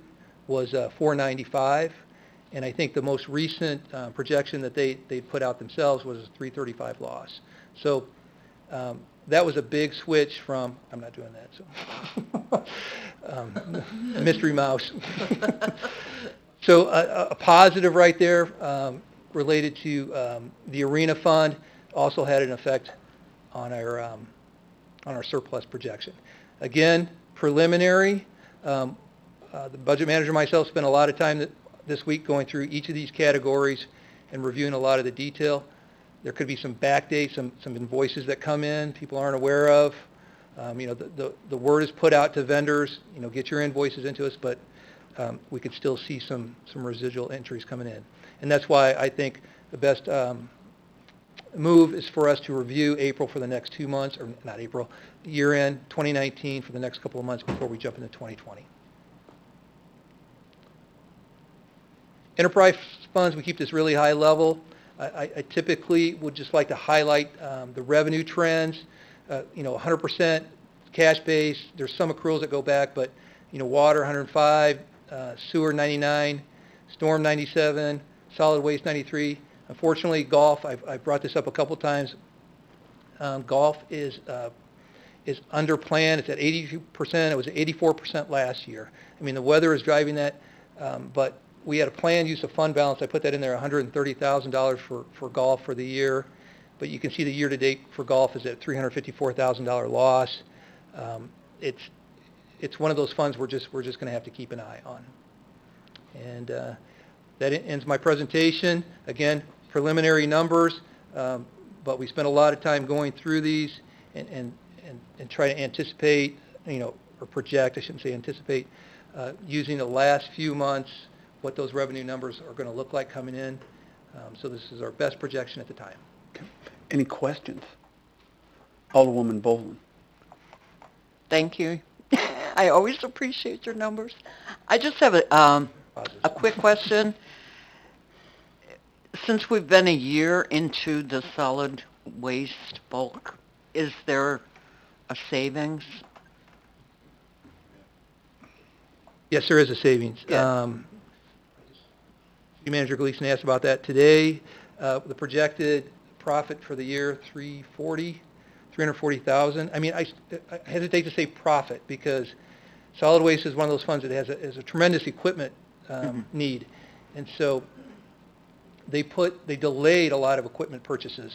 was $495,000, and I think the most recent projection that they put out themselves was a $335,000 loss. So that was a big switch from, I'm not doing that, so mystery mouse. So a positive right there related to the arena fund also had an effect on our surplus projection. Again, preliminary. The budget manager and myself spent a lot of time this week going through each of these categories and reviewing a lot of the detail. There could be some back dates, some invoices that come in people aren't aware of. The word is put out to vendors, get your invoices into us, but we could still see some residual entries coming in. And that's why I think the best move is for us to review April for the next 2 months, or not April, year-end 2019 for the next couple of months before we jump into 2020. Enterprise funds, we keep this really high level. I typically would just like to highlight the revenue trends. 100% cash base. There's some accruals that go back, but water 105, sewer 99, storm 97, solid waste 93. Unfortunately, golf, I've brought this up a couple times. Golf is under plan. It's at 82%. It was at 84% last year. I mean, the weather is driving that, but we had a planned use of fund balance. I put that in there, $130,000 for golf for the year. But you can see the year-to-date for golf is at $354,000 loss. It's one of those funds we're just going to have to keep an eye on. And that ends my presentation. Again, preliminary numbers, but we spent a lot of time going through these and try to anticipate, or project, I shouldn't say anticipate, using the last few months, what those revenue numbers are going to look like coming in. So this is our best projection at the time. Okay. Any questions? Alderwoman Bolin. Thank you. I always appreciate your numbers. I just have a quick question. Since we've been a year into the solid waste bulk, is there a savings? Yes, there is a savings. Yeah. City Manager Gleason asked about that today. The projected profit for the year, $340,000. I mean, I hesitate to say profit because solid waste is one of those funds that has a tremendous equipment need, and so they delayed a lot of equipment purchases.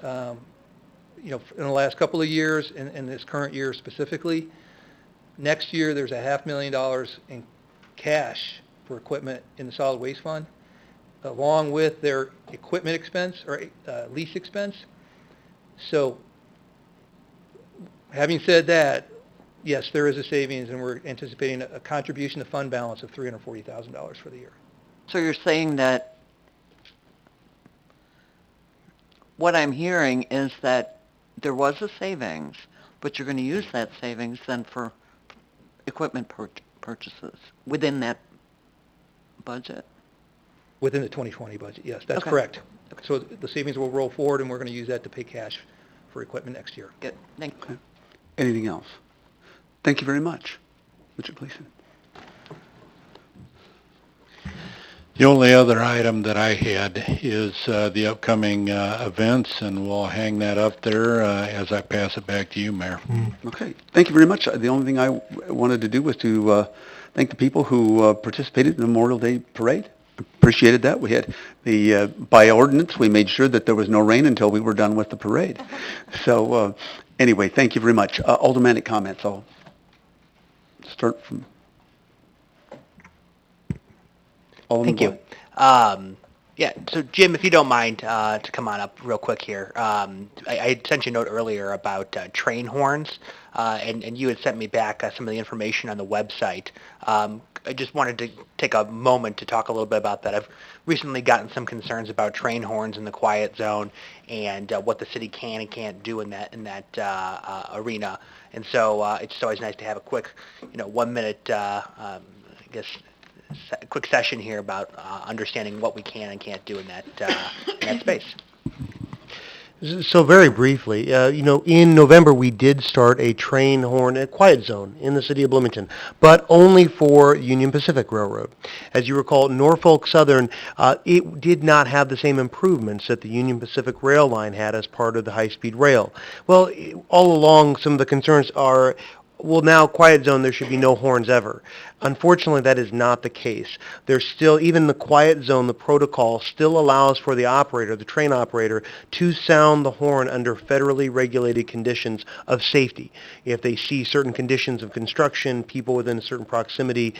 In the last couple of years, and this current year specifically. Next year, there's $500,000 in cash for equipment in the solid waste fund, along with their equipment expense or lease expense. So, having said that, yes, there is a savings, and we're anticipating a contribution to fund balance of $340,000 for the year. So you're saying that what I'm hearing is that there was a savings, but you're going to use that savings then for equipment purchases within that budget? Within the 2020 budget, yes, that's Okay. correct. So the savings will roll forward, and we're going to use that to pay cash for equipment next year. Good. Thank you. Okay. Anything else? Thank you very much. Mr. Gleason. The only other item that I had is the upcoming events, and we'll hang that up there as I pass it back to you, Mayor. Okay. Thank you very much. The only thing I wanted to do was to thank the people who participated in the Memorial Day Parade. Appreciated that. We had by ordinance, we made sure that there was no rain until we were done with the parade. So anyway, thank you very much. Aldermanic comments. I'll start from Alderman Thank you. Yeah, so Jim, if you don't mind to come on up real quick here. I sent you a note earlier about train horns, and you had sent me back some of the information on the website. I just wanted to take a moment to talk a little bit about that. I've recently gotten some concerns about train horns in the quiet zone and what the city can and can't do in that arena. And so it's always nice to have a quick, 1 minute, I guess, quick session here about understanding what we can and can't do in that space. So very briefly, in November we did start a train horn at quiet zone in the city of Bloomington, but only for Union Pacific Railroad. As you recall, Norfolk Southern, it did not have the same improvements that the Union Pacific rail line had as part of the high-speed rail. Well, all along some of the concerns are, well, now quiet zone, there should be no horns ever. Unfortunately, that is not the case. There's still, even the quiet zone, the protocol still allows for the operator, the train operator, to sound the horn under federally regulated conditions of safety. If they see certain conditions of construction, people within a certain proximity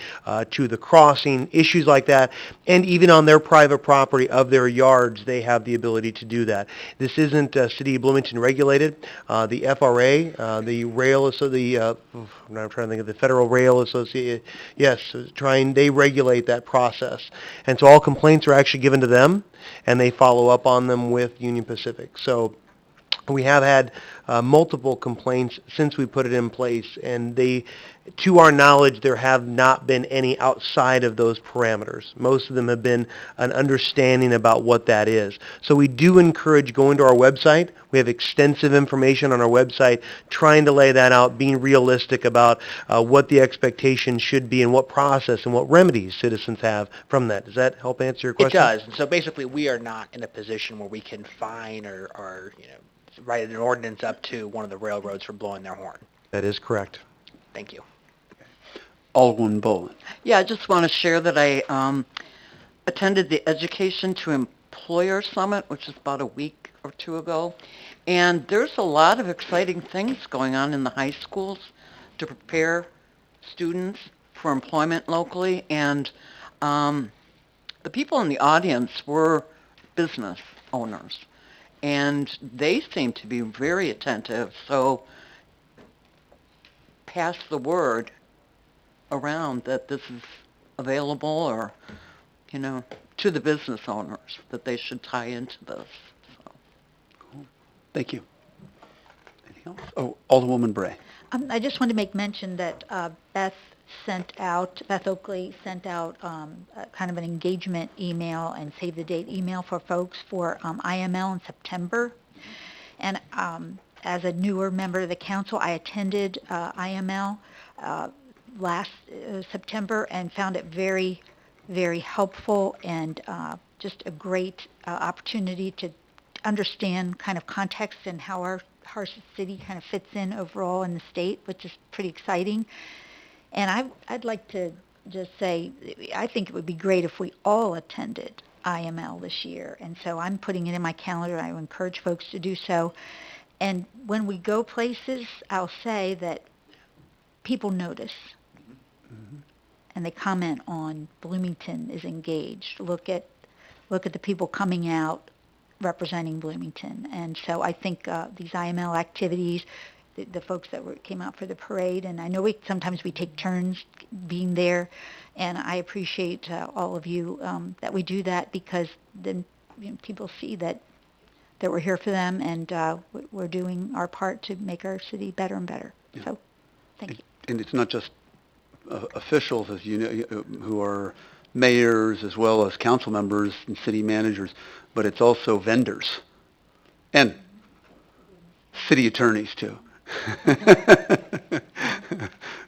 to the crossing, issues like that, and even on their private property of their yards, they have the ability to do that. This isn't City of Bloomington regulated. The FRA, the rail, I'm trying to think of the Federal Rail Association. Yes, they regulate that process. And so all complaints are actually given to them, and they follow up on them with Union Pacific. So we have had multiple complaints since we put it in place, and to our knowledge, there have not been any outside of those parameters. Most of them have been an understanding about what that is. So we do encourage going to our website. We have extensive information on our website trying to lay that out, being realistic about what the expectation should be and what process and what remedies citizens have from that. Does that help answer your question? It does. And so basically, we are not in a position where we can fine or write an ordinance up to one of the railroads for blowing their horn. That is correct. Thank you. Alderman Boland. Yeah, I just want to share that I attended the Education to Employer Summit, which is about a week or two ago, and there's a lot of exciting things going on in the high schools to prepare students for employment locally, and the people in the audience were business owners, and they seemed to be very attentive, so pass the word around that this is available, or, to the business owners, that they should tie into this. So. Cool. Thank you. Anything else? Oh, Alderwoman Bray. I just want to make mention that Beth Oakley sent out kind of an engagement email and save the date email for folks for IML in September. And as a newer member of the council, I attended IML last September and found it very, very helpful and just a great opportunity to understand kind of context and how our city kind of fits in overall in the state, which is pretty exciting. And I'd like to just say, I think it would be great if we all attended IML this year. And so I'm putting it in my calendar. I would encourage folks to do so. And when we go places, I'll say that people notice. And they comment on Bloomington is engaged. Look at the people coming out representing Bloomington. And so I think these IML activities, the folks that came out for the parade, and I know sometimes we take turns being there, and I appreciate all of you that we do that, because then people see that we're here for them, and we're doing our part to make our city better and better. Yeah. So, thank you. And it's not just officials, as you know, who are mayors as well as council members and city managers, but it's also vendors and city attorneys too,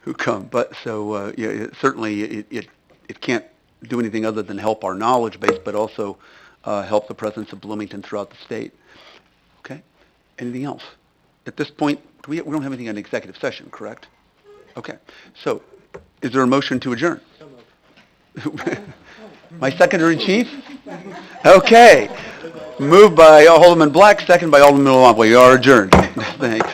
who come. But so certainly it can't do anything other than help our knowledge base, but also help the presence of Bloomington throughout the state. Okay. Anything else? At this point, we don't have anything in executive session, correct? Okay. So, is there a motion to adjourn? My seconder-in-chief? Okay. Moved by Alderman Black, second by Alderman Milwaukee. We are adjourned. Thanks.